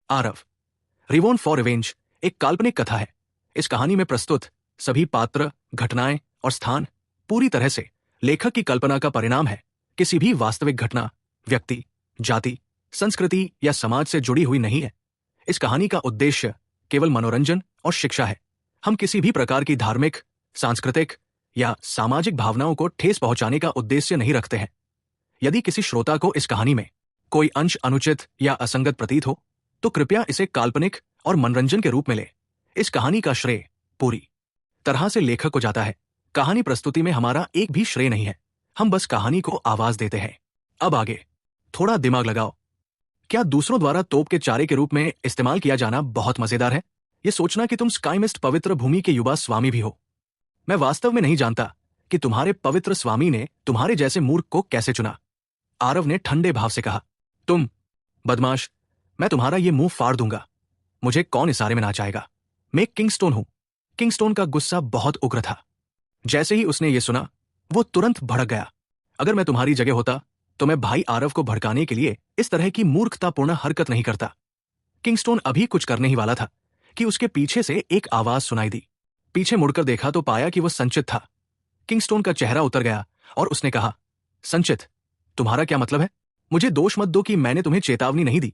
Aarav. रिवॉन for revenge एक काल्पनिक कथा है। इस कहानी में प्रस्तुत सभी पात्र, घटनाएं और स्थान पूरी तरह से लेखक की कल्पना का परिणाम है, किसी भी वास्तविक घटना, व्यक्ति, जाति, संस्कृति या समाज से जुड़ी हुई नहीं है। इस कहानी का उद्देश्य केवल मनोरंजन और शिक्षा है। हम किसी भी प्रकार की धार्मिक, सांस्कृतिक या सामाजिक भावनाओं को ठेस पहुंचाने का उद्देश्य नहीं रखते हैं। यदि किसी श्रोता को इस कहानी में कोई अंश अनुचित या असंगत प्रतीत हो, तो कृपया इसे काल्पनिक और मनोरंजन के रूप में ले। इस कहानी का श्रेय पूरी तरह से लेखक को जाता है। कहानी प्रस्तुति में हमारा एक भी श्रेय नहीं है। हम बस कहानी को आवाज देते हैं। अब आगे थोड़ा दिमाग लगाओ। क्या दूसरों द्वारा तोप के चारे के रूप में इस्तेमाल किया जाना बहुत मजेदार है? यह सोचना कि तुम स्काईमिस्ट पवित्र भूमि के युवा स्वामी भी हो। मैं वास्तव में नहीं जानता कि तुम्हारे पवित्र स्वामी ने तुम्हारे जैसे मूर्ख को कैसे चुना। आरव ने ठंडे भाव से कहा, तुम बदमाश, मैं तुम्हारा ये मुंह फाड़ दूंगा। मुझे कौन इशारे में नाचाएगा? मैं किंगस्टोन हूं। किंगस्टोन का गुस्सा बहुत उग्र था। जैसे ही उसने ये सुना, वो तुरंत भड़क गया। अगर मैं तुम्हारी जगह होता तो मैं भाई आरव को भड़काने के लिए इस तरह की मूर्खतापूर्ण हरकत नहीं करता। किंगस्टोन अभी कुछ करने ही वाला था कि उसके पीछे से एक आवाज सुनाई दी। पीछे मुड़कर देखा तो पाया कि वो संचित था। किंगस्टोन का चेहरा उतर गया और उसने कहा, संचित, तुम्हारा क्या मतलब है? मुझे दोष मत दो कि मैंने तुम्हें चेतावनी नहीं दी।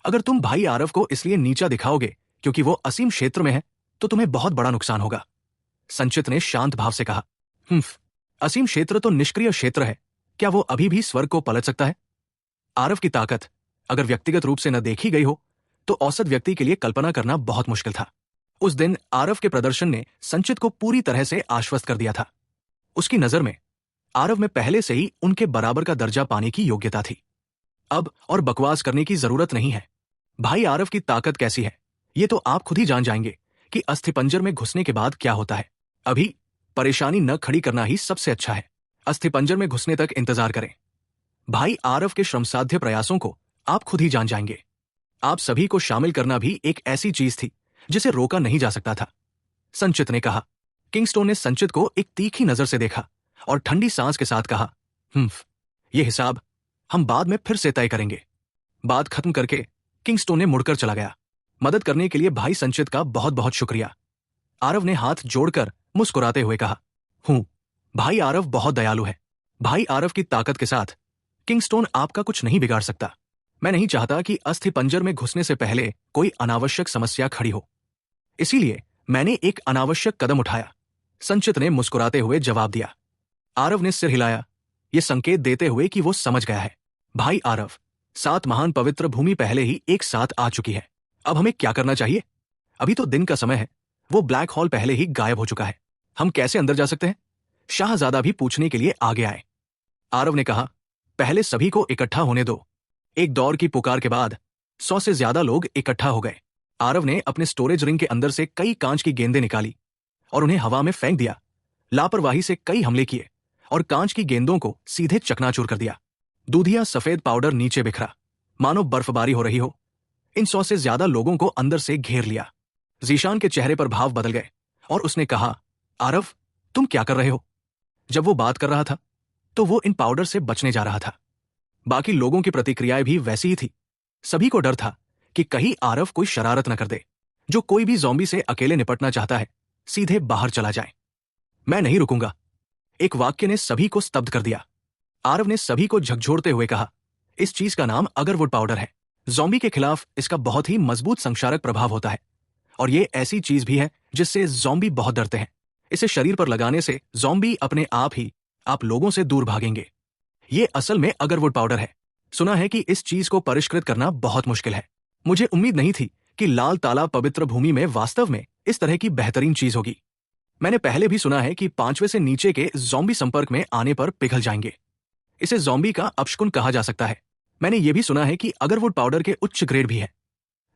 अगर तुम भाई आरव को इसलिए नीचा दिखाओगे क्योंकि वो असीम क्षेत्र में है, तो तुम्हें बहुत बड़ा नुकसान होगा। संचित ने शांत भाव से कहा, असीम क्षेत्र तो निष्क्रिय क्षेत्र है। क्या वो अभी भी स्वर्ग को पलट सकता है? आरव की ताकत अगर व्यक्तिगत रूप से न देखी गई हो, तो औसत व्यक्ति के लिए कल्पना करना बहुत मुश्किल था। उस दिन आरव के प्रदर्शन ने संचित को पूरी तरह से आश्वस्त कर दिया था। उसकी नजर में आरव में पहले से ही उनके बराबर का दर्जा पाने की योग्यता थी। अब और बकवास करने की जरूरत नहीं है। भाई आरव की ताकत कैसी है, ये तो आप खुद ही जान जाएंगे कि अस्थिपंजर में घुसने के बाद क्या होता है। अभी परेशानी न खड़ी करना ही सबसे अच्छा है। अस्थिपंजर में घुसने तक इंतजार करें। भाई आरव के श्रमसाध्य प्रयासों को आप खुद ही जान जाएंगे। आप सभी को शामिल करना भी एक ऐसी चीज थी जिसे रोका नहीं जा सकता था, संचित ने कहा। किंगस्टोन ने संचित को एक तीखी नजर से देखा और ठंडी सांस के साथ कहा, यह हिसाब हम बाद में फिर से तय करेंगे। बात खत्म करके किंगस्टोन ने मुड़कर चला गया। मदद करने के लिए भाई संचित का बहुत बहुत शुक्रिया। आरव ने हाथ जोड़कर मुस्कुराते हुए कहा, भाई आरव बहुत दयालु है। भाई आरव की ताकत के साथ किंगस्टोन आपका कुछ नहीं बिगाड़ सकता। मैं नहीं चाहता कि अस्थिपंजर में घुसने से पहले कोई अनावश्यक समस्या खड़ी हो, इसीलिए मैंने एक अनावश्यक कदम उठाया, संचित ने मुस्कुराते हुए जवाब दिया। आरव ने सिर हिलाया, यह संकेत देते हुए कि वो समझ गया है। भाई आरव, 7 महान पवित्र भूमि पहले ही एक साथ आ चुकी है। अब हमें क्या करना चाहिए? अभी तो दिन का समय है। वो ब्लैक हॉल पहले ही गायब हो चुका है। हम कैसे अंदर जा सकते हैं? शाहजादा भी पूछने के लिए आगे आए। आरव ने कहा, पहले सभी को इकट्ठा होने दो। एक दौर की पुकार के बाद 100 से ज्यादा लोग इकट्ठा हो गए। आरव ने अपने स्टोरेज रिंग के अंदर से कई कांच की गेंदें निकाली और उन्हें हवा में फेंक दिया। लापरवाही से कई हमले किए और कांच की गेंदों को सीधे चकनाचूर कर दिया। दूधिया सफेद पाउडर नीचे बिखरा, मानो बर्फबारी हो रही हो। इन 100 से ज्यादा लोगों को अंदर से घेर लिया। जीशान के चेहरे पर भाव बदल गए और उसने कहा, आरव, तुम क्या कर रहे हो? जब वो बात कर रहा था तो वो इन पाउडर से बचने जा रहा था। बाकी लोगों की प्रतिक्रियाएं भी वैसी ही थी। सभी को डर था कि कहीं आरव कोई शरारत न कर दे। जो कोई भी ज़ॉम्बी से अकेले निपटना चाहता है, सीधे बाहर चला जाए। मैं नहीं रुकूंगा, एक वाक्य ने सभी को स्तब्ध कर दिया। आरव ने सभी को झकझोरते हुए कहा, इस चीज का नाम अगरवुड पाउडर है। ज़ॉम्बी के खिलाफ इसका बहुत ही मजबूत संक्षारक प्रभाव होता है और ये ऐसी चीज भी है जिससे ज़ॉम्बी बहुत डरते हैं। इसे शरीर पर लगाने से ज़ॉम्बी अपने आप ही आप लोगों से दूर भागेंगे। ये असल में अगरवुड पाउडर है। सुना है कि इस चीज को परिष्कृत करना बहुत मुश्किल है। मुझे उम्मीद नहीं थी कि लाल तालाब पवित्र भूमि में वास्तव में इस तरह की बेहतरीन चीज होगी। मैंने पहले भी सुना है कि 5वें से नीचे के ज़ॉम्बी संपर्क में आने पर पिघल जाएंगे। इसे ज़ॉम्बी का अपशकुन कहा जा सकता है। मैंने ये भी सुना है कि अगरवुड पाउडर के उच्च ग्रेड भी है,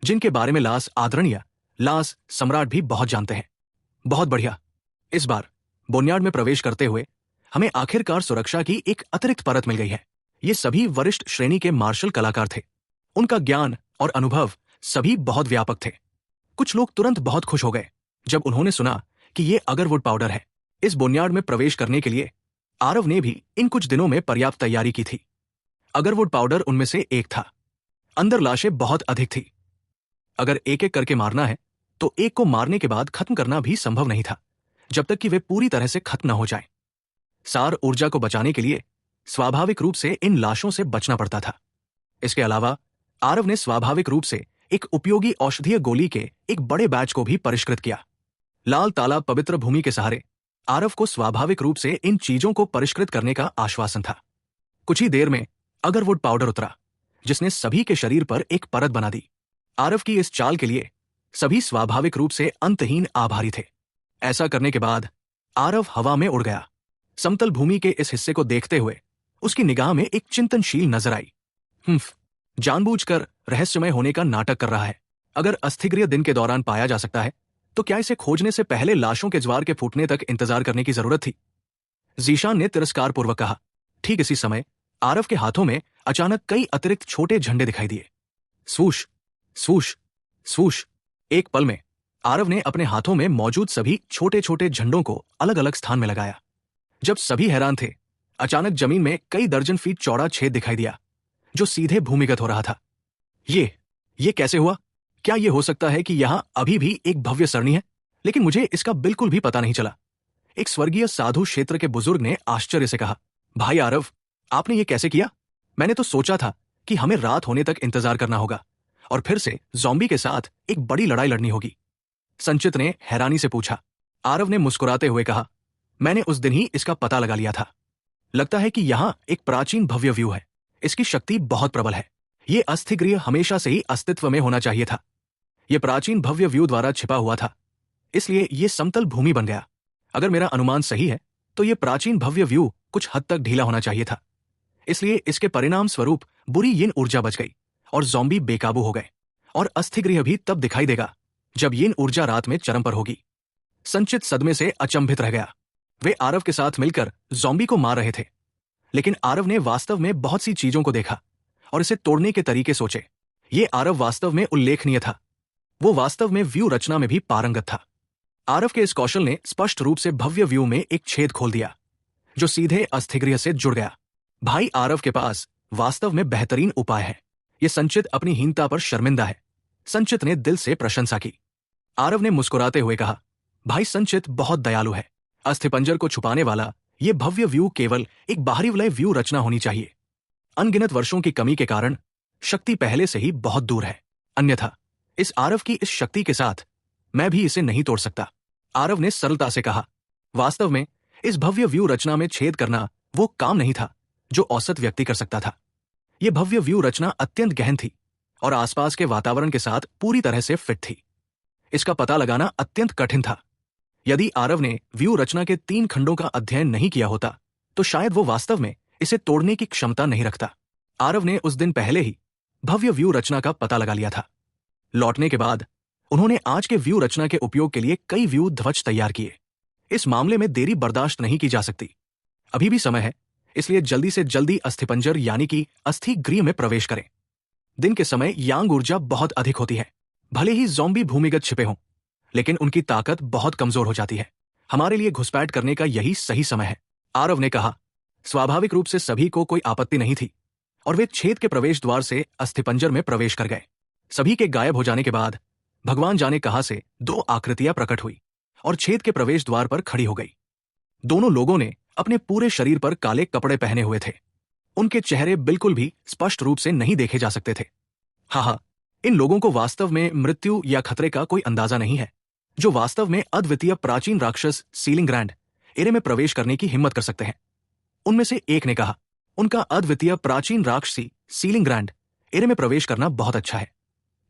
जिनके बारे में लास आदरणीय लास सम्राट भी बहुत जानते हैं। बहुत बढ़िया। इस बार बोन्यार्ड में प्रवेश करते हुए हमें आखिरकार सुरक्षा की एक अतिरिक्त परत मिल गई है। ये सभी वरिष्ठ श्रेणी के मार्शल कलाकार थे। उनका ज्ञान और अनुभव सभी बहुत व्यापक थे। कुछ लोग तुरंत बहुत खुश हो गए जब उन्होंने सुना कि ये अगरवुड पाउडर है। इस बोन्यार्ड में प्रवेश करने के लिए आरव ने भी इन कुछ दिनों में पर्याप्त तैयारी की थी। अगरवुड पाउडर उनमें से एक था। अंदर लाशें बहुत अधिक थी। अगर एक एक करके मारना है तो एक को मारने के बाद खत्म करना भी संभव नहीं था, जब तक कि वे पूरी तरह से खत्म न हो जाएं। सार ऊर्जा को बचाने के लिए स्वाभाविक रूप से इन लाशों से बचना पड़ता था। इसके अलावा आरव ने स्वाभाविक रूप से एक उपयोगी औषधीय गोली के एक बड़े बैच को भी परिष्कृत किया। लाल तालाब पवित्र भूमि के सहारे आरव को स्वाभाविक रूप से इन चीजों को परिष्कृत करने का आश्वासन था। कुछ ही देर में अगरवुड पाउडर उतरा, जिसने सभी के शरीर पर एक परत बना दी। आरव की इस चाल के लिए सभी स्वाभाविक रूप से अंतहीन आभारी थे। ऐसा करने के बाद आरव हवा में उड़ गया। समतल भूमि के इस हिस्से को देखते हुए उसकी निगाह में एक चिंतनशील नजर आई। जानबूझकर रहस्यमय होने का नाटक कर रहा है। अगर अस्थिगृह दिन के दौरान पाया जा सकता है तो क्या इसे खोजने से पहले लाशों के ज्वार के फूटने तक इंतजार करने की जरूरत थी? जीशान ने तिरस्कारपूर्वक कहा। ठीक इसी समय आरव के हाथों में अचानक कई अतिरिक्त छोटे झंडे दिखाई दिए। स्वूश स्वूश स्वूश। एक पल में आरव ने अपने हाथों में मौजूद सभी छोटे छोटे झंडों को अलग अलग स्थान में लगाया। जब सभी हैरान थे, अचानक जमीन में कई दर्जन फीट चौड़ा छेद दिखाई दिया जो सीधे भूमिगत हो रहा था। ये कैसे हुआ? क्या यह हो सकता है कि यहां अभी भी एक भव्य सरणी है, लेकिन मुझे इसका बिल्कुल भी पता नहीं चला? एक स्वर्गीय साधु क्षेत्र के बुजुर्ग ने आश्चर्य से कहा। भाई आरव, आपने ये कैसे किया? मैंने तो सोचा था कि हमें रात होने तक इंतजार करना होगा और फिर से ज़ॉम्बी के साथ एक बड़ी लड़ाई लड़नी होगी। संचित ने हैरानी से पूछा। आरव ने मुस्कुराते हुए कहा, मैंने उस दिन ही इसका पता लगा लिया था। लगता है कि यहां एक प्राचीन भव्य व्यू है। इसकी शक्ति बहुत प्रबल है। ये अस्थिगृह हमेशा से ही अस्तित्व में होना चाहिए था। यह प्राचीन भव्य व्यू द्वारा छिपा हुआ था, इसलिए यह समतल भूमि बन गया। अगर मेरा अनुमान सही है तो यह प्राचीन भव्य व्यू कुछ हद तक ढीला होना चाहिए था, इसलिए इसके परिणाम स्वरूप बुरी यिन ऊर्जा बच गई और ज़ॉम्बी बेकाबू हो गए। और अस्थिगृह भी तब दिखाई देगा जब यिन ऊर्जा रात में चरम पर होगी। संचित सदमे से अचंभित रह गया। वे आरव के साथ मिलकर ज़ॉम्बी को मार रहे थे, लेकिन आरव ने वास्तव में बहुत सी चीजों को देखा और इसे तोड़ने के तरीके सोचे। ये आरव वास्तव में उल्लेखनीय था। वो वास्तव में व्यू रचना में भी पारंगत था। आरव के इस कौशल ने स्पष्ट रूप से भव्य व्यू में एक छेद खोल दिया जो सीधे अस्थिगृह से जुड़ गया। भाई आरव के पास वास्तव में बेहतरीन उपाय है। ये संचित अपनी हीनता पर शर्मिंदा है। संचित ने दिल से प्रशंसा की। आरव ने मुस्कुराते हुए कहा, भाई संचित बहुत दयालु है। अस्थिपंजर को छुपाने वाला ये भव्य व्यू केवल एक बाहरी वलय व्यू रचना होनी चाहिए। अनगिनत वर्षों की कमी के कारण शक्ति पहले से ही बहुत दूर है, अन्यथा इस आरव की इस शक्ति के साथ मैं भी इसे नहीं तोड़ सकता। आरव ने सरलता से कहा। वास्तव में इस भव्य व्यू रचना में छेद करना वो काम नहीं था जो औसत व्यक्ति कर सकता था। यह भव्य व्यू रचना अत्यंत गहन थी और आसपास के वातावरण के साथ पूरी तरह से फिट थी। इसका पता लगाना अत्यंत कठिन था। यदि आरव ने व्यू रचना के 3 खंडों का अध्ययन नहीं किया होता तो शायद वो वास्तव में इसे तोड़ने की क्षमता नहीं रखता। आरव ने उस दिन पहले ही भव्य व्यू रचना का पता लगा लिया था। लौटने के बाद उन्होंने आज के व्यू रचना के उपयोग के लिए कई व्यू ध्वज तैयार किए। इस मामले में देरी बर्दाश्त नहीं की जा सकती। अभी भी समय है, इसलिए जल्दी से जल्दी अस्थिपंजर यानी कि अस्थि गृह में प्रवेश करें। दिन के समय यांग ऊर्जा बहुत अधिक होती है। भले ही ज़ॉम्बी भूमिगत छिपे हों, लेकिन उनकी ताकत बहुत कमजोर हो जाती है। हमारे लिए घुसपैठ करने का यही सही समय है, आरव ने कहा। स्वाभाविक रूप से सभी को कोई आपत्ति नहीं थी और वे छेद के प्रवेश द्वार से अस्थिपंजर में प्रवेश कर गए। सभी के गायब हो जाने के बाद भगवान जाने कहां से 2 आकृतियां प्रकट हुई और छेद के प्रवेश द्वार पर खड़ी हो गई। दोनों लोगों ने अपने पूरे शरीर पर काले कपड़े पहने हुए थे। उनके चेहरे बिल्कुल भी स्पष्ट रूप से नहीं देखे जा सकते थे। हाँ, इन लोगों को वास्तव में मृत्यु या खतरे का कोई अंदाजा नहीं है, जो वास्तव में अद्वितीय प्राचीन राक्षस सीलिंग ग्रैंड एरे में प्रवेश करने की हिम्मत कर सकते हैं। उनमें से एक ने कहा, उनका अद्वितीय प्राचीन राक्षसी सीलिंग ग्रैंड एरे में प्रवेश करना बहुत अच्छा है,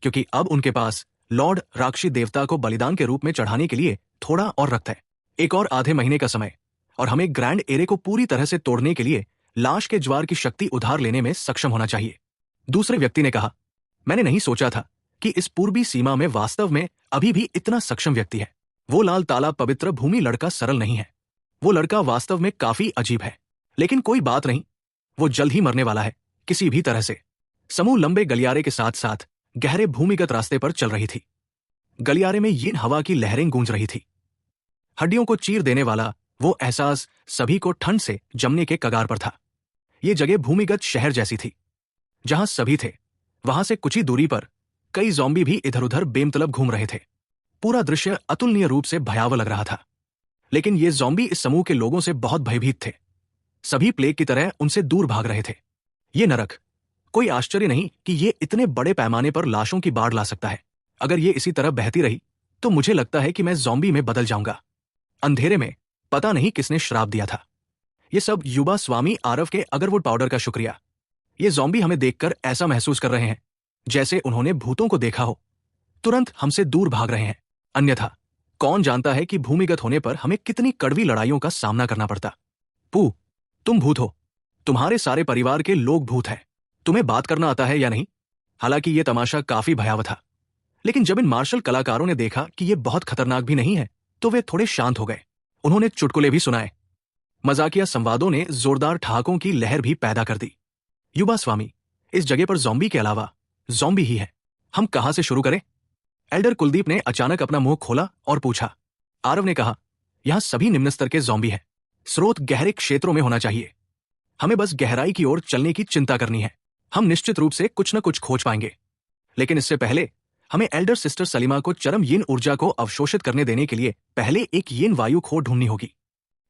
क्योंकि अब उनके पास लॉर्ड राक्षसी देवता को बलिदान के रूप में चढ़ाने के लिए थोड़ा और रक्त है। एक और आधे महीने का समय और हमें ग्रैंड एरे को पूरी तरह से तोड़ने के लिए लाश के ज्वार की शक्ति उधार लेने में सक्षम होना चाहिए। दूसरे व्यक्ति ने कहा, मैंने नहीं सोचा था कि इस पूर्वी सीमा में वास्तव में अभी भी इतना सक्षम व्यक्ति है। वो लाल तालाब पवित्र भूमि लड़का सरल नहीं है। वो लड़का वास्तव में काफी अजीब है, लेकिन कोई बात नहीं, वो जल्द ही मरने वाला है किसी भी तरह से। समूह लंबे गलियारे के साथ साथ गहरे भूमिगत रास्ते पर चल रही थी। गलियारे में यिन हवा की लहरें गूंज रही थी। हड्डियों को चीर देने वाला वो एहसास सभी को ठंड से जमने के कगार पर था। ये जगह भूमिगत शहर जैसी थी। जहां सभी थे वहां से कुछ ही दूरी पर कई ज़ॉम्बी भी इधर उधर बेमतलब घूम रहे थे। पूरा दृश्य अतुलनीय रूप से भयावह लग रहा था। लेकिन ये ज़ॉम्बी इस समूह के लोगों से बहुत भयभीत थे। सभी प्लेग की तरह उनसे दूर भाग रहे थे। ये नरक, कोई आश्चर्य नहीं कि ये इतने बड़े पैमाने पर लाशों की बाढ़ ला सकता है। अगर ये इसी तरह बहती रही तो मुझे लगता है कि मैं ज़ॉम्बी में बदल जाऊंगा। अंधेरे में पता नहीं किसने श्राप दिया था। ये सब युवा स्वामी आरव के अगरवुड पाउडर का शुक्रिया। ये ज़ॉम्बी हमें देखकर ऐसा महसूस कर रहे हैं जैसे उन्होंने भूतों को देखा हो। तुरंत हमसे दूर भाग रहे हैं। अन्यथा कौन जानता है कि भूमिगत होने पर हमें कितनी कड़वी लड़ाइयों का सामना करना पड़ता। पू, तुम भूत हो। तुम्हारे सारे परिवार के लोग भूत हैं। तुम्हें बात करना आता है या नहीं? हालांकि यह तमाशा काफी भयावह था, लेकिन जब इन मार्शल कलाकारों ने देखा कि यह बहुत खतरनाक भी नहीं है तो वे थोड़े शांत हो गए। उन्होंने चुटकुले भी सुनाए। मजाकिया संवादों ने जोरदार ठहाकों की लहर भी पैदा कर दी। युवा स्वामी, इस जगह पर ज़ॉम्बी के अलावा ज़ॉम्बी ही है। हम कहां से शुरू करें? एल्डर कुलदीप ने अचानक अपना मुंह खोला और पूछा। आरव ने कहा, यहां सभी निम्न स्तर के ज़ॉम्बी हैं। स्रोत गहरे क्षेत्रों में होना चाहिए। हमें बस गहराई की ओर चलने की चिंता करनी है। हम निश्चित रूप से कुछ न कुछ खोज पाएंगे। लेकिन इससे पहले हमें एल्डर सिस्टर सलीमा को चरम यिन ऊर्जा को अवशोषित करने देने के लिए पहले एक यिन वायु खो ढूंढनी होगी।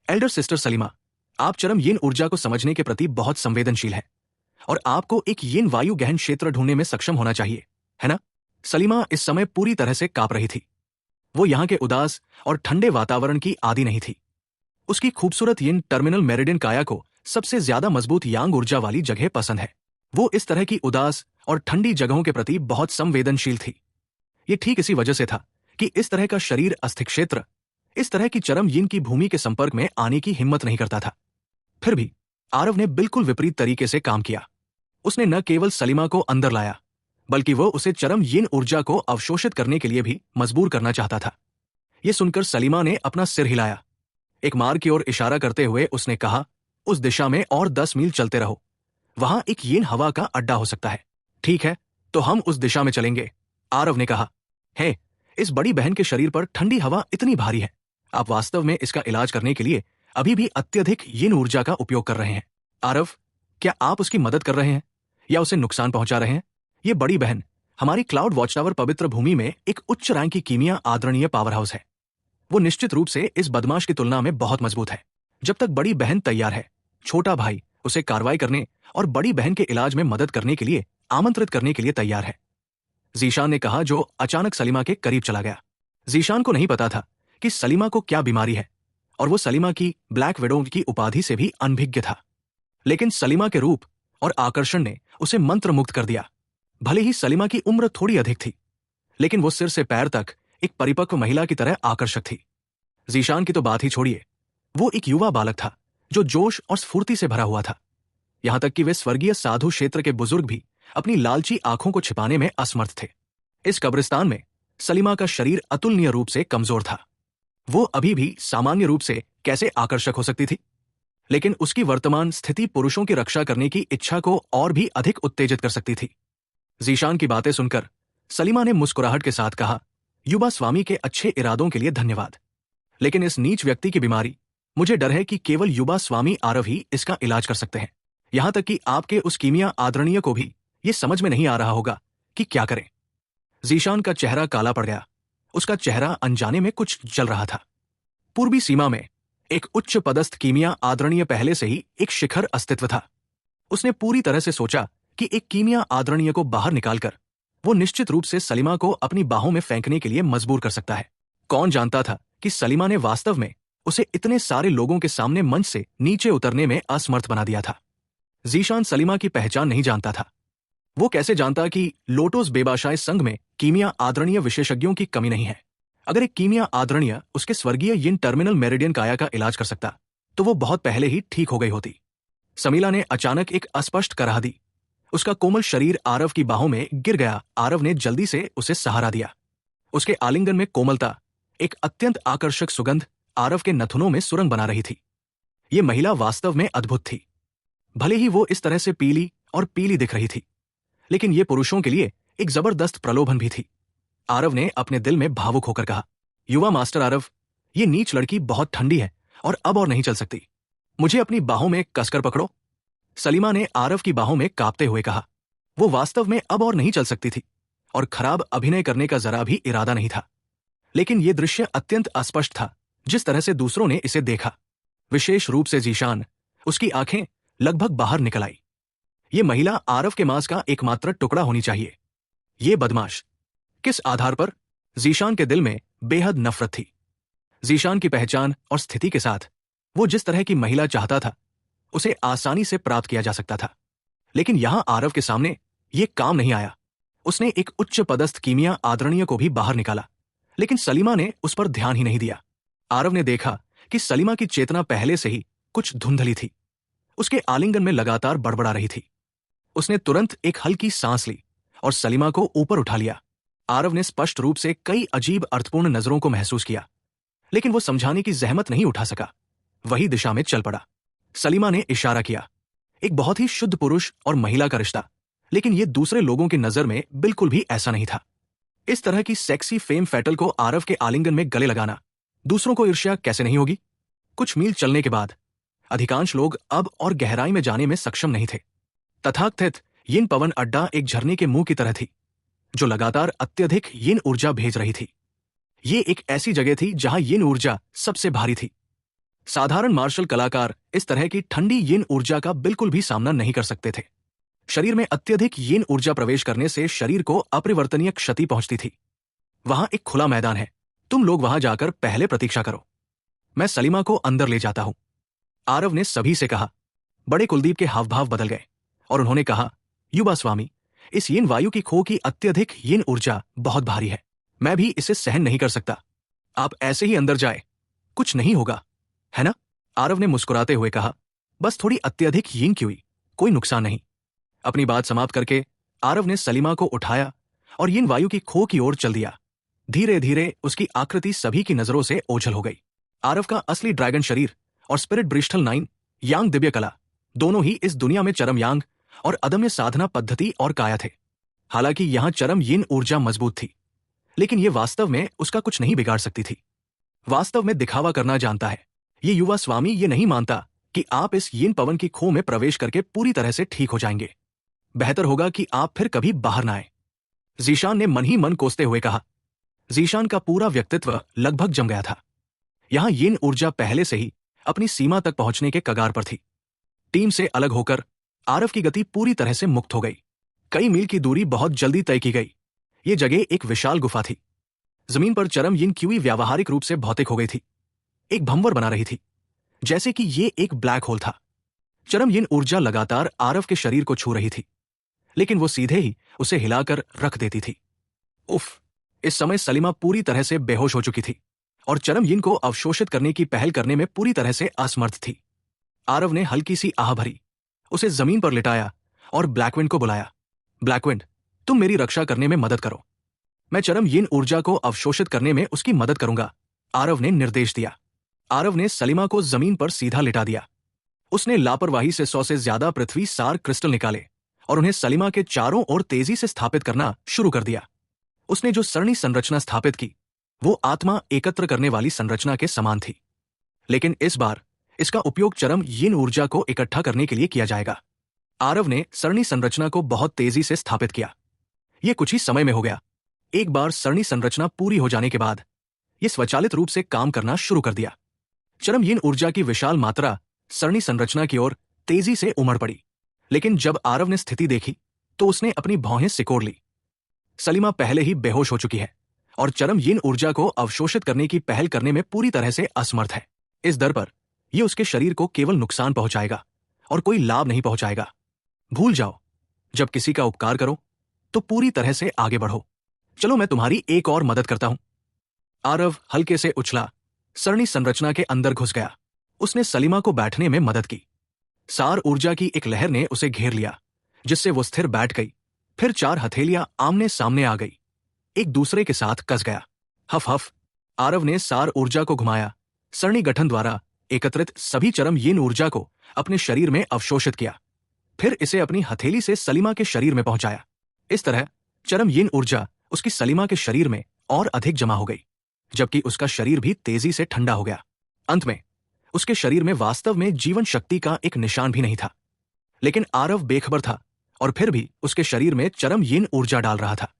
एल्डर सिस्टर सलीमा, आप चरम यिन ऊर्जा को समझने के प्रति बहुत संवेदनशील हैं और आपको एक यिन वायु गहन क्षेत्र ढूंढने में सक्षम होना चाहिए, है ना? सलीमा इस समय पूरी तरह से कांप रही थी। वो यहां के उदास और ठंडे वातावरण की आदी नहीं थी। उसकी खूबसूरत यिन टर्मिनल मेरिडियन काया को सबसे ज्यादा मजबूत यांग ऊर्जा वाली जगह पसंद है। वो इस तरह की उदास और ठंडी जगहों के प्रति बहुत संवेदनशील थी। ये ठीक इसी वजह से था कि इस तरह का शरीर अस्थि क्षेत्र इस तरह की चरम यिन की भूमि के संपर्क में आने की हिम्मत नहीं करता था। फिर भी आरव ने बिल्कुल विपरीत तरीके से काम किया। उसने न केवल सलीमा को अंदर लाया, बल्कि वो उसे चरम यिन ऊर्जा को अवशोषित करने के लिए भी मजबूर करना चाहता था। यह सुनकर सलीमा ने अपना सिर हिलाया। एक मार्ग की ओर इशारा करते हुए उसने कहा, उस दिशा में और 10 मील चलते रहो। वहां एक यिन हवा का अड्डा हो सकता है। ठीक है, तो हम उस दिशा में चलेंगे, आरव ने कहा। है, इस बड़ी बहन के शरीर पर ठंडी हवा इतनी भारी है। आप वास्तव में इसका इलाज करने के लिए अभी भी अत्यधिक यिन ऊर्जा का उपयोग कर रहे हैं। आरव, क्या आप उसकी मदद कर रहे हैं या उसे नुकसान पहुंचा रहे हैं? ये बड़ी बहन हमारी क्लाउड वॉच टावर पवित्र भूमि में एक उच्च रैंक की कीमिया आदरणीय पावर हाउस है। वो निश्चित रूप से इस बदमाश की तुलना में बहुत मजबूत है। जब तक बड़ी बहन तैयार है, छोटा भाई उसे कार्रवाई करने और बड़ी बहन के इलाज में मदद करने के लिए आमंत्रित करने के लिए तैयार है, जीशान ने कहा, जो अचानक सलीमा के करीब चला गया। जीशान को नहीं पता था कि सलीमा को क्या बीमारी है और वो सलीमा की ब्लैक विडो की उपाधि से भी अनभिज्ञ था। लेकिन सलीमा के रूप और आकर्षण ने उसे मंत्रमुग्ध कर दिया। भले ही सलीमा की उम्र थोड़ी अधिक थी, लेकिन वो सिर से पैर तक एक परिपक्व महिला की तरह आकर्षक थी। जीशान की तो बात ही छोड़िए, वो एक युवा बालक था जो जोश और स्फूर्ति से भरा हुआ था। यहां तक कि वे स्वर्गीय साधु क्षेत्र के बुजुर्ग भी अपनी लालची आंखों को छिपाने में असमर्थ थे। इस कब्रिस्तान में सलीमा का शरीर अतुलनीय रूप से कमजोर था। वो अभी भी सामान्य रूप से कैसे आकर्षक हो सकती थी? लेकिन उसकी वर्तमान स्थिति पुरुषों की रक्षा करने की इच्छा को और भी अधिक उत्तेजित कर सकती थी। जीशान की बातें सुनकर सलीमा ने मुस्कुराहट के साथ कहा, युवा स्वामी के अच्छे इरादों के लिए धन्यवाद, लेकिन इस नीच व्यक्ति की बीमारी, मुझे डर है कि केवल युवा स्वामी आरव ही इसका इलाज कर सकते हैं। यहां तक कि आपके उस कीमिया आदरणीय को भी ये समझ में नहीं आ रहा होगा कि क्या करें। जीशान का चेहरा काला पड़ गया। उसका चेहरा अनजाने में कुछ जल रहा था। पूर्वी सीमा में एक उच्च पदस्थ कीमिया आदरणीय पहले से ही एक शिखर अस्तित्व था। उसने पूरी तरह से सोचा कि एक कीमिया आदरणीय को बाहर निकालकर वो निश्चित रूप से सलीमा को अपनी बाहों में फेंकने के लिए मजबूर कर सकता है। कौन जानता था कि सलीमा ने वास्तव में उसे इतने सारे लोगों के सामने मंच से नीचे उतरने में असमर्थ बना दिया था। जीशान सलीमा की पहचान नहीं जानता था। वो कैसे जानता कि लोटोस बेबाशाय संघ में कीमिया आदरणीय विशेषज्ञों की कमी नहीं है? अगर एक कीमिया आदरणीय उसके स्वर्गीय यिन टर्मिनल मेरिडियन काया का इलाज कर सकता तो वो बहुत पहले ही ठीक हो गई होती। समीला ने अचानक एक अस्पष्ट कराह दी। उसका कोमल शरीर आरव की बाहों में गिर गया। आरव ने जल्दी से उसे सहारा दिया। उसके आलिंगन में कोमलता, एक अत्यंत आकर्षक सुगंध आरव के नथुनों में सुरंग बना रही थी। ये महिला वास्तव में अद्भुत थी। भले ही वो इस तरह से पीली और पीली दिख रही थी, लेकिन ये पुरुषों के लिए एक जबरदस्त प्रलोभन भी थी। आरव ने अपने दिल में भावुक होकर कहा, युवा मास्टर आरव, ये नीच लड़की बहुत ठंडी है और अब और नहीं चल सकती। मुझे अपनी बाहों में कसकर पकड़ो। सलीमा ने आरव की बाहों में कांपते हुए कहा। वो वास्तव में अब और नहीं चल सकती थी और खराब अभिनय करने का जरा भी इरादा नहीं था। लेकिन यह दृश्य अत्यंत अस्पष्ट था जिस तरह से दूसरों ने इसे देखा, विशेष रूप से जीशान। उसकी आंखें लगभग बाहर निकल आई। ये महिला आरव के मांस का एकमात्र टुकड़ा होनी चाहिए। ये बदमाश। किस आधार पर? जीशान के दिल में बेहद नफरत थी। जीशान की पहचान और स्थिति के साथ वो जिस तरह की महिला चाहता था उसे आसानी से प्राप्त किया जा सकता था। लेकिन यहां आरव के सामने ये काम नहीं आया। उसने एक उच्च पदस्थ कीमिया आदरणीय को भी बाहर निकाला, लेकिन सलीमा ने उस पर ध्यान ही नहीं दिया। आरव ने देखा कि सलीमा की चेतना पहले से ही कुछ धुंधली थी। उसके आलिंगन में लगातार बड़बड़ा रही थी। उसने तुरंत एक हल्की सांस ली और सलीमा को ऊपर उठा लिया। आरव ने स्पष्ट रूप से कई अजीब अर्थपूर्ण नजरों को महसूस किया, लेकिन वो समझाने की जहमत नहीं उठा सका। वही दिशा में चल पड़ा। सलीमा ने इशारा किया। एक बहुत ही शुद्ध पुरुष और महिला का रिश्ता, लेकिन ये दूसरे लोगों की नजर में बिल्कुल भी ऐसा नहीं था। इस तरह की सेक्सी फेम फैटल को आरव के आलिंगन में गले लगाना दूसरों को ईर्ष्या कैसे नहीं होगी? कुछ मील चलने के बाद अधिकांश लोग अब और गहराई में जाने में सक्षम नहीं थे। तथाकथित यिन पवन अड्डा एक झरने के मुंह की तरह थी जो लगातार अत्यधिक यिन ऊर्जा भेज रही थी। ये एक ऐसी जगह थी जहां यिन ऊर्जा सबसे भारी थी। साधारण मार्शल कलाकार इस तरह की ठंडी यिन ऊर्जा का बिल्कुल भी सामना नहीं कर सकते थे। शरीर में अत्यधिक यिन ऊर्जा प्रवेश करने से शरीर को अपरिवर्तनीय क्षति पहुंचती थी। वहां एक खुला मैदान है, तुम लोग वहां जाकर पहले प्रतीक्षा करो, मैं सलीमा को अंदर ले जाता हूं। आरव ने सभी से कहा। बड़े कुलदीप के हावभाव बदल गए और उन्होंने कहा, युवा स्वामी, इस यिन वायु की खो की अत्यधिक यिन ऊर्जा बहुत भारी है, मैं भी इसे सहन नहीं कर सकता। आप ऐसे ही अंदर जाए, कुछ नहीं होगा, है ना? आरव ने मुस्कुराते हुए कहा, बस थोड़ी अत्यधिक यिन की हुई, कोई नुकसान नहीं। अपनी बात समाप्त करके आरव ने सलीमा को उठाया और यिन वायु की खो की ओर चल दिया। धीरे धीरे उसकी आकृति सभी की नजरों से ओझल हो गई। आरव का असली ड्रैगन शरीर और स्पिरिट ब्रिस्टल 9 यांग दिव्य कला दोनों ही इस दुनिया में चरम यांग और अदम्य साधना पद्धति और काया थे। हालांकि यहां चरम यिन ऊर्जा मजबूत थी, लेकिन यह वास्तव में उसका कुछ नहीं बिगाड़ सकती थी। वास्तव में दिखावा करना जानता है। ये युवा स्वामी ये नहीं मानता कि आप इस यिन पवन की खो में प्रवेश करके पूरी तरह से ठीक हो जाएंगे। बेहतर होगा कि आप फिर कभी बाहर ना आए। जीशान ने मन ही मन कोसते हुए कहा। जीशान का पूरा व्यक्तित्व लगभग जम गया था। यहां यिन ऊर्जा पहले से ही अपनी सीमा तक पहुंचने के कगार पर थी। टीम से अलग होकर आरव की गति पूरी तरह से मुक्त हो गई। कई मील की दूरी बहुत जल्दी तय की गई। ये जगह एक विशाल गुफा थी। जमीन पर चरम यिन क्यूई व्यावहारिक रूप से भौतिक हो गई थी, एक भंवर बना रही थी, जैसे कि ये एक ब्लैक होल था। चरम यिन ऊर्जा लगातार आरव के शरीर को छू रही थी, लेकिन वो सीधे ही उसे हिलाकर रख देती थी। उफ! इस समय सलीमा पूरी तरह से बेहोश हो चुकी थी और चरम यिन को अवशोषित करने की पहल करने में पूरी तरह से असमर्थ थी। आरव ने हल्की सी आह भरी, उसे जमीन पर लिटाया और ब्लैकविंड को बुलाया। ब्लैकविंड, तुम मेरी रक्षा करने में मदद करो, मैं चरम यिन ऊर्जा को अवशोषित करने में उसकी मदद करूंगा, आरव ने निर्देश दिया। आरव ने सलीमा को जमीन पर सीधा लिटा दिया। उसने लापरवाही से 100 से ज्यादा पृथ्वी सार क्रिस्टल निकाले और उन्हें सलीमा के चारों ओर तेजी से स्थापित करना शुरू कर दिया। उसने जो सरणी संरचना स्थापित की वो आत्मा एकत्र करने वाली संरचना के समान थी, लेकिन इस बार इसका उपयोग चरम यिन ऊर्जा को इकट्ठा करने के लिए किया जाएगा। आरव ने सरणी संरचना को बहुत तेजी से स्थापित किया। यह कुछ ही समय में हो गया। एक बार सरणी संरचना पूरी हो जाने के बाद यह स्वचालित रूप से काम करना शुरू कर दिया। चरम यिन ऊर्जा की विशाल मात्रा सरणी संरचना की ओर तेजी से उमड़ पड़ी, लेकिन जब आरव ने स्थिति देखी तो उसने अपनी भौहें सिकोड़ ली। सलीमा पहले ही बेहोश हो चुकी है और चरम यिन ऊर्जा को अवशोषित करने की पहल करने में पूरी तरह से असमर्थ है। इस दर पर यह उसके शरीर को केवल नुकसान पहुंचाएगा और कोई लाभ नहीं पहुंचाएगा। भूल जाओ, जब किसी का उपकार करो तो पूरी तरह से आगे बढ़ो। चलो मैं तुम्हारी एक और मदद करता हूं। आरव हल्के से उछला, सरणी संरचना के अंदर घुस गया। उसने सलीमा को बैठने में मदद की। सार ऊर्जा की एक लहर ने उसे घेर लिया, जिससे वो स्थिर बैठ गई। फिर 4 हथेलियां आमने सामने आ गई, एक दूसरे के साथ कस गया। हफ हफ! आरव ने सार ऊर्जा को घुमाया। सरणी गठन द्वारा एकत्रित सभी चरम यिन ऊर्जा को अपने शरीर में अवशोषित किया, फिर इसे अपनी हथेली से सलीमा के शरीर में पहुंचाया। इस तरह चरम यिन ऊर्जा उसकी सलीमा के शरीर में और अधिक जमा हो गई, जबकि उसका शरीर भी तेजी से ठंडा हो गया। अंत में उसके शरीर में वास्तव में जीवन शक्ति का एक निशान भी नहीं था, लेकिन आरव बेखबर था और फिर भी उसके शरीर में चरम यिन ऊर्जा डाल रहा था।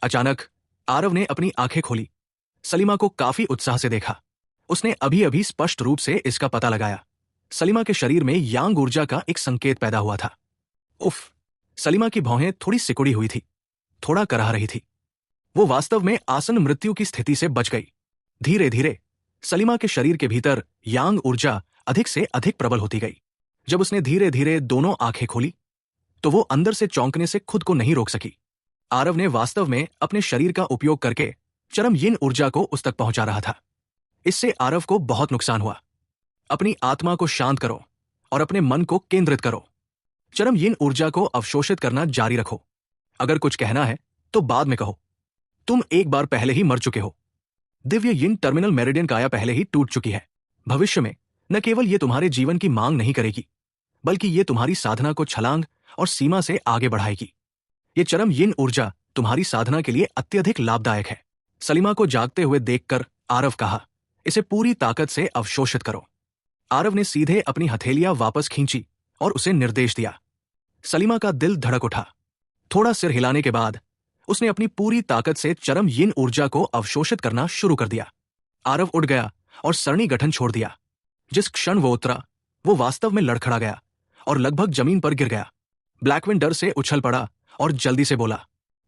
अचानक आरव ने अपनी आंखें खोली। सलीमा को काफी उत्साह से देखा। उसने अभी अभी स्पष्ट रूप से इसका पता लगाया। सलीमा के शरीर में यांग ऊर्जा का एक संकेत पैदा हुआ था। उफ! सलीमा की भौहें थोड़ी सिकुड़ी हुई थी, थोड़ा कराह रही थी। वो वास्तव में आसन मृत्यु की स्थिति से बच गई। धीरे धीरे सलीमा के शरीर के भीतर यांग ऊर्जा अधिक से अधिक प्रबल होती गई। जब उसने धीरे धीरे दोनों आंखें खोली तो वो अंदर से चौंकने से खुद को नहीं रोक सकी। आरव ने वास्तव में अपने शरीर का उपयोग करके चरम यिन ऊर्जा को उस तक पहुंचा रहा था। इससे आरव को बहुत नुकसान हुआ। अपनी आत्मा को शांत करो और अपने मन को केंद्रित करो। चरम यिन ऊर्जा को अवशोषित करना जारी रखो। अगर कुछ कहना है तो बाद में कहो। तुम एक बार पहले ही मर चुके हो। दिव्य यिन टर्मिनल मेरिडियन काया पहले ही टूट चुकी है। भविष्य में न केवल ये तुम्हारे जीवन की मांग नहीं करेगी, बल्कि ये तुम्हारी साधना को छलांग और सीमा से आगे बढ़ाएगी। ये चरम यिन ऊर्जा तुम्हारी साधना के लिए अत्यधिक लाभदायक है। सलीमा को जागते हुए देखकर आरव कहा, इसे पूरी ताकत से अवशोषित करो। आरव ने सीधे अपनी हथेलियां वापस खींची और उसे निर्देश दिया। सलीमा का दिल धड़क उठा। थोड़ा सिर हिलाने के बाद उसने अपनी पूरी ताकत से चरम यिन ऊर्जा को अवशोषित करना शुरू कर दिया। आरव उठ गया और सरणी गठन छोड़ दिया। जिस क्षण वो उतरा, वो वास्तव में लड़खड़ा गया और लगभग जमीन पर गिर गया। ब्लैकविन डर से उछल पड़ा और जल्दी से बोला,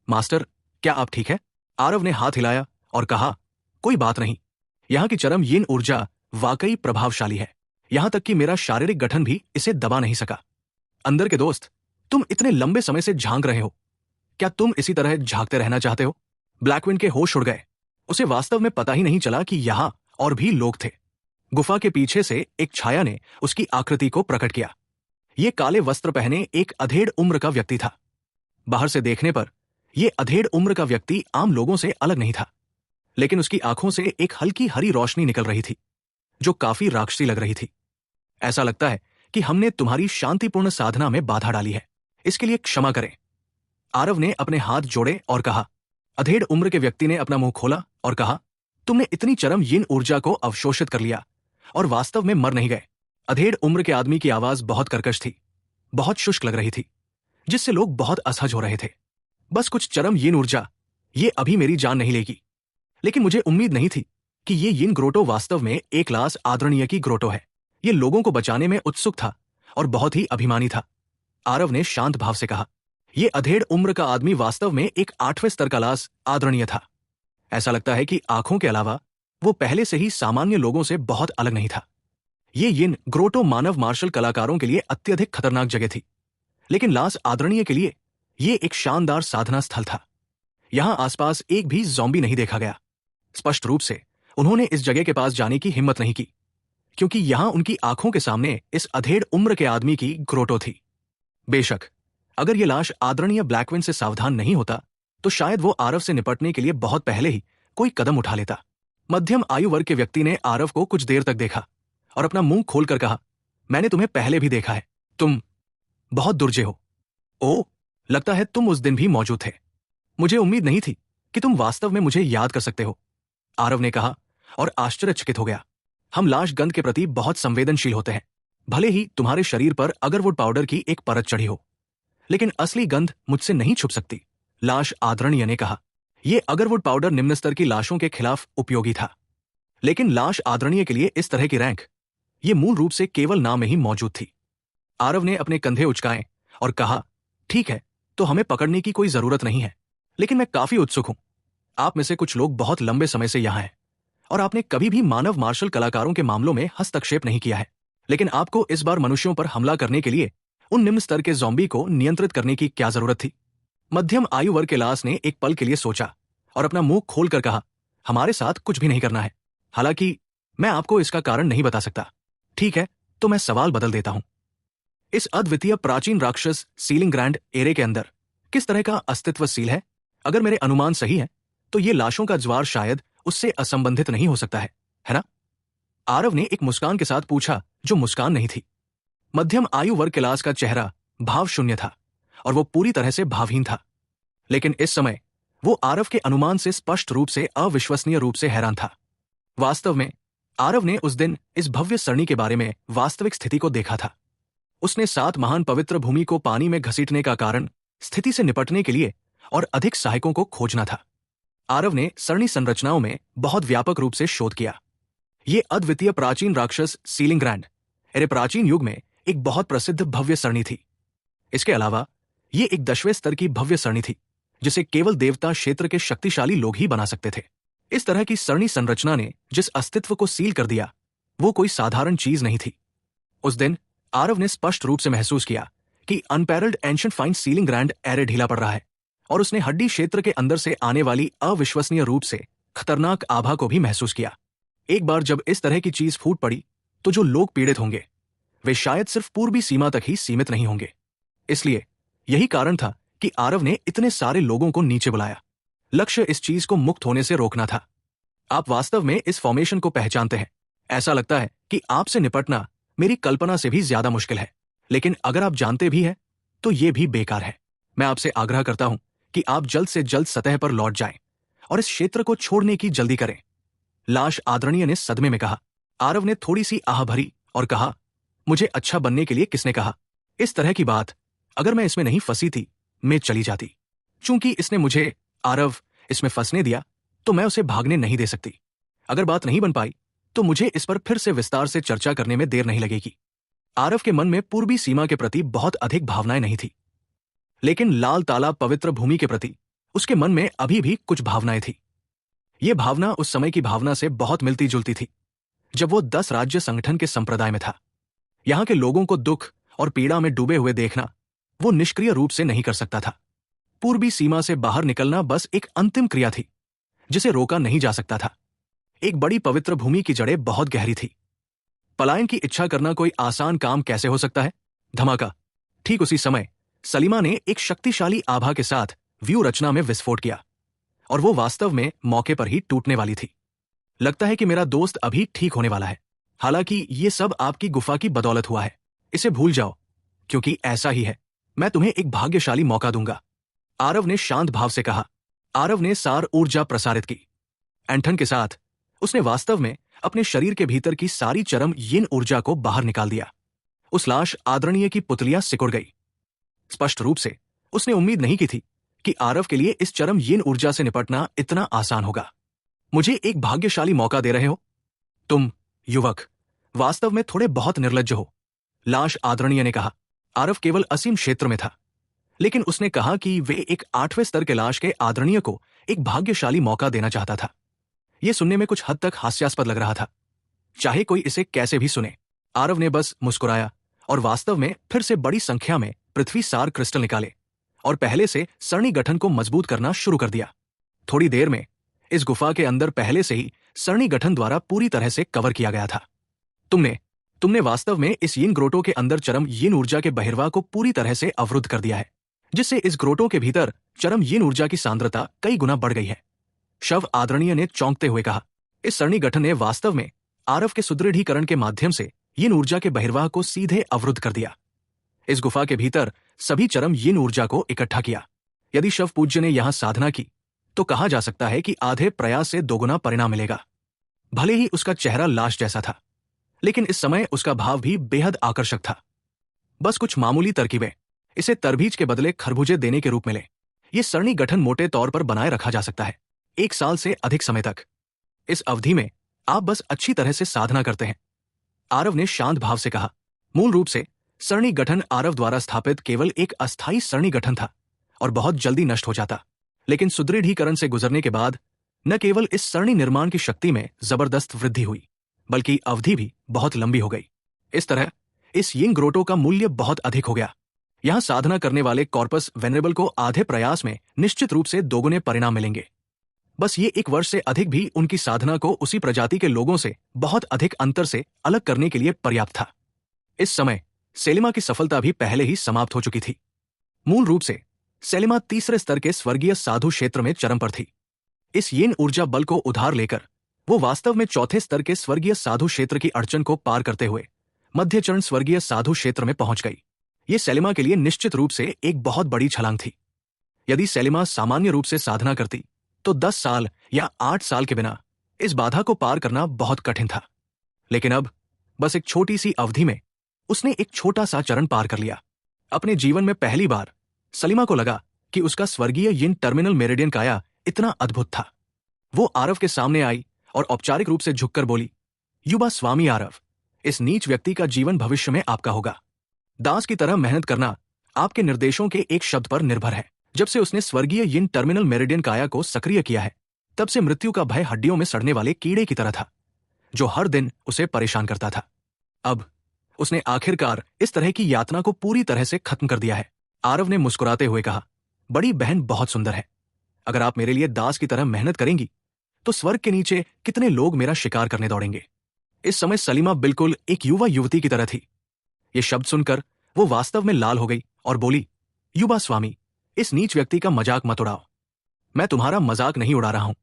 मास्टर, क्या आप ठीक है? आरव ने हाथ हिलाया और कहा, कोई बात नहीं। यहां की चरम यिन ऊर्जा वाकई प्रभावशाली है। यहां तक कि मेरा शारीरिक गठन भी इसे दबा नहीं सका। अंदर के दोस्त, तुम इतने लंबे समय से झांक रहे हो। क्या तुम इसी तरह झांकते रहना चाहते हो? ब्लैकविन के होश उड़ गए। उसे वास्तव में पता ही नहीं चला कि यहां और भी लोग थे। गुफा के पीछे से एक छाया ने उसकी आकृति को प्रकट किया। ये काले वस्त्र पहने एक अधेड़ उम्र का व्यक्ति था। बाहर से देखने पर यह अधेड़ उम्र का व्यक्ति आम लोगों से अलग नहीं था, लेकिन उसकी आंखों से एक हल्की हरी रोशनी निकल रही थी जो काफी राक्षसी लग रही थी। ऐसा लगता है कि हमने तुम्हारी शांतिपूर्ण साधना में बाधा डाली है, इसके लिए क्षमा करें। आरव ने अपने हाथ जोड़े और कहा। अधेड़ उम्र के व्यक्ति ने अपना मुंह खोला और कहा, तुमने इतनी चरम यिन ऊर्जा को अवशोषित कर लिया और वास्तव में मर नहीं गए। अधेड़ उम्र के आदमी की आवाज बहुत कर्कश थी, बहुत शुष्क लग रही थी, जिससे लोग बहुत असहज हो रहे थे। बस कुछ चरम यिन ऊर्जा, ये अभी मेरी जान नहीं लेगी। लेकिन मुझे उम्मीद नहीं थी कि ये यिन ग्रोटो वास्तव में एक क्लास आदरणीय की ग्रोटो है। ये लोगों को बचाने में उत्सुक था और बहुत ही अभिमानी था। आरव ने शांत भाव से कहा, ये अधेड़ उम्र का आदमी वास्तव में एक 8वें स्तर का लास आदरणीय था। ऐसा लगता है कि आंखों के अलावा वो पहले से ही सामान्य लोगों से बहुत अलग नहीं था। ये यिन ग्रोटो मानव मार्शल कलाकारों के लिए अत्यधिक खतरनाक जगह थी, लेकिन लास आदरणीय के लिए ये एक शानदार साधना स्थल था। यहां आसपास एक भी ज़ॉम्बी नहीं देखा गया। स्पष्ट रूप से उन्होंने इस जगह के पास जाने की हिम्मत नहीं की, क्योंकि यहां उनकी आंखों के सामने इस अधेड़ उम्र के आदमी की ग्रोटो थी। बेशक अगर ये लाश आदरणीय ब्लैकविन से सावधान नहीं होता तो शायद वो आरव से निपटने के लिए बहुत पहले ही कोई कदम उठा लेता। मध्यम आयु वर्ग के व्यक्ति ने आरव को कुछ देर तक देखा और अपना मुंह खोलकर कहा, मैंने तुम्हें पहले भी देखा है। तुम बहुत दुर्जे हो। ओ, लगता है तुम उस दिन भी मौजूद थे। मुझे उम्मीद नहीं थी कि तुम वास्तव में मुझे याद कर सकते हो, आरव ने कहा और आश्चर्यचकित हो गया। हम लाश गंध के प्रति बहुत संवेदनशील होते हैं। भले ही तुम्हारे शरीर पर अगरवुड पाउडर की एक परत चढ़ी हो, लेकिन असली गंध मुझसे नहीं छुप सकती, लाश आदरणीय ने कहा। यह अगरवुड पाउडर निम्न स्तर की लाशों के खिलाफ उपयोगी था, लेकिन लाश आदरणीय के लिए इस तरह की रैंक ये मूल रूप से केवल नाम में ही मौजूद थी। आरव ने अपने कंधे उचकाए और कहा, ठीक है, तो हमें पकड़ने की कोई जरूरत नहीं है, लेकिन मैं काफी उत्सुक हूं। आप में से कुछ लोग बहुत लंबे समय से यहां हैं और आपने कभी भी मानव मार्शल कलाकारों के मामलों में हस्तक्षेप नहीं किया है, लेकिन आपको इस बार मनुष्यों पर हमला करने के लिए उन निम्न स्तर के ज़ॉम्बी को नियंत्रित करने की क्या जरूरत थी? मध्यम आयु वर्ग के लास ने एक पल के लिए सोचा और अपना मुंह खोलकर कहा, हमारे साथ कुछ भी नहीं करना है। हालांकि मैं आपको इसका कारण नहीं बता सकता। ठीक है, तो मैं सवाल बदल देता हूं। इस अद्वितीय प्राचीन राक्षस सीलिंग ग्रैंड एरे के अंदर किस तरह का अस्तित्वशील है? अगर मेरे अनुमान सही है तो ये लाशों का ज्वार शायद उससे असंबंधित नहीं हो सकता है ना? आरव ने एक मुस्कान के साथ पूछा जो मुस्कान नहीं थी। मध्यम आयु वर्ग के लास का चेहरा भाव शून्य था और वो पूरी तरह से भावहीन था, लेकिन इस समय वो आरव के अनुमान से स्पष्ट रूप से अविश्वसनीय रूप से हैरान था। वास्तव में आरव ने उस दिन इस भव्य सरणी के बारे में वास्तविक स्थिति को देखा था। उसने 7 महान पवित्र भूमि को पानी में घसीटने का कारण स्थिति से निपटने के लिए और अधिक सहायकों को खोजना था। आरव ने सरणी संरचनाओं में बहुत व्यापक रूप से शोध किया। ये अद्वितीय प्राचीन राक्षस सीलिंग ग्रैंड प्राचीन युग में एक बहुत प्रसिद्ध भव्य सरणी थी। इसके अलावा ये एक 10वें स्तर की भव्य सरणी थी जिसे केवल देवता क्षेत्र के शक्तिशाली लोग ही बना सकते थे। इस तरह की सरणी संरचना ने जिस अस्तित्व को सील कर दिया वो कोई साधारण चीज नहीं थी। उस दिन आरव ने स्पष्ट रूप से महसूस किया कि unparalleled ancient fine ceiling grand array ढीला पड़ रहा है, और उसने हड्डी क्षेत्र के अंदर से आने वाली अविश्वसनीय रूप से खतरनाक आभा को भी महसूस किया। एक बार जब इस तरह की चीज फूट पड़ी तो जो लोग पीड़ित होंगे वे शायद सिर्फ पूर्वी सीमा तक ही सीमित नहीं होंगे। इसलिए यही कारण था कि आरव ने इतने सारे लोगों को नीचे बुलाया। लक्ष्य इस चीज को मुक्त होने से रोकना था। आप वास्तव में इस फॉर्मेशन को पहचानते हैं। ऐसा लगता है कि आपसे निपटना मेरी कल्पना से भी ज्यादा मुश्किल है, लेकिन अगर आप जानते भी हैं तो यह भी बेकार है। मैं आपसे आग्रह करता हूं कि आप जल्द से जल्द सतह पर लौट जाएं और इस क्षेत्र को छोड़ने की जल्दी करें। लाश आदरणीय ने सदमे में कहा। आरव ने थोड़ी सी आह भरी और कहा, मुझे अच्छा बनने के लिए किसने कहा? इस तरह की बात अगर मैं इसमें नहीं फंसी थी मैं चली जाती। चूंकि इसने मुझे आरव इसमें फंसने दिया तो मैं उसे भागने नहीं दे सकती। अगर बात नहीं बन पाई तो मुझे इस पर फिर से विस्तार से चर्चा करने में देर नहीं लगेगी। आरव के मन में पूर्वी सीमा के प्रति बहुत अधिक भावनाएं नहीं थी, लेकिन लाल तालाब पवित्र भूमि के प्रति उसके मन में अभी भी कुछ भावनाएं थी। ये भावना उस समय की भावना से बहुत मिलती जुलती थी जब वो 10 राज्य संगठन के संप्रदाय में था। यहां के लोगों को दुख और पीड़ा में डूबे हुए देखना वो निष्क्रिय रूप से नहीं कर सकता था। पूर्वी सीमा से बाहर निकलना बस एक अंतिम क्रिया थी जिसे रोका नहीं जा सकता था। एक बड़ी पवित्र भूमि की जड़ें बहुत गहरी थी। पलायन की इच्छा करना कोई आसान काम कैसे हो सकता है? धमाका। ठीक उसी समय सलीमा ने एक शक्तिशाली आभा के साथ व्यू रचना में विस्फोट किया और वो वास्तव में मौके पर ही टूटने वाली थी। लगता है कि मेरा दोस्त अभी ठीक होने वाला है। हालांकि ये सब आपकी गुफा की बदौलत हुआ है। इसे भूल जाओ, क्योंकि ऐसा ही है। मैं तुम्हें एक भाग्यशाली मौका दूंगा, आरव ने शांत भाव से कहा। आरव ने सार ऊर्जा प्रसारित की। एंटन के साथ उसने वास्तव में अपने शरीर के भीतर की सारी चरम यिन ऊर्जा को बाहर निकाल दिया। उस लाश आदरणीय की पुतलियां सिकुड़ गई। स्पष्ट रूप से उसने उम्मीद नहीं की थी कि आरव के लिए इस चरम यिन ऊर्जा से निपटना इतना आसान होगा। मुझे एक भाग्यशाली मौका दे रहे हो तुम, युवक, वास्तव में थोड़े बहुत निर्लज्ज हो, लाश आदरणीय ने कहा। आरव केवल असीम क्षेत्र में था, लेकिन उसने कहा कि वे एक 8वें स्तर के लाश के आदरणीय को एक भाग्यशाली मौका देना चाहता था। यह सुनने में कुछ हद तक हास्यास्पद लग रहा था, चाहे कोई इसे कैसे भी सुने। आरव ने बस मुस्कुराया और वास्तव में फिर से बड़ी संख्या में पृथ्वी सार क्रिस्टल निकाले और पहले से सरणी गठन को मजबूत करना शुरू कर दिया। थोड़ी देर में इस गुफा के अंदर पहले से ही सरणी गठन द्वारा पूरी तरह से कवर किया गया था। तुमने वास्तव में इस यिन ग्रोटो के अंदर चरम यिन ऊर्जा के बहिर्वाह को पूरी तरह से अवरुद्ध कर दिया है, जिससे इस ग्रोटो के भीतर चरम यिन ऊर्जा की सांद्रता कई गुना बढ़ गई है, शव आदरणीय ने चौंकते हुए कहा। इस सरणी गठन ने वास्तव में आरव के सुदृढ़ीकरण के माध्यम से यिन ऊर्जा के बहिर्वाह को सीधे अवरुद्ध कर दिया। इस गुफा के भीतर सभी चरम यिन ऊर्जा को इकट्ठा किया। यदि शव पूज्य ने यहां साधना की तो कहा जा सकता है कि आधे प्रयास से दोगुना परिणाम मिलेगा। भले ही उसका चेहरा लाश जैसा था, लेकिन इस समय उसका भाव भी बेहद आकर्षक था। बस कुछ मामूली तरकीबें इसे तरबीज के बदले खरबूजे देने के रूप में ले। यह सरणी गठन मोटे तौर पर बनाए रखा जा सकता है 1 साल से अधिक समय तक। इस अवधि में आप बस अच्छी तरह से साधना करते हैं, आरव ने शांत भाव से कहा। मूल रूप से सरणी गठन आरव द्वारा स्थापित केवल एक अस्थायी सरणी गठन था और बहुत जल्दी नष्ट हो जाता, लेकिन सुदृढ़ीकरण से गुजरने के बाद न केवल इस सरणी निर्माण की शक्ति में जबरदस्त वृद्धि हुई, बल्कि अवधि भी बहुत लंबी हो गई। इस तरह इस यिन ग्रोटो का मूल्य बहुत अधिक हो गया। यहां साधना करने वाले कॉर्पस वेनरेबल को आधे प्रयास में निश्चित रूप से दोगुने परिणाम मिलेंगे। बस ये 1 वर्ष से अधिक भी उनकी साधना को उसी प्रजाति के लोगों से बहुत अधिक अंतर से अलग करने के लिए पर्याप्त था। इस समय सेलिमा की सफलता भी पहले ही समाप्त हो चुकी थी। मूल रूप से सेलिमा 3रे स्तर के स्वर्गीय साधु क्षेत्र में चरम पर थी। इस यिन ऊर्जा बल को उधार लेकर वो वास्तव में 4थे स्तर के स्वर्गीय साधु क्षेत्र की अड़चन को पार करते हुए मध्य चरण स्वर्गीय साधु क्षेत्र में पहुंच गई। ये सेलिमा के लिए निश्चित रूप से एक बहुत बड़ी छलांग थी। यदि सेलिमा सामान्य रूप से साधना करती तो 10 साल या 8 साल के बिना इस बाधा को पार करना बहुत कठिन था, लेकिन अब बस एक छोटी सी अवधि में उसने एक छोटा सा चरण पार कर लिया। अपने जीवन में पहली बार सलीमा को लगा कि उसका स्वर्गीय यिन टर्मिनल मेरिडियन काया इतना अद्भुत था। वो आरव के सामने आई और औपचारिक रूप से झुककर बोली, युवा स्वामी आरव, इस नीच व्यक्ति का जीवन भविष्य में आपका होगा। दास की तरह मेहनत करना आपके निर्देशों के एक शब्द पर निर्भर है। जब से उसने स्वर्गीय यिन टर्मिनल मेरिडियन काया को सक्रिय किया है, तब से मृत्यु का भय हड्डियों में सड़ने वाले कीड़े की तरह था, जो हर दिन उसे परेशान करता था। अब उसने आखिरकार इस तरह की यातना को पूरी तरह से खत्म कर दिया है। आरव ने मुस्कुराते हुए कहा, बड़ी बहन बहुत सुंदर है। अगर आप मेरे लिए दास की तरह मेहनत करेंगी तो स्वर्ग के नीचे कितने लोग मेरा शिकार करने दौड़ेंगे। इस समय सलीमा बिल्कुल एक युवा युवती की तरह थी। ये शब्द सुनकर वो वास्तव में लाल हो गई और बोली, युवा स्वामी, इस नीच व्यक्ति का मजाक मत उड़ाओ। मैं तुम्हारा मजाक नहीं उड़ा रहा हूं।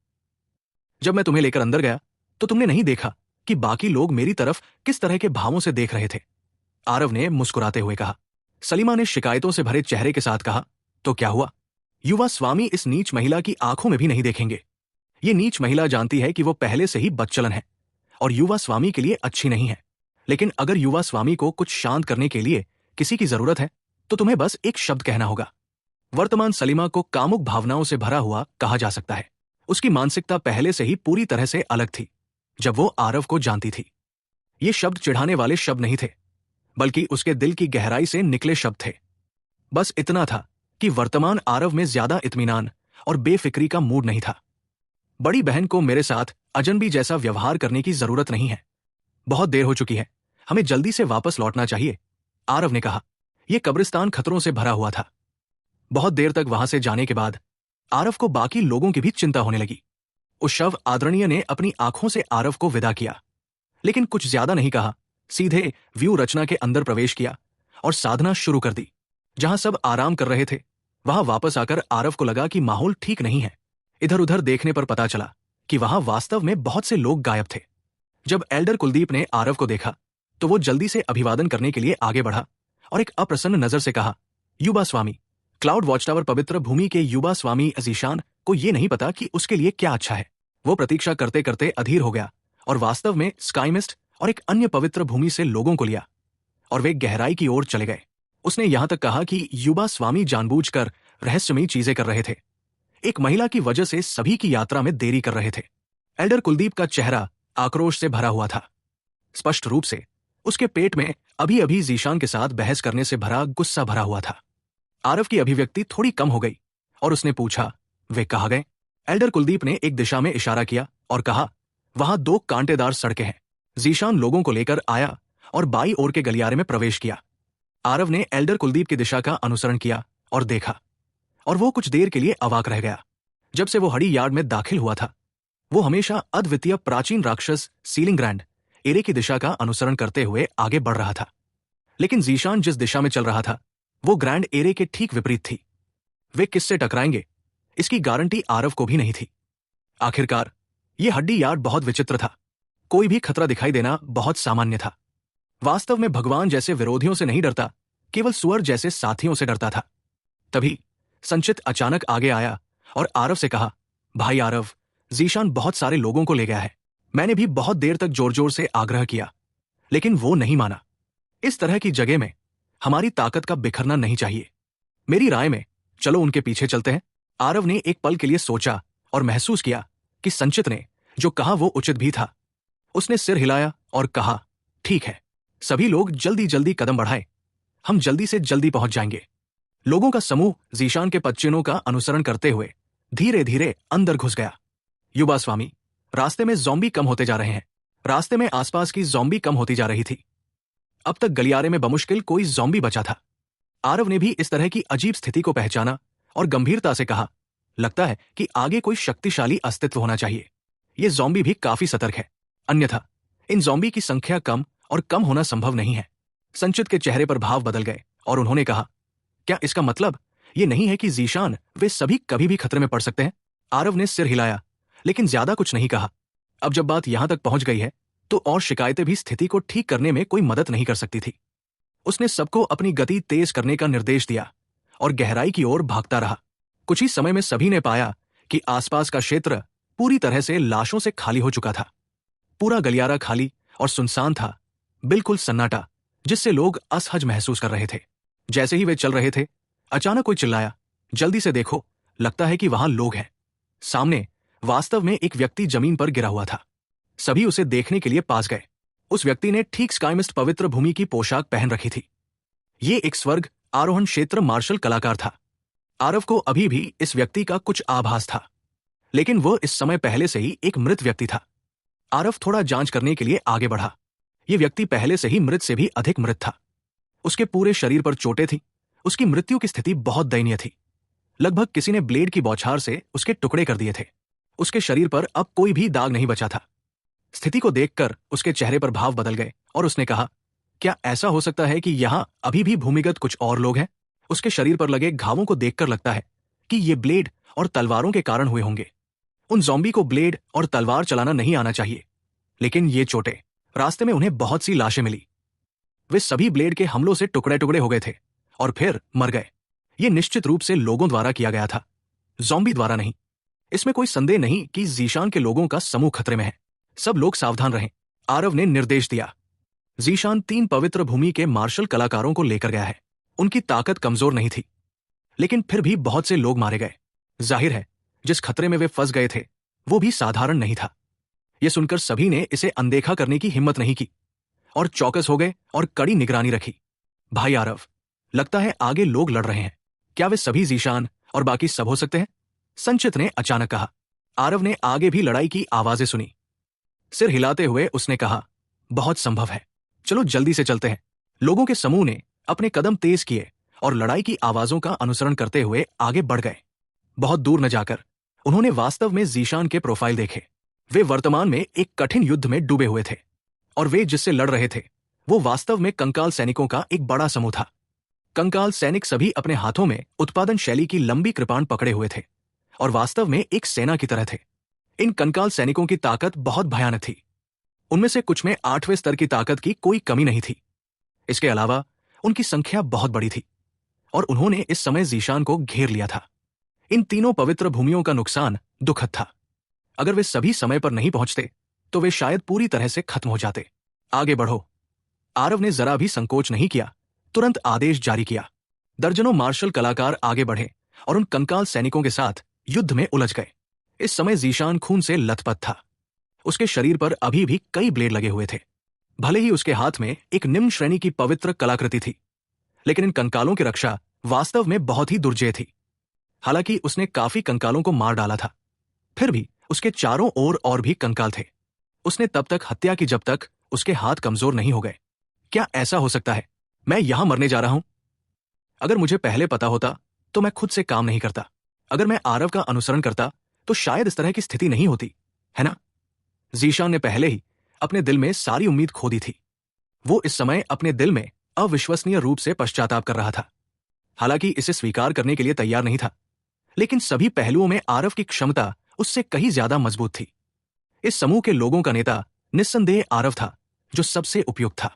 जब मैं तुम्हें लेकर अंदर गया तो तुमने नहीं देखा कि बाकी लोग मेरी तरफ किस तरह के भावों से देख रहे थे। आरव ने मुस्कुराते हुए कहा। सलीमा ने शिकायतों से भरे चेहरे के साथ कहा, तो क्या हुआ? युवा स्वामी इस नीच महिला की आंखों में भी नहीं देखेंगे। ये नीच महिला जानती है कि वो पहले से ही बदचलन है और युवा स्वामी के लिए अच्छी नहीं है। लेकिन अगर युवा स्वामी को कुछ शांत करने के लिए किसी की जरूरत है तो तुम्हें बस एक शब्द कहना होगा। वर्तमान सलीमा को कामुक भावनाओं से भरा हुआ कहा जा सकता है। उसकी मानसिकता पहले से ही पूरी तरह से अलग थी जब वो आरव को जानती थी। ये शब्द चिढ़ाने वाले शब्द नहीं थे, बल्कि उसके दिल की गहराई से निकले शब्द थे। बस इतना था कि वर्तमान आरव में ज्यादा इत्मीनान और बेफिक्री का मूड नहीं था। बड़ी बहन को मेरे साथ अजनबी जैसा व्यवहार करने की जरूरत नहीं है। बहुत देर हो चुकी है, हमें जल्दी से वापस लौटना चाहिए, आरव ने कहा। यह कब्रिस्तान खतरों से भरा हुआ था। बहुत देर तक वहां से जाने के बाद आरव को बाकी लोगों की भी चिंता होने लगी। उस शव आदरणीय ने अपनी आंखों से आरव को विदा किया, लेकिन कुछ ज्यादा नहीं कहा, सीधे व्यू रचना के अंदर प्रवेश किया और साधना शुरू कर दी। जहां सब आराम कर रहे थे, वहां वापस आकर आरव को लगा कि माहौल ठीक नहीं है। इधर उधर देखने पर पता चला कि वहां वास्तव में बहुत से लोग गायब थे। जब एल्डर कुलदीप ने आरव को देखा तो वो जल्दी से अभिवादन करने के लिए आगे बढ़ा और एक अप्रसन्न नजर से कहा, युवा स्वामी, क्लाउड वॉच टावर पवित्र भूमि के युवा स्वामी अजीशान को ये नहीं पता कि उसके लिए क्या अच्छा है। वो प्रतीक्षा करते करते अधीर हो गया और वास्तव में स्काई मिस्ट और एक अन्य पवित्र भूमि से लोगों को लिया और वे गहराई की ओर चले गए। उसने यहां तक कहा कि युवा स्वामी जानबूझकर रहस्यमयी चीजें कर रहे थे। एक महिला की वजह से सभी की यात्रा में देरी कर रहे थे। एल्डर कुलदीप का चेहरा आक्रोश से भरा हुआ था। स्पष्ट रूप से उसके पेट में अभी अभी जीशान के साथ बहस करने से भरा गुस्सा भरा हुआ था। आरव की अभिव्यक्ति थोड़ी कम हो गई और उसने पूछा, वे कहाँ गए? एल्डर कुलदीप ने एक दिशा में इशारा किया और कहा, वहां 2 कांटेदार सड़कें हैं। जीशान लोगों को लेकर आया और बाई ओर के गलियारे में प्रवेश किया। आरव ने एल्डर कुलदीप की दिशा का अनुसरण किया और देखा, और वो कुछ देर के लिए अवाक रह गया। जब से वो हडी यार्ड में दाखिल हुआ था, वो हमेशा अद्वितीय प्राचीन राक्षस सीलिंग ग्रैंड एरे की दिशा का अनुसरण करते हुए आगे बढ़ रहा था। लेकिन जीशान जिस दिशा में चल रहा था वो ग्रैंड एरे के ठीक विपरीत थी। वे किससे टकराएंगे, इसकी गारंटी आरव को भी नहीं थी। आखिरकार ये हड्डी यार्ड बहुत विचित्र था। कोई भी खतरा दिखाई देना बहुत सामान्य था। वास्तव में भगवान जैसे विरोधियों से नहीं डरता, केवल सुअर जैसे साथियों से डरता था। तभी संचित अचानक आगे आया और आरव से कहा, भाई आरव, जीशान बहुत सारे लोगों को ले गया है। मैंने भी बहुत देर तक जोर जोर से आग्रह किया, लेकिन वो नहीं माना। इस तरह की जगह में हमारी ताकत का बिखरना नहीं चाहिए। मेरी राय में चलो उनके पीछे चलते हैं। आरव ने एक पल के लिए सोचा और महसूस किया कि संचित ने जो कहा वो उचित भी था। उसने सिर हिलाया और कहा, ठीक है, सभी लोग जल्दी जल्दी कदम बढ़ाएं, हम जल्दी से जल्दी पहुंच जाएंगे। लोगों का समूह जीशान के पदचिन्हों का अनुसरण करते हुए धीरे धीरे अंदर घुस गया। युवा स्वामी, रास्ते में ज़ॉम्बी कम होते जा रहे हैं। रास्ते में आसपास की ज़ॉम्बी कम होती जा रही थी। अब तक गलियारे में बमुश्किल कोई ज़ॉम्बी बचा था। आरव ने भी इस तरह की अजीब स्थिति को पहचाना और गंभीरता से कहा, लगता है कि आगे कोई शक्तिशाली अस्तित्व होना चाहिए। ये ज़ॉम्बी भी काफी सतर्क है, अन्यथा इन ज़ॉम्बी की संख्या कम और कम होना संभव नहीं है। संचित के चेहरे पर भाव बदल गए और उन्होंने कहा, क्या इसका मतलब ये नहीं है कि जीशान वे सभी कभी भी खतरे में पड़ सकते हैं? आरव ने सिर हिलाया, लेकिन ज्यादा कुछ नहीं कहा। अब जब बात यहां तक पहुंच गई है तो और शिकायतें भी स्थिति को ठीक करने में कोई मदद नहीं कर सकती थी। उसने सबको अपनी गति तेज करने का निर्देश दिया और गहराई की ओर भागता रहा। कुछ ही समय में सभी ने पाया कि आसपास का क्षेत्र पूरी तरह से लाशों से खाली हो चुका था। पूरा गलियारा खाली और सुनसान था, बिल्कुल सन्नाटा, जिससे लोग असहज महसूस कर रहे थे। जैसे ही वे चल रहे थे, अचानक कोई चिल्लाया, जल्दी से देखो, लगता है कि वहां लोग हैं। सामने वास्तव में एक व्यक्ति जमीन पर गिरा हुआ था। सभी उसे देखने के लिए पास गए। उस व्यक्ति ने ठीक स्काईमिस्ट पवित्र भूमि की पोशाक पहन रखी थी। ये एक स्वर्ग आरोहण क्षेत्र मार्शल कलाकार था। आरव को अभी भी इस व्यक्ति का कुछ आभास था, लेकिन वह इस समय पहले से ही एक मृत व्यक्ति था। आरव थोड़ा जांच करने के लिए आगे बढ़ा। यह व्यक्ति पहले से ही मृत से भी अधिक मृत था। उसके पूरे शरीर पर चोटें थीं। उसकी मृत्यु की स्थिति बहुत दयनीय थी। लगभग किसी ने ब्लेड की बौछार से उसके टुकड़े कर दिए थे। उसके शरीर पर अब कोई भी दाग नहीं बचा था। स्थिति को देखकर उसके चेहरे पर भाव बदल गए और उसने कहा, क्या ऐसा हो सकता है कि यहां अभी भी भूमिगत कुछ और लोग हैं? उसके शरीर पर लगे घावों को देखकर लगता है कि ये ब्लेड और तलवारों के कारण हुए होंगे। उन ज़ॉम्बी को ब्लेड और तलवार चलाना नहीं आना चाहिए, लेकिन ये चोटें। रास्ते में उन्हें बहुत सी लाशें मिली। वे सभी ब्लेड के हमलों से टुकड़े टुकड़े हो गए थे और फिर मर गए। ये निश्चित रूप से लोगों द्वारा किया गया था, ज़ॉम्बी द्वारा नहीं। इसमें कोई संदेह नहीं कि ज़ीशान के लोगों का समूह खतरे में है। सब लोग सावधान रहें, आरव ने निर्देश दिया। ज़ीशान 3 पवित्र भूमि के मार्शल कलाकारों को लेकर गया है। उनकी ताकत कमजोर नहीं थी, लेकिन फिर भी बहुत से लोग मारे गए। जाहिर है जिस खतरे में वे फंस गए थे वो भी साधारण नहीं था। यह सुनकर सभी ने इसे अनदेखा करने की हिम्मत नहीं की और चौकस हो गए और कड़ी निगरानी रखी। भाई आरव, लगता है आगे लोग लड़ रहे हैं। क्या वे सभी ज़ीशान और बाकी सब हो सकते हैं? संचित ने अचानक कहा। आरव ने आगे भी लड़ाई की आवाजें सुनी। सिर हिलाते हुए उसने कहा, बहुत संभव है, चलो जल्दी से चलते हैं। लोगों के समूह ने अपने कदम तेज किए और लड़ाई की आवाजों का अनुसरण करते हुए आगे बढ़ गए। बहुत दूर न जाकर उन्होंने वास्तव में ज़ीशान के प्रोफाइल देखे। वे वर्तमान में एक कठिन युद्ध में डूबे हुए थे और वे जिससे लड़ रहे थे वो वास्तव में कंकाल सैनिकों का एक बड़ा समूह था। कंकाल सैनिक सभी अपने हाथों में उत्पादन शैली की लंबी कृपाण पकड़े हुए थे और वास्तव में एक सेना की तरह थे। इन कंकाल सैनिकों की ताकत बहुत भयानक थी। उनमें से कुछ में 8वें स्तर की ताकत की कोई कमी नहीं थी। इसके अलावा उनकी संख्या बहुत बड़ी थी और उन्होंने इस समय ज़ीशान को घेर लिया था। इन तीनों पवित्र भूमियों का नुकसान दुखद था। अगर वे सभी समय पर नहीं पहुंचते तो वे शायद पूरी तरह से खत्म हो जाते। आगे बढ़ो। आरव ने जरा भी संकोच नहीं किया, तुरंत आदेश जारी किया। दर्जनों मार्शल कलाकार आगे बढ़े और उन कंकाल सैनिकों के साथ युद्ध में उलझ गए। इस समय ज़ीशान खून से लथपथ था। उसके शरीर पर अभी भी कई ब्लेड लगे हुए थे। भले ही उसके हाथ में एक निम्न श्रेणी की पवित्र कलाकृति थी, लेकिन इन कंकालों की रक्षा वास्तव में बहुत ही दुर्जेय थी। हालांकि उसने काफी कंकालों को मार डाला था, फिर भी उसके चारों ओर और भी कंकाल थे। उसने तब तक हत्या की जब तक उसके हाथ कमजोर नहीं हो गए। क्या ऐसा हो सकता है? मैं यहां मरने जा रहा हूं। अगर मुझे पहले पता होता तो मैं खुद से काम नहीं करता। अगर मैं आरव का अनुसरण करता तो शायद इस तरह की स्थिति नहीं होती, है ना? ज़ीशान ने पहले ही अपने दिल में सारी उम्मीद खो दी थी। वो इस समय अपने दिल में अविश्वसनीय रूप से पश्चाताप कर रहा था। हालांकि इसे स्वीकार करने के लिए तैयार नहीं था, लेकिन सभी पहलुओं में आरव की क्षमता उससे कहीं ज्यादा मजबूत थी। इस समूह के लोगों का नेता निस्संदेह आरव था, जो सबसे उपयुक्त था।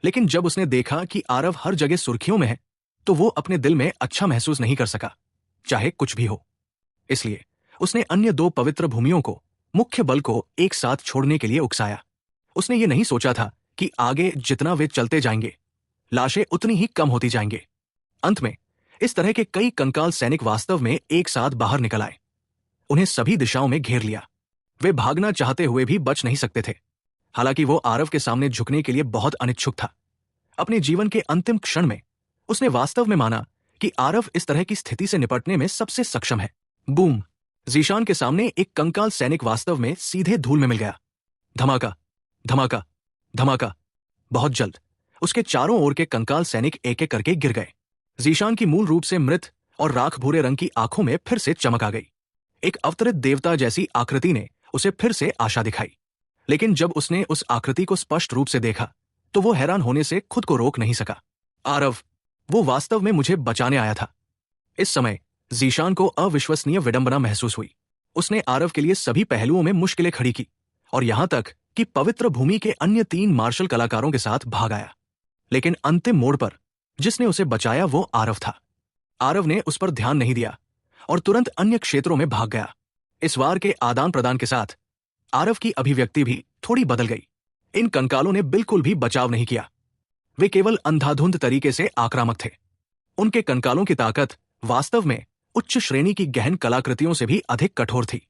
लेकिन जब उसने देखा कि आरव हर जगह सुर्खियों में है तो वो अपने दिल में अच्छा महसूस नहीं कर सका, चाहे कुछ भी हो। इसलिए उसने अन्य 2 पवित्र भूमियों को, मुख्य बल को एक साथ छोड़ने के लिए उकसाया। उसने ये नहीं सोचा था कि आगे जितना वे चलते जाएंगे लाशें उतनी ही कम होती जाएंगे। अंत में इस तरह के कई कंकाल सैनिक वास्तव में एक साथ बाहर निकल आए। उन्हें सभी दिशाओं में घेर लिया। वे भागना चाहते हुए भी बच नहीं सकते थे। हालांकि वो आरव के सामने झुकने के लिए बहुत अनिच्छुक था। अपने जीवन के अंतिम क्षण में उसने वास्तव में माना कि आरव इस तरह की स्थिति से निपटने में सबसे सक्षम है। बूम! ज़ीशान के सामने एक कंकाल सैनिक वास्तव में सीधे धूल में मिल गया। धमाका, धमाका, धमाका। बहुत जल्द उसके चारों ओर के कंकाल सैनिक एक एक करके गिर गए। ज़ीशान की मूल रूप से मृत और राख भूरे रंग की आंखों में फिर से चमक आ गई। एक अवतरित देवता जैसी आकृति ने उसे फिर से आशा दिखाई। लेकिन जब उसने उस आकृति को स्पष्ट रूप से देखा तो वो हैरान होने से खुद को रोक नहीं सका। आरव, वो वास्तव में मुझे बचाने आया था। इस समय ज़ीशान को अविश्वसनीय विडंबना महसूस हुई। उसने आरव के लिए सभी पहलुओं में मुश्किलें खड़ी की और यहां तक कि पवित्र भूमि के अन्य 3 मार्शल कलाकारों के साथ भाग आया। लेकिन अंतिम मोड़ पर जिसने उसे बचाया वो आरव था। आरव ने उस पर ध्यान नहीं दिया और तुरंत अन्य क्षेत्रों में भाग गया। इस वार के आदान प्रदान के साथ आरव की अभिव्यक्ति भी थोड़ी बदल गई। इन कंकालों ने बिल्कुल भी बचाव नहीं किया। वे केवल अंधाधुंध तरीके से आक्रामक थे। उनके कंकालों की ताकत वास्तव में उच्च श्रेणी की गहन कलाकृतियों से भी अधिक कठोर थी।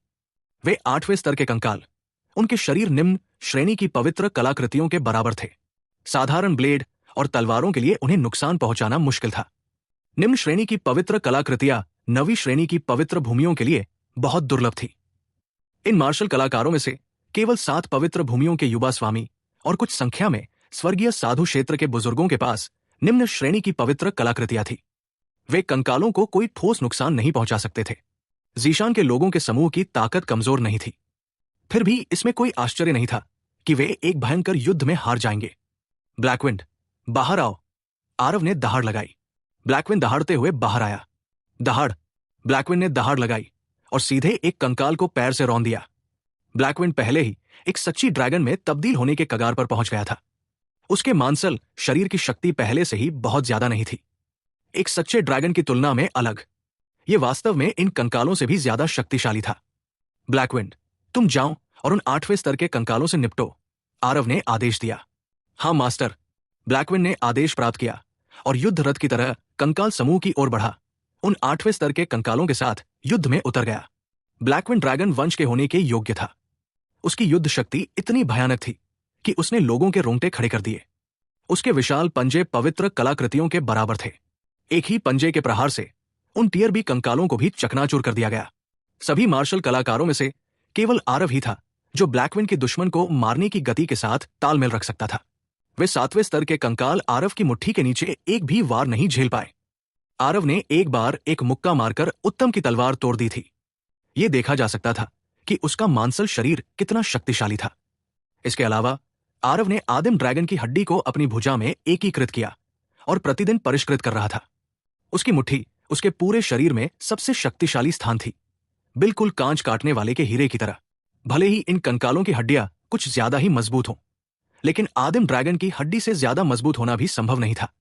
वे 8वें स्तर के कंकाल, उनके शरीर निम्न श्रेणी की पवित्र कलाकृतियों के बराबर थे। साधारण ब्लेड और तलवारों के लिए उन्हें नुकसान पहुंचाना मुश्किल था। निम्न श्रेणी की पवित्र कलाकृतियां नवी श्रेणी की पवित्र भूमियों के लिए बहुत दुर्लभ थी। इन मार्शल कलाकारों में से केवल 7 पवित्र भूमियों के युवा स्वामी और कुछ संख्या में स्वर्गीय साधु क्षेत्र के बुजुर्गों के पास निम्न श्रेणी की पवित्र कलाकृतियां थी। वे कंकालों को कोई ठोस नुकसान नहीं पहुंचा सकते थे। जीशान के लोगों के समूह की ताकत कमजोर नहीं थी। फिर भी इसमें कोई आश्चर्य नहीं था कि वे एक भयंकर युद्ध में हार जाएंगे। ब्लैकविंड, बाहर आओ, आरव ने दहाड़ लगाई। ब्लैकविंड दहाड़ते हुए बाहर आया। दहाड़, ब्लैकविंड ने दहाड़ लगाई और सीधे एक कंकाल को पैर से रौंद दिया। ब्लैकविंड पहले ही एक सच्ची ड्रैगन में तब्दील होने के कगार पर पहुंच गया था। उसके मांसल शरीर की शक्ति पहले से ही बहुत ज्यादा नहीं थी। एक सच्चे ड्रैगन की तुलना में अलग, ये वास्तव में इन कंकालों से भी ज्यादा शक्तिशाली था। ब्लैकविंड, तुम जाओ और उन 8वें स्तर के कंकालों से निपटो, आरव ने आदेश दिया। हाँ मास्टर, ब्लैकविंड ने आदेश प्राप्त किया और युद्ध रथ की तरह कंकाल समूह की ओर बढ़ा। उन 8वें स्तर के कंकालों के साथ युद्ध में उतर गया। ब्लैकविंड ड्रैगन वंश के होने के योग्य था। उसकी युद्ध शक्ति इतनी भयानक थी कि उसने लोगों के रोंगटे खड़े कर दिए। उसके विशाल पंजे पवित्र कलाकृतियों के बराबर थे। एक ही पंजे के प्रहार से उन टियर बी कंकालों को भी चकनाचूर कर दिया गया। सभी मार्शल कलाकारों में से केवल आरव ही था जो ब्लैकविंड के दुश्मन को मारने की गति के साथ तालमेल रख सकता था। वे 7वें स्तर के कंकाल आरव की मुट्ठी के नीचे एक भी वार नहीं झेल पाए। आरव ने एक बार एक मुक्का मारकर उत्तम की तलवार तोड़ दी थी। यह देखा जा सकता था कि उसका मांसल शरीर कितना शक्तिशाली था। इसके अलावा आरव ने आदिम ड्रैगन की हड्डी को अपनी भुजा में एकीकृत किया और प्रतिदिन परिष्कृत कर रहा था। उसकी मुट्ठी उसके पूरे शरीर में सबसे शक्तिशाली स्थान थी, बिल्कुल कांच काटने वाले के हीरे की तरह। भले ही इन कंकालों की हड्डियां कुछ ज्यादा ही मजबूत हों, लेकिन आदिम ड्रैगन की हड्डी से ज्यादा मजबूत होना भी संभव नहीं था।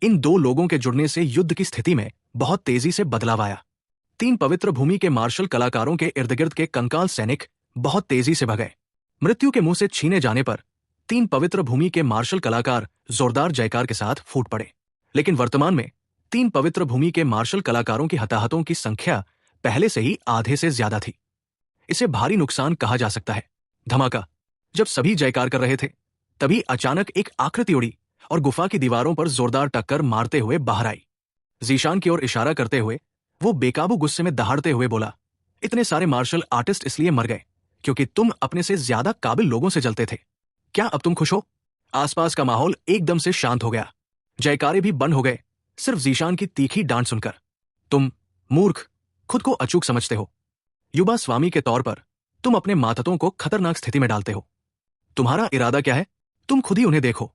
इन दो लोगों के जुड़ने से युद्ध की स्थिति में बहुत तेजी से बदलाव आया। 3 पवित्र भूमि के मार्शल कलाकारों के इर्द गिर्द के कंकाल सैनिक बहुत तेजी से भगे। मृत्यु के मुंह से छीने जाने पर 3 पवित्र भूमि के मार्शल कलाकार जोरदार जयकार के साथ फूट पड़े। लेकिन वर्तमान में 3 पवित्र भूमि के मार्शल कलाकारों की हताहतों की संख्या पहले से ही आधे से ज्यादा थी। इसे भारी नुकसान कहा जा सकता है। धमाका। जब सभी जयकार कर रहे थे, तभी अचानक एक आकृति उड़ी और गुफा की दीवारों पर जोरदार टक्कर मारते हुए बाहर आई। जीशान की ओर इशारा करते हुए वो बेकाबू गुस्से में दहाड़ते हुए बोला, इतने सारे मार्शल आर्टिस्ट इसलिए मर गए क्योंकि तुम अपने से ज्यादा काबिल लोगों से जलते थे। क्या अब तुम खुश हो? आसपास का माहौल एकदम से शांत हो गया। जयकारे भी बंद हो गए, सिर्फ जीशान की तीखी डांट सुनकर। तुम मूर्ख, खुद को अचूक समझते हो। युवा स्वामी के तौर पर तुम अपने मातहतों को खतरनाक स्थिति में डालते हो। तुम्हारा इरादा क्या है? तुम खुद ही उन्हें देखो।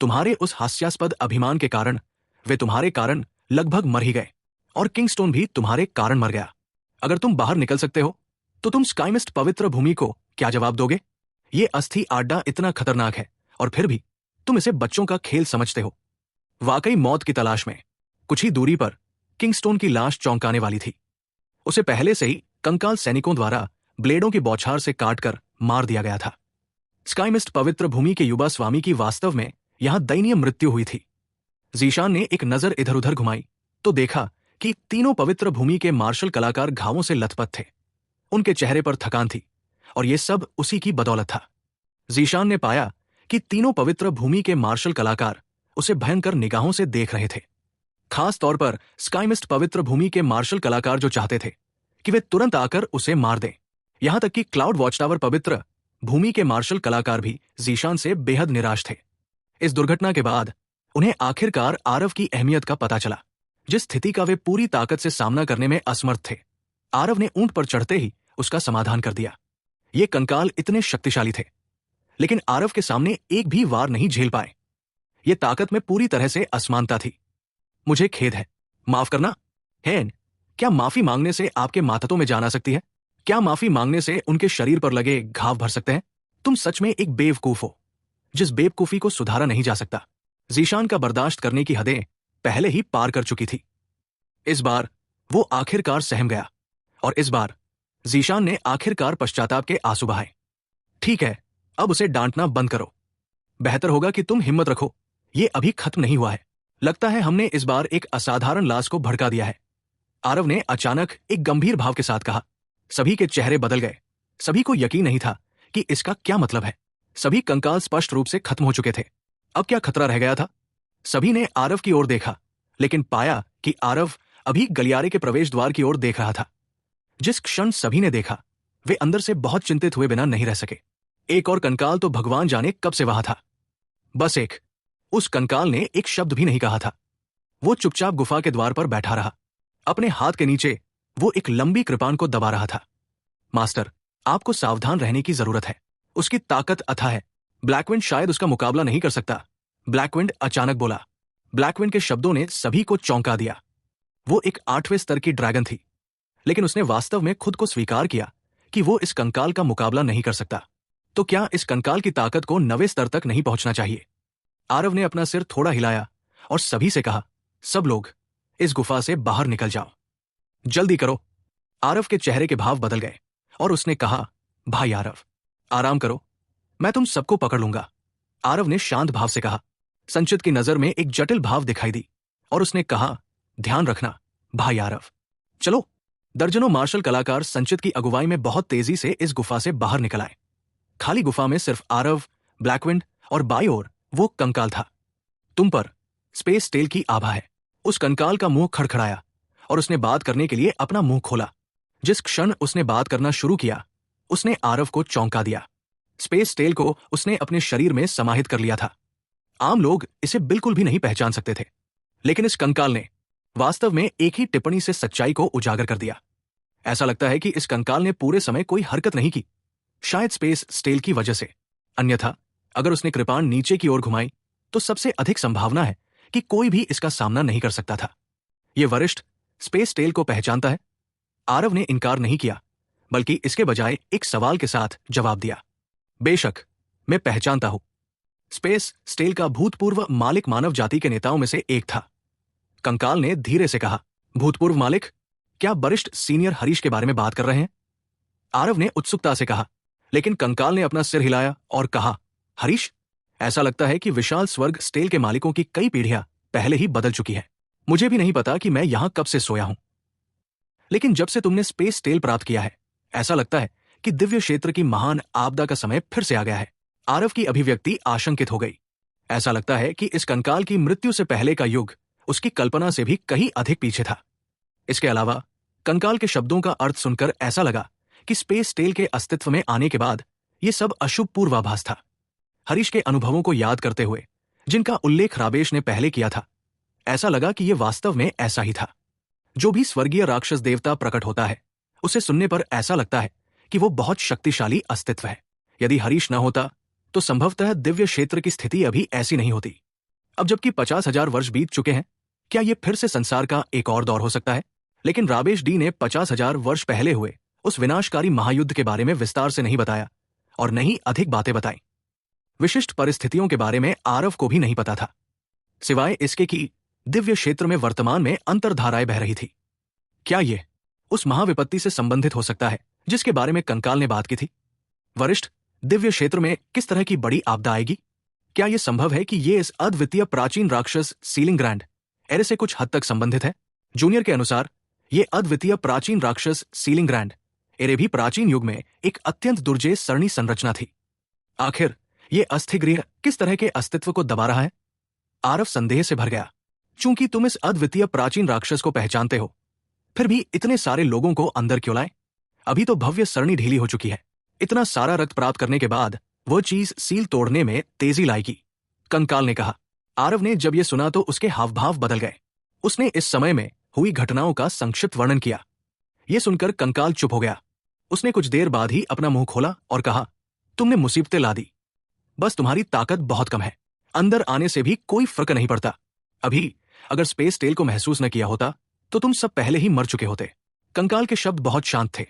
तुम्हारे उस हास्यास्पद अभिमान के कारण वे तुम्हारे कारण लगभग मर ही गए और किंगस्टोन भी तुम्हारे कारण मर गया। अगर तुम बाहर निकल सकते हो तो तुम स्काईमिस्ट पवित्र भूमि को क्या जवाब दोगे? ये अस्थि आड्डा इतना खतरनाक है और फिर भी तुम इसे बच्चों का खेल समझते हो। वाकई मौत की तलाश में कुछ ही दूरी पर किंगस्टोन की लाश चौंकाने वाली थी। उसे पहले से ही कंकाल सैनिकों द्वारा ब्लेडों की बौछार से काटकर मार दिया गया था। स्काईमिस्ट पवित्र भूमि के युवा स्वामी की वास्तव में यहां दयनीय मृत्यु हुई थी। जीशान ने एक नजर इधर उधर घुमाई तो देखा कि तीनों पवित्र भूमि के मार्शल कलाकार घावों से लथपथ थे। उनके चेहरे पर थकान थी और यह सब उसी की बदौलत था। जीशान ने पाया कि तीनों पवित्र भूमि के मार्शल कलाकार उसे भयंकर निगाहों से देख रहे थे। खास तौर पर स्काईमिस्ट पवित्र भूमि के मार्शल कलाकार जो चाहते थे कि वे तुरंत आकर उसे मार दें। यहां तक कि क्लाउड वॉच टावर पवित्र भूमि के मार्शल कलाकार भी जीशान से बेहद निराश थे। इस दुर्घटना के बाद उन्हें आखिरकार आरव की अहमियत का पता चला, जिस स्थिति का वे पूरी ताकत से सामना करने में असमर्थ थे। आरव ने ऊंट पर चढ़ते ही उसका समाधान कर दिया। ये कंकाल इतने शक्तिशाली थे, लेकिन आरव के सामने एक भी वार नहीं झेल पाए। ये ताकत में पूरी तरह से असमानता थी। मुझे खेद है, माफ करना। हैन, क्या माफी मांगने से आपके मातहतों में जान आ सकती है? क्या माफी मांगने से उनके शरीर पर लगे घाव भर सकते हैं? तुम सच में एक बेवकूफ हो, जिस बेवकूफी को सुधारा नहीं जा सकता। जीशान का बर्दाश्त करने की हदें पहले ही पार कर चुकी थी। इस बार वो आखिरकार सहम गया और इस बार जीशान ने आखिरकार पश्चाताप के आंसू बहाए। ठीक है, अब उसे डांटना बंद करो। बेहतर होगा कि तुम हिम्मत रखो, ये अभी खत्म नहीं हुआ है। लगता है हमने इस बार एक असाधारण लाश को भड़का दिया है। आरव ने अचानक एक गंभीर भाव के साथ कहा। सभी के चेहरे बदल गए। सभी को यकीन नहीं था कि इसका क्या मतलब है। सभी कंकाल स्पष्ट रूप से खत्म हो चुके थे। अब क्या खतरा रह गया था? सभी ने आरव की ओर देखा, लेकिन पाया कि आरव अभी गलियारे के प्रवेश द्वार की ओर देख रहा था। जिस क्षण सभी ने देखा, वे अंदर से बहुत चिंतित हुए बिना नहीं रह सके। एक और कंकाल तो भगवान जाने कब से वहां था। बस एक। उस कंकाल ने एक शब्द भी नहीं कहा था। वो चुपचाप गुफा के द्वार पर बैठा रहा। अपने हाथ के नीचे वो एक लंबी कृपान को दबा रहा था। मास्टर, आपको सावधान रहने की जरूरत है। उसकी ताकत अथाह है। ब्लैकविंड शायद उसका मुकाबला नहीं कर सकता। ब्लैकविंड अचानक बोला। ब्लैकविंड के शब्दों ने सभी को चौंका दिया। वो एक 8वें स्तर की ड्रैगन थी, लेकिन उसने वास्तव में खुद को स्वीकार किया कि वो इस कंकाल का मुकाबला नहीं कर सकता। तो क्या इस कंकाल की ताकत को 9वें स्तर तक नहीं पहुंचना चाहिए? आरव ने अपना सिर थोड़ा हिलाया और सभी से कहा, सब लोग इस गुफा से बाहर निकल जाओ। जल्दी करो। आरव के चेहरे के भाव बदल गए और उसने कहा, भाई आरव, आराम करो, मैं तुम सबको पकड़ लूंगा। आरव ने शांत भाव से कहा। संचित की नजर में एक जटिल भाव दिखाई दी और उसने कहा, ध्यान रखना भाई आरव। चलो। दर्जनों मार्शल कलाकार संचित की अगुवाई में बहुत तेजी से इस गुफा से बाहर निकल आए। खाली गुफा में सिर्फ आरव, ब्लैकविंड और बाई ओर वो कंकाल था। तुम पर स्पेस टेल की आभा है। उस कंकाल का मुंह खड़खड़ाया और उसने बात करने के लिए अपना मुंह खोला। जिस क्षण उसने बात करना शुरू किया, उसने आरव को चौंका दिया। स्पेस टेल को उसने अपने शरीर में समाहित कर लिया था। आम लोग इसे बिल्कुल भी नहीं पहचान सकते थे, लेकिन इस कंकाल ने वास्तव में एक ही टिप्पणी से सच्चाई को उजागर कर दिया। ऐसा लगता है कि इस कंकाल ने पूरे समय कोई हरकत नहीं की, शायद स्पेस स्टेल की वजह से। अन्यथा अगर उसने कृपाण नीचे की ओर घुमाई तो सबसे अधिक संभावना है कि कोई भी इसका सामना नहीं कर सकता था। यह वरिष्ठ स्पेस टेल को पहचानता है? आरव ने इनकार नहीं किया, बल्कि इसके बजाय एक सवाल के साथ जवाब दिया। बेशक, मैं पहचानता हूं। स्पेस स्टेल का भूतपूर्व मालिक मानव जाति के नेताओं में से एक था। कंकाल ने धीरे से कहा, भूतपूर्व मालिक? क्या वरिष्ठ सीनियर हरीश के बारे में बात कर रहे हैं? आरव ने उत्सुकता से कहा, लेकिन कंकाल ने अपना सिर हिलाया और कहा, हरीश? ऐसा लगता है कि विशाल स्वर्ग स्टेल के मालिकों की कई पीढ़ियां पहले ही बदल चुकी है। मुझे भी नहीं पता कि मैं यहां कब से सोया हूं, लेकिन जब से तुमने स्पेस स्टेल प्राप्त किया है, ऐसा लगता है कि दिव्य क्षेत्र की महान आपदा का समय फिर से आ गया है। आरव की अभिव्यक्ति आशंकित हो गई। ऐसा लगता है कि इस कंकाल की मृत्यु से पहले का युग उसकी कल्पना से भी कहीं अधिक पीछे था। इसके अलावा कंकाल के शब्दों का अर्थ सुनकर ऐसा लगा कि स्पेस स्टेल के अस्तित्व में आने के बाद यह सब अशुभ पूर्वाभास था। हरीश के अनुभवों को याद करते हुए, जिनका उल्लेख राबेश ने पहले किया था, ऐसा लगा कि यह वास्तव में ऐसा ही था। जो भी स्वर्गीय राक्षस देवता प्रकट होता है, उसे सुनने पर ऐसा लगता है कि वो बहुत शक्तिशाली अस्तित्व है। यदि हरीश न होता तो संभवतः दिव्य क्षेत्र की स्थिति अभी ऐसी नहीं होती। अब जबकि 50,000 वर्ष बीत चुके हैं, क्या ये फिर से संसार का एक और दौर हो सकता है? लेकिन राबेश डी ने 50,000 वर्ष पहले हुए उस विनाशकारी महायुद्ध के बारे में विस्तार से नहीं बताया और न ही अधिक बातें बताई। विशिष्ट परिस्थितियों के बारे में आरव को भी नहीं पता था, सिवाय इसके कि दिव्य क्षेत्र में वर्तमान में अंतर्धाराएं बह रही थी। क्या ये उस महाविपत्ति से संबंधित हो सकता है जिसके बारे में कंकाल ने बात की थी? वरिष्ठ, दिव्य क्षेत्र में किस तरह की बड़ी आपदा आएगी? क्या यह संभव है कि ये इस अद्वितीय प्राचीन राक्षस सीलिंग ग्रैंड एरे से कुछ हद तक संबंधित है? जूनियर के अनुसार ये अद्वितीय प्राचीन राक्षस सीलिंग ग्रैंड एरे भी प्राचीन युग में एक अत्यंत दुर्जेय सरणी संरचना थी। आखिर ये अस्थिगृह किस तरह के अस्तित्व को दबा रहा है? आरव संदेह से भर गया। चूंकि तुम इस अद्वितीय प्राचीन राक्षस को पहचानते हो, फिर भी इतने सारे लोगों को अंदर क्यों लाए? अभी तो भव्य सरणी ढीली हो चुकी है। इतना सारा रक्त प्राप्त करने के बाद वो चीज सील तोड़ने में तेजी लाएगी, कंकाल ने कहा। आरव ने जब ये सुना तो उसके हाव भाव बदल गए। उसने इस समय में हुई घटनाओं का संक्षिप्त वर्णन किया। यह सुनकर कंकाल चुप हो गया। उसने कुछ देर बाद ही अपना मुंह खोला और कहा, तुमने मुसीबतें ला दी। बस तुम्हारी ताकत बहुत कम है। अंदर आने से भी कोई फर्क नहीं पड़ता। अभी अगर स्पेस टेल को महसूस न किया होता तो तुम सब पहले ही मर चुके होते। कंकाल के शब्द बहुत शांत थे,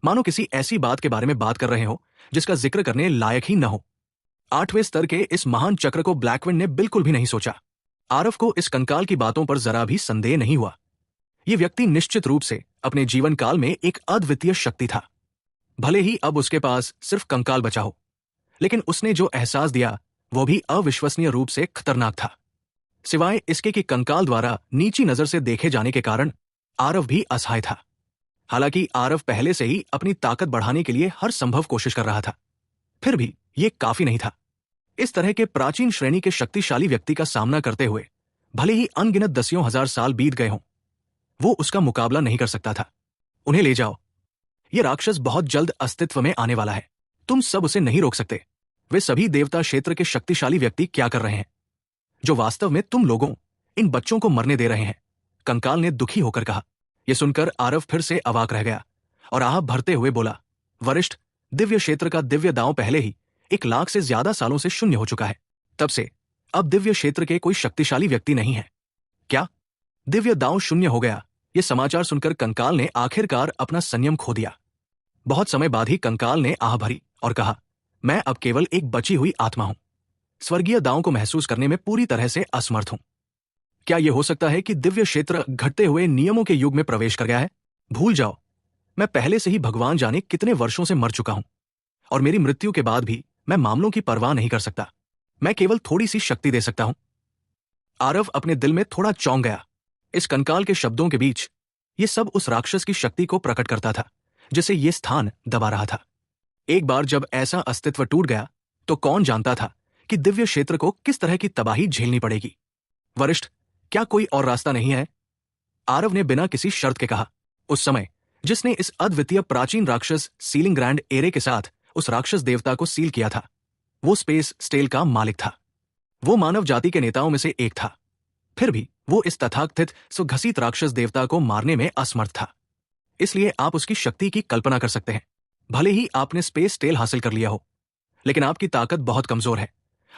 मानो किसी ऐसी बात के बारे में बात कर रहे हो जिसका जिक्र करने लायक ही न हो। 8वें स्तर के इस महान चक्र को ब्लैकविंड ने बिल्कुल भी नहीं सोचा। आरव को इस कंकाल की बातों पर जरा भी संदेह नहीं हुआ। यह व्यक्ति निश्चित रूप से अपने जीवन काल में एक अद्वितीय शक्ति था। भले ही अब उसके पास सिर्फ कंकाल बचा हो, लेकिन उसने जो एहसास दिया वो भी अविश्वसनीय रूप से खतरनाक था। सिवाय इसके कि कंकाल द्वारा नीची नजर से देखे जाने के कारण आरव भी असहाय था। हालांकि आरव पहले से ही अपनी ताकत बढ़ाने के लिए हर संभव कोशिश कर रहा था, फिर भी ये काफी नहीं था। इस तरह के प्राचीन श्रेणी के शक्तिशाली व्यक्ति का सामना करते हुए भले ही अनगिनत दसियों हजार साल बीत गए हों, वो उसका मुकाबला नहीं कर सकता था। उन्हें ले जाओ, ये राक्षस बहुत जल्द अस्तित्व में आने वाला है, तुम सब उसे नहीं रोक सकते। वे सभी देवता क्षेत्र के शक्तिशाली व्यक्ति क्या कर रहे हैं जो वास्तव में तुम लोगों, इन बच्चों को मरने दे रहे हैं? कंकाल ने दुखी होकर कहा। यह सुनकर आरव फिर से अवाक रह गया और आह भरते हुए बोला, वरिष्ठ, दिव्य क्षेत्र का दिव्य दांव पहले ही 1,00,000 से ज्यादा सालों से शून्य हो चुका है। तब से अब दिव्य क्षेत्र के कोई शक्तिशाली व्यक्ति नहीं है। क्या दिव्य दांव शून्य हो गया? यह समाचार सुनकर कंकाल ने आखिरकार अपना संयम खो दिया। बहुत समय बाद ही कंकाल ने आह भरी और कहा, मैं अब केवल एक बची हुई आत्मा हूं, स्वर्गीय दांव को महसूस करने में पूरी तरह से असमर्थ हूं। क्या यह हो सकता है कि दिव्य क्षेत्र घटते हुए नियमों के युग में प्रवेश कर गया है? भूल जाओ, मैं पहले से ही भगवान जाने कितने वर्षों से मर चुका हूं और मेरी मृत्यु के बाद भी मैं मामलों की परवाह नहीं कर सकता। मैं केवल थोड़ी सी शक्ति दे सकता हूं। आरव अपने दिल में थोड़ा चौंक गया। इस कंकाल के शब्दों के बीच ये सब उस राक्षस की शक्ति को प्रकट करता था जिसे ये स्थान दबा रहा था। एक बार जब ऐसा अस्तित्व टूट गया तो कौन जानता था कि दिव्य क्षेत्र को किस तरह की तबाही झेलनी पड़ेगी। वरिष्ठ, क्या कोई और रास्ता नहीं है? आरव ने बिना किसी शर्त के कहा। उस समय जिसने इस अद्वितीय प्राचीन राक्षस सीलिंग ग्रैंड एरे के साथ उस राक्षस देवता को सील किया था, वो स्पेस स्टेल का मालिक था। वो मानव जाति के नेताओं में से एक था। फिर भी वो इस तथाकथित सुघसीत राक्षस देवता को मारने में असमर्थ था। इसलिए आप उसकी शक्ति की कल्पना कर सकते हैं। भले ही आपने स्पेस स्टेल हासिल कर लिया हो, लेकिन आपकी ताकत बहुत कमजोर है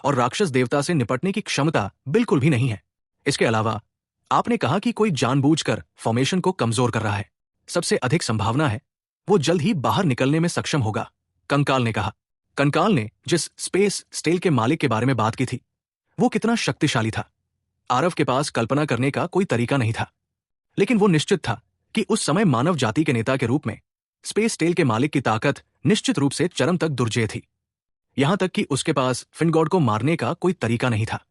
और राक्षस देवता से निपटने की क्षमता बिल्कुल भी नहीं है। इसके अलावा आपने कहा कि कोई जानबूझकर फॉर्मेशन को कमजोर कर रहा है। सबसे अधिक संभावना है वो जल्द ही बाहर निकलने में सक्षम होगा, कंकाल ने कहा। कंकाल ने जिस स्पेस स्टेल के मालिक के बारे में बात की थी, वो कितना शक्तिशाली था, आरव के पास कल्पना करने का कोई तरीका नहीं था। लेकिन वो निश्चित था कि उस समय मानव जाति के नेता के रूप में स्पेस स्टेल के मालिक की ताकत निश्चित रूप से चरम तक दुर्जेय थी। यहां तक कि उसके पास फिनगॉड को मारने का कोई तरीका नहीं था।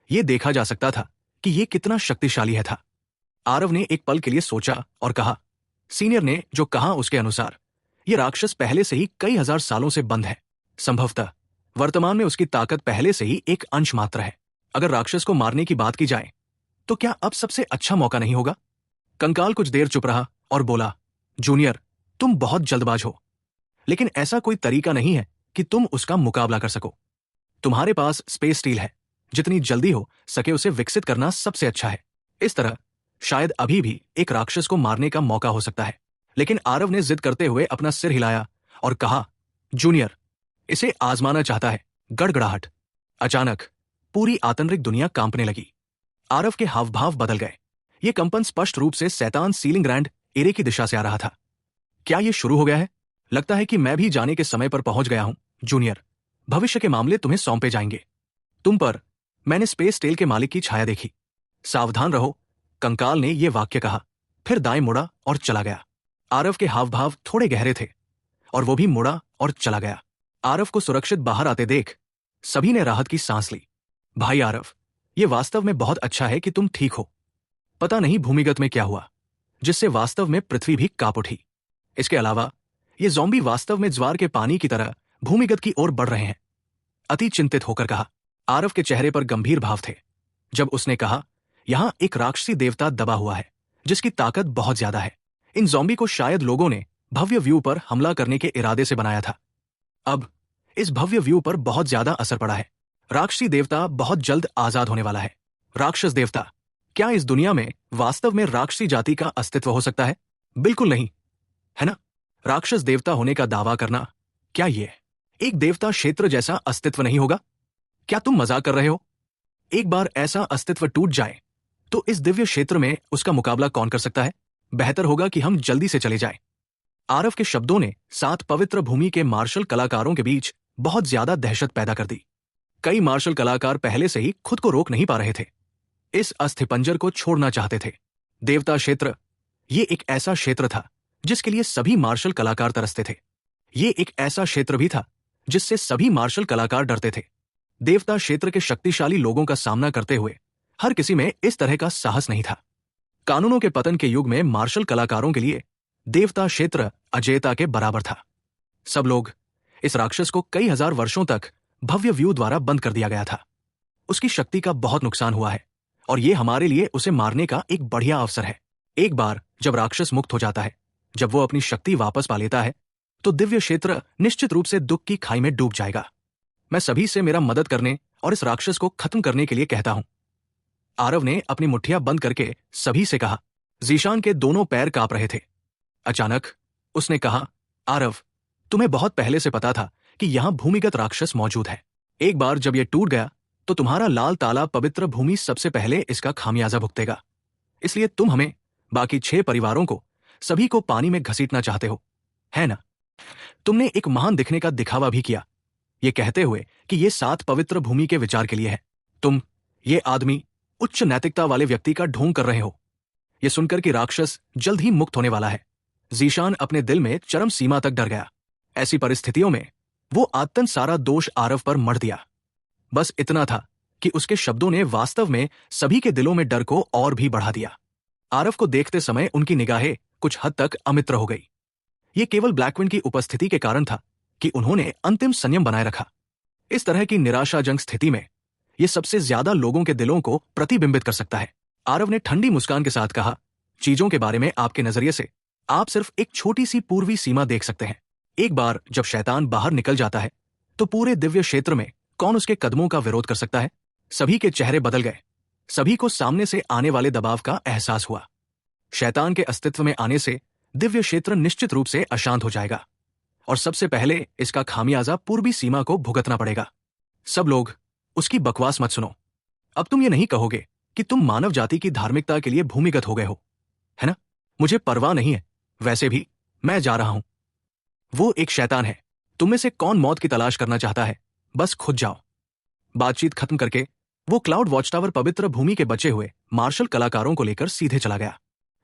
यह देखा जा सकता था कि यह कितना शक्तिशाली है था। आरव ने एक पल के लिए सोचा और कहा, सीनियर ने जो कहा उसके अनुसार यह राक्षस पहले से ही कई हजार सालों से बंद है। संभवतः वर्तमान में उसकी ताकत पहले से ही एक अंश मात्र है। अगर राक्षस को मारने की बात की जाए तो क्या अब सबसे अच्छा मौका नहीं होगा? कंकाल कुछ देर चुप रहा और बोला, जूनियर, तुम बहुत जल्दबाज हो, लेकिन ऐसा कोई तरीका नहीं है कि तुम उसका मुकाबला कर सको। तुम्हारे पास स्पेस स्टील है, जितनी जल्दी हो सके उसे विकसित करना सबसे अच्छा है। इस तरह शायद अभी भी एक राक्षस को मारने का मौका हो सकता है। लेकिन आरव ने जिद करते हुए अपना सिर हिलाया और कहा, जूनियर, इसे आजमाना चाहता है। गड़गड़ाहट। अचानक पूरी आतंरिक दुनिया कांपने लगी। आरव के हाव भाव बदल गए। ये कंपन स्पष्ट रूप से शैतान सीलिंग ग्रैंड एरे की दिशा से आ रहा था। क्या ये शुरू हो गया है? लगता है कि मैं भी जाने के समय पर पहुंच गया हूं। जूनियर, भविष्य के मामले तुम्हें सौंपे जाएंगे। तुम पर मैंने स्पेस स्टेल के मालिक की छाया देखी। सावधान रहो, कंकाल ने यह वाक्य कहा, फिर दाएं मुड़ा और चला गया। आरव के हाव भाव थोड़े गहरे थे और वो भी मुड़ा और चला गया। आरव को सुरक्षित बाहर आते देख सभी ने राहत की सांस ली। भाई आरव, यह वास्तव में बहुत अच्छा है कि तुम ठीक हो। पता नहीं भूमिगत में क्या हुआ जिससे वास्तव में पृथ्वी भी कांप उठी। इसके अलावा ये ज़ॉम्बी वास्तव में ज्वार के पानी की तरह भूमिगत की ओर बढ़ रहे हैं। अति चिंतित होकर कहा। आरव के चेहरे पर गंभीर भाव थे जब उसने कहा, यहां एक राक्षसी देवता दबा हुआ है जिसकी ताकत बहुत ज्यादा है। इन ज़ॉम्बी को शायद लोगों ने भव्य व्यू पर हमला करने के इरादे से बनाया था। अब इस भव्य व्यू पर बहुत ज्यादा असर पड़ा है। राक्षसी देवता बहुत जल्द आजाद होने वाला है। राक्षस देवता, क्या इस दुनिया में वास्तव में राक्षसी जाति का अस्तित्व हो सकता है? बिल्कुल नहीं, है ना? राक्षस देवता होने का दावा करना, क्या ये एक देवता क्षेत्र जैसा अस्तित्व नहीं होगा? क्या तुम मजाक कर रहे हो? एक बार ऐसा अस्तित्व टूट जाए तो इस दिव्य क्षेत्र में उसका मुकाबला कौन कर सकता है? बेहतर होगा कि हम जल्दी से चले जाएं। आरव के शब्दों ने 7 पवित्र भूमि के मार्शल कलाकारों के बीच बहुत ज्यादा दहशत पैदा कर दी। कई मार्शल कलाकार पहले से ही खुद को रोक नहीं पा रहे थे। इस अस्थिपंजर को छोड़ना चाहते थे। देवता क्षेत्र, ये एक ऐसा क्षेत्र था जिसके लिए सभी मार्शल कलाकार तरसते थे। ये एक ऐसा क्षेत्र भी था जिससे सभी मार्शल कलाकार डरते थे। देवता क्षेत्र के शक्तिशाली लोगों का सामना करते हुए हर किसी में इस तरह का साहस नहीं था। कानूनों के पतन के युग में मार्शल कलाकारों के लिए देवता क्षेत्र अजेयता के बराबर था। सब लोग इस राक्षस को कई हजार वर्षों तक भव्य व्यू द्वारा बंद कर दिया गया था। उसकी शक्ति का बहुत नुकसान हुआ है और ये हमारे लिए उसे मारने का एक बढ़िया अवसर है। एक बार जब राक्षस मुक्त हो जाता है, जब वो अपनी शक्ति वापस पा लेता है, तो दिव्य क्षेत्र निश्चित रूप से दुख की खाई में डूब जाएगा। मैं सभी से मेरा मदद करने और इस राक्षस को खत्म करने के लिए कहता हूं। आरव ने अपनी मुट्ठियां बंद करके सभी से कहा। जीशान के दोनों पैर कांप रहे थे। अचानक उसने कहा, आरव, तुम्हें बहुत पहले से पता था कि यहां भूमिगत राक्षस मौजूद है। एक बार जब यह टूट गया तो तुम्हारा लाल तालाब पवित्र भूमि सबसे पहले इसका खामियाजा भुगतेगा। इसलिए तुम हमें, बाकी 6 परिवारों को, सभी को पानी में घसीटना चाहते हो, है ना? तुमने एक महान दिखने का दिखावा भी किया, ये कहते हुए कि ये 7 पवित्र भूमि के विचार के लिए है। तुम, ये आदमी, उच्च नैतिकता वाले व्यक्ति का ढोंग कर रहे हो। यह सुनकर कि राक्षस जल्द ही मुक्त होने वाला है, जीशान अपने दिल में चरम सीमा तक डर गया। ऐसी परिस्थितियों में वो आत्तन सारा दोष आरव पर मढ़ दिया। बस इतना था कि उसके शब्दों ने वास्तव में सभी के दिलों में डर को और भी बढ़ा दिया। आरव को देखते समय उनकी निगाहें कुछ हद तक अमित्र हो गई। ये केवल ब्लैकविंड की उपस्थिति के कारण था कि उन्होंने अंतिम संयम बनाए रखा। इस तरह की निराशाजनक स्थिति में यह सबसे ज्यादा लोगों के दिलों को प्रतिबिंबित कर सकता है। आरव ने ठंडी मुस्कान के साथ कहा, चीजों के बारे में आपके नजरिए से आप सिर्फ एक छोटी सी पूर्वी सीमा देख सकते हैं। एक बार जब शैतान बाहर निकल जाता है तो पूरे दिव्य क्षेत्र में कौन उसके कदमों का विरोध कर सकता है? सभी के चेहरे बदल गए। सभी को सामने से आने वाले दबाव का एहसास हुआ। शैतान के अस्तित्व में आने से दिव्य क्षेत्र निश्चित रूप से अशांत हो जाएगा और सबसे पहले इसका खामियाजा पूर्वी सीमा को भुगतना पड़ेगा। सब लोग उसकी बकवास मत सुनो। अब तुम ये नहीं कहोगे कि तुम मानव जाति की धार्मिकता के लिए भूमिगत हो गए हो, है ना? मुझे परवाह नहीं है, वैसे भी मैं जा रहा हूं। वो एक शैतान है। तुम में से कौन मौत की तलाश करना चाहता है? बस खुद जाओ। बातचीत खत्म करके वो क्लाउड वॉच टावर पवित्र भूमि के बचे हुए मार्शल कलाकारों को लेकर सीधे चला गया।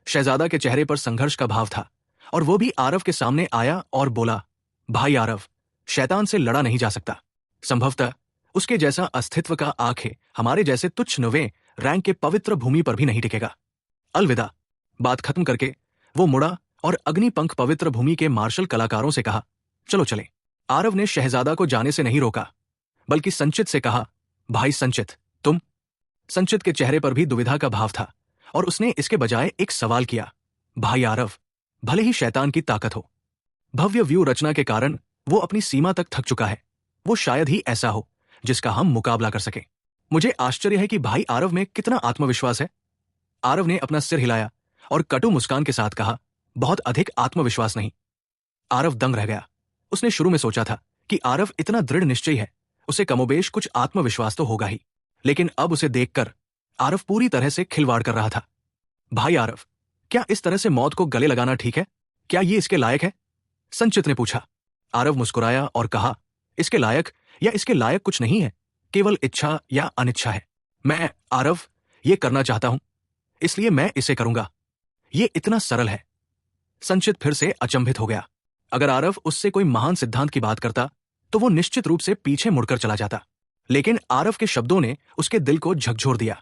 शहजादा के चेहरे पर संघर्ष का भाव था और वो भी आरव के सामने आया और बोला, भाई आरव, शैतान से लड़ा नहीं जा सकता। संभवतः उसके जैसा अस्तित्व का आंखें हमारे जैसे तुच्छ 9वें रैंक के पवित्र भूमि पर भी नहीं टिकेगा। अलविदा। बात खत्म करके वो मुड़ा और अग्निपंख पवित्र भूमि के मार्शल कलाकारों से कहा, चलो चले। आरव ने शहजादा को जाने से नहीं रोका, बल्कि संचित से कहा, भाई संचित, तुम? संचित के चेहरे पर भी दुविधा का भाव था और उसने इसके बजाय एक सवाल किया, भाई आरव, भले ही शैतान की ताकत हो, भव्य व्यू रचना के कारण वो अपनी सीमा तक थक चुका है। वो शायद ही ऐसा हो जिसका हम मुकाबला कर सके। मुझे आश्चर्य है कि भाई आरव में कितना आत्मविश्वास है। आरव ने अपना सिर हिलाया और कटु मुस्कान के साथ कहा, बहुत अधिक आत्मविश्वास नहीं। आरव दंग रह गया। उसने शुरू में सोचा था कि आरव इतना दृढ़ निश्चयी है, उसे कमोबेश कुछ आत्मविश्वास तो होगा ही, लेकिन अब उसे देखकर आरव पूरी तरह से खिलवाड़ कर रहा था। भाई आरव, क्या इस तरह से मौत को गले लगाना ठीक है? क्या ये इसके लायक है? संचित ने पूछा। आरव मुस्कुराया और कहा, इसके लायक या इसके लायक कुछ नहीं है, केवल इच्छा या अनिच्छा है। मैं, आरव, ये करना चाहता हूं, इसलिए मैं इसे करूंगा। ये इतना सरल है। संचित फिर से अचंभित हो गया। अगर आरव उससे कोई महान सिद्धांत की बात करता तो वो निश्चित रूप से पीछे मुड़कर चला जाता, लेकिन आरव के शब्दों ने उसके दिल को झकझोर दिया।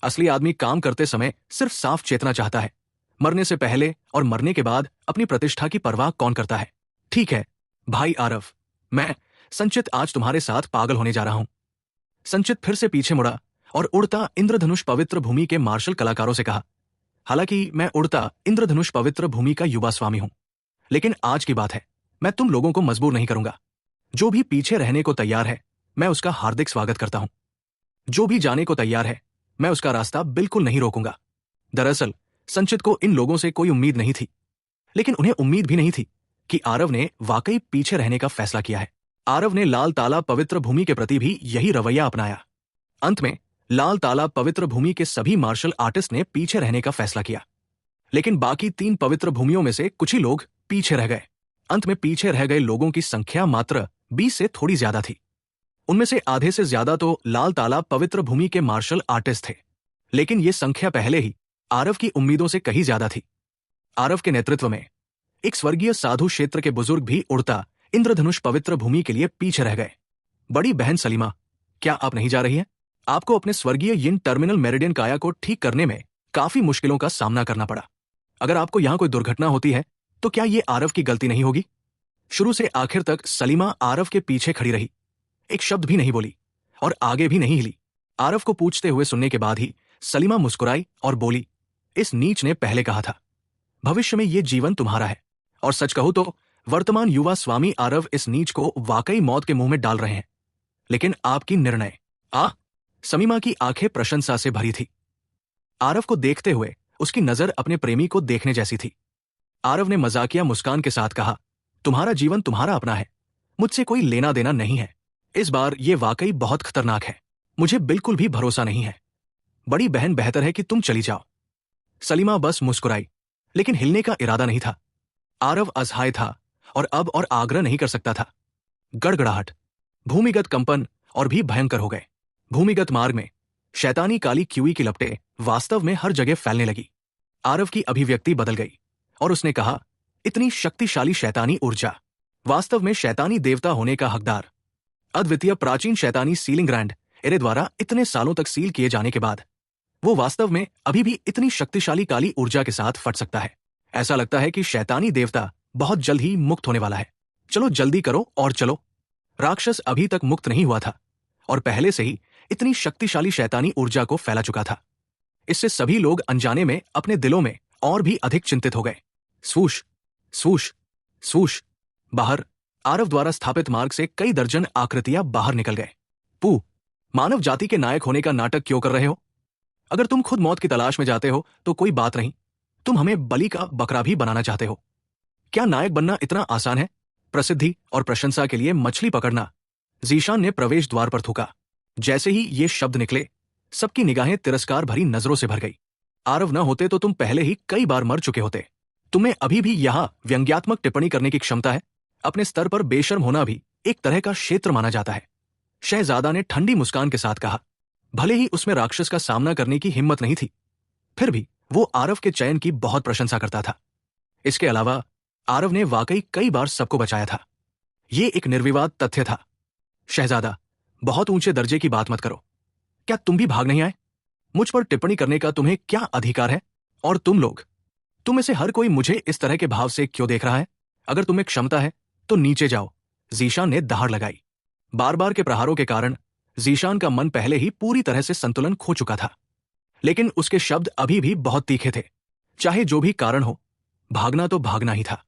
असली आदमी काम करते समय सिर्फ साफ चेतना चाहता है। मरने से पहले और मरने के बाद अपनी प्रतिष्ठा की परवाह कौन करता है? ठीक है भाई आरव, मैं, संचित, आज तुम्हारे साथ पागल होने जा रहा हूं। संचित फिर से पीछे मुड़ा और उड़ता इंद्रधनुष पवित्र भूमि के मार्शल कलाकारों से कहा, हालांकि मैं उड़ता इंद्रधनुष पवित्र भूमि का युवा स्वामी हूं, लेकिन आज की बात है, मैं तुम लोगों को मजबूर नहीं करूंगा। जो भी पीछे रहने को तैयार है, मैं उसका हार्दिक स्वागत करता हूं। जो भी जाने को तैयार है, मैं उसका रास्ता बिल्कुल नहीं रोकूंगा। दरअसल संचित को इन लोगों से कोई उम्मीद नहीं थी, लेकिन उन्हें उम्मीद भी नहीं थी कि आरव ने वाकई पीछे रहने का फैसला किया है। आरव ने लाल तालाब पवित्र भूमि के प्रति भी यही रवैया अपनाया। अंत में लाल तालाब पवित्र भूमि के सभी मार्शल आर्टिस्ट ने पीछे रहने का फैसला किया, लेकिन बाकी 3 पवित्र भूमियों में से कुछ ही लोग पीछे रह गए। अंत में पीछे रह गए लोगों की संख्या मात्र 20 से थोड़ी ज्यादा थी। उनमें से आधे से ज्यादा तो लाल तालाब पवित्र भूमि के मार्शल आर्टिस्ट थे, लेकिन ये संख्या पहले ही आरव की उम्मीदों से कहीं ज्यादा थी। आरव के नेतृत्व में एक स्वर्गीय साधु क्षेत्र के बुजुर्ग भी उड़ता इंद्रधनुष पवित्र भूमि के लिए पीछे रह गए। बड़ी बहन सलीमा, क्या आप नहीं जा रही हैं? आपको अपने स्वर्गीय यिन टर्मिनल मेरिडियन काया को ठीक करने में काफी मुश्किलों का सामना करना पड़ा। अगर आपको यहां कोई दुर्घटना होती है तो क्या ये आरव की गलती नहीं होगी? शुरू से आखिर तक सलीमा आरव के पीछे खड़ी रही, एक शब्द भी नहीं बोली और आगे भी नहीं हिली। आरव को पूछते हुए सुनने के बाद ही सलीमा मुस्कुराई और बोली, इस नीच ने पहले कहा था भविष्य में ये जीवन तुम्हारा है। और सच कहूं तो वर्तमान युवा स्वामी आरव इस नीच को वाकई मौत के मुंह में डाल रहे हैं। लेकिन आपकी निर्णय समीमा की आंखें प्रशंसा से भरी थी। आरव को देखते हुए उसकी नजर अपने प्रेमी को देखने जैसी थी। आरव ने मजाकिया मुस्कान के साथ कहा, तुम्हारा जीवन तुम्हारा अपना है, मुझसे कोई लेना देना नहीं है। इस बार ये वाकई बहुत खतरनाक है, मुझे बिल्कुल भी भरोसा नहीं है। बड़ी बहन, बेहतर है कि तुम चली जाओ। सलीमा बस मुस्कुराई, लेकिन हिलने का इरादा नहीं था। आरव असहाय था और अब और आग्रह नहीं कर सकता था। गड़गड़ाहट, भूमिगत कंपन और भी भयंकर हो गए। भूमिगत मार्ग में शैतानी काली क्यूई की लपटें वास्तव में हर जगह फैलने लगी। आरव की अभिव्यक्ति बदल गई और उसने कहा, इतनी शक्तिशाली शैतानी ऊर्जा, वास्तव में शैतानी देवता होने का हकदार, अद्वितीय प्राचीन शैतानी सीलिंग ग्रैंड एरे द्वारा इतने सालों तक सील किए जाने के बाद वो वास्तव में अभी भी इतनी शक्तिशाली काली ऊर्जा के साथ फट सकता है। ऐसा लगता है कि शैतानी देवता बहुत जल्द ही मुक्त होने वाला है। चलो जल्दी करो और चलो। राक्षस अभी तक मुक्त नहीं हुआ था और पहले से ही इतनी शक्तिशाली शैतानी ऊर्जा को फैला चुका था। इससे सभी लोग अनजाने में अपने दिलों में और भी अधिक चिंतित हो गए। स्वूश स्वूश स्वूश। बाहर आरव द्वारा स्थापित मार्ग से कई दर्जन आकृतियां बाहर निकल गए। पू, मानव जाति के नायक होने का नाटक क्यों कर रहे हो? अगर तुम खुद मौत की तलाश में जाते हो तो कोई बात नहीं, तुम हमें बलि का बकरा भी बनाना चाहते हो। क्या नायक बनना इतना आसान है? प्रसिद्धि और प्रशंसा के लिए मछली पकड़ना। जीशान ने प्रवेश द्वार पर थूका। जैसे ही ये शब्द निकले, सबकी निगाहें तिरस्कार भरी नजरों से भर गई। आरव न होते तो तुम पहले ही कई बार मर चुके होते। तुम्हें अभी भी यहां व्यंग्यात्मक टिप्पणी करने की क्षमता है। अपने स्तर पर बेशर्म होना भी एक तरह का क्षेत्र माना जाता है। शहजादा ने ठंडी मुस्कान के साथ कहा। भले ही उसमें राक्षस का सामना करने की हिम्मत नहीं थी, फिर भी वो आरव के चयन की बहुत प्रशंसा करता था। इसके अलावा आरव ने वाकई कई बार सबको बचाया था। ये एक निर्विवाद तथ्य था। शहजादा, बहुत ऊंचे दर्जे की बात मत करो। क्या तुम भी भाग नहीं आए? मुझ पर टिप्पणी करने का तुम्हें क्या अधिकार है? और तुम लोग, तुम में से हर कोई मुझे इस तरह के भाव से क्यों देख रहा है? अगर तुम्हें क्षमता है तो नीचे जाओ। जीशान ने दहाड़ लगाई। बार बार के प्रहारों के कारण जीशान का मन पहले ही पूरी तरह से संतुलन खो चुका था, लेकिन उसके शब्द अभी भी बहुत तीखे थे। चाहे जो भी कारण हो, भागना तो भागना ही था।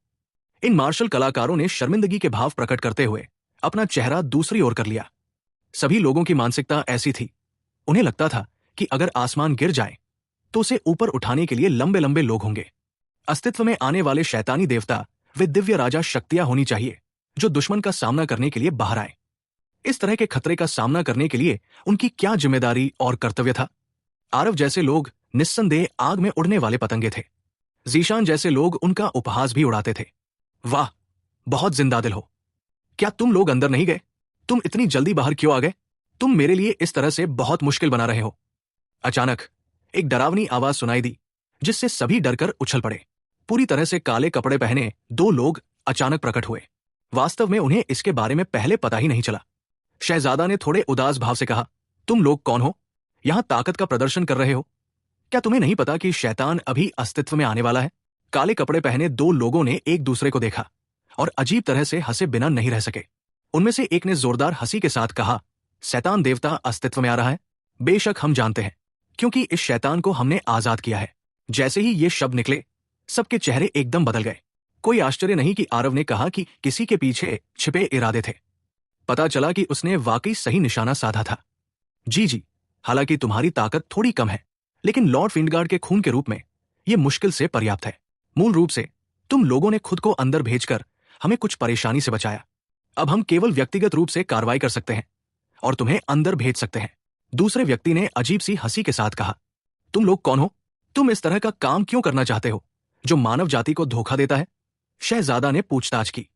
इन मार्शल कलाकारों ने शर्मिंदगी के भाव प्रकट करते हुए अपना चेहरा दूसरी ओर कर लिया। सभी लोगों की मानसिकता ऐसी थी, उन्हें लगता था कि अगर आसमान गिर जाए तो उसे ऊपर उठाने के लिए लंबे लंबे लोग होंगे। अस्तित्व में आने वाले शैतानी देवता वे दिव्य राजा शक्तियां होनी चाहिए जो दुश्मन का सामना करने के लिए बाहर आए। इस तरह के खतरे का सामना करने के लिए उनकी क्या जिम्मेदारी और कर्तव्य था? आरव जैसे लोग निस्संदेह आग में उड़ने वाले पतंगे थे। जीशान जैसे लोग उनका उपहास भी उड़ाते थे। वाह, बहुत जिंदादिल हो। क्या तुम लोग अंदर नहीं गए? तुम इतनी जल्दी बाहर क्यों आ गए? तुम मेरे लिए इस तरह से बहुत मुश्किल बना रहे हो। अचानक एक डरावनी आवाज सुनाई दी, जिससे सभी डरकर उछल पड़े। पूरी तरह से काले कपड़े पहने दो लोग अचानक प्रकट हुए। वास्तव में उन्हें इसके बारे में पहले पता ही नहीं चला। शहजादा ने थोड़े उदास भाव से कहा, तुम लोग कौन हो? यहां ताकत का प्रदर्शन कर रहे हो? क्या तुम्हें नहीं पता कि शैतान अभी अस्तित्व में आने वाला है? काले कपड़े पहने दो लोगों ने एक दूसरे को देखा और अजीब तरह से हंसे बिना नहीं रह सके। उनमें से एक ने जोरदार हंसी के साथ कहा, शैतान देवता अस्तित्व में आ रहा है? बेशक हम जानते हैं, क्योंकि इस शैतान को हमने आजाद किया है। जैसे ही ये शब्द निकले, सबके चेहरे एकदम बदल गए। कोई आश्चर्य नहीं कि आरव ने कहा कि किसी के पीछे छिपे इरादे थे। पता चला कि उसने वाकई सही निशाना साधा था। जी, हालांकि तुम्हारी ताकत थोड़ी कम है, लेकिन लॉर्ड फिंडगार्ड के खून के रूप में यह मुश्किल से पर्याप्त है। मूल रूप से तुम लोगों ने खुद को अंदर भेजकर हमें कुछ परेशानी से बचाया। अब हम केवल व्यक्तिगत रूप से कार्रवाई कर सकते हैं और तुम्हें अंदर भेज सकते हैं। दूसरे व्यक्ति ने अजीब सी हंसी के साथ कहा, तुम लोग कौन हो? तुम इस तरह का काम क्यों करना चाहते हो जो मानव जाति को धोखा देता है? शहजादा ने पूछताछ की।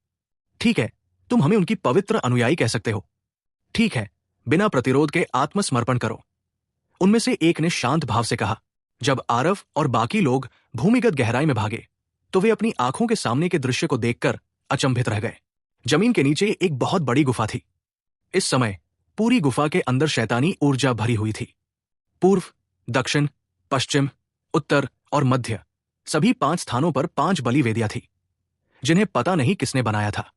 ठीक है, तुम हमें उनकी पवित्र अनुयायी कह सकते हो। ठीक है, बिना प्रतिरोध के आत्मसमर्पण करो, उनमें से एक ने शांत भाव से कहा। जब आरव और बाकी लोग भूमिगत गहराई में भागे तो वे अपनी आंखों के सामने के दृश्य को देखकर अचंभित रह गए। जमीन के नीचे एक बहुत बड़ी गुफा थी। इस समय पूरी गुफा के अंदर शैतानी ऊर्जा भरी हुई थी। पूर्व, दक्षिण, पश्चिम उत्तर और मध्य सभी 5 स्थानों पर 5 बलि वेदियां थी, जिन्हें पता नहीं किसने बनाया था।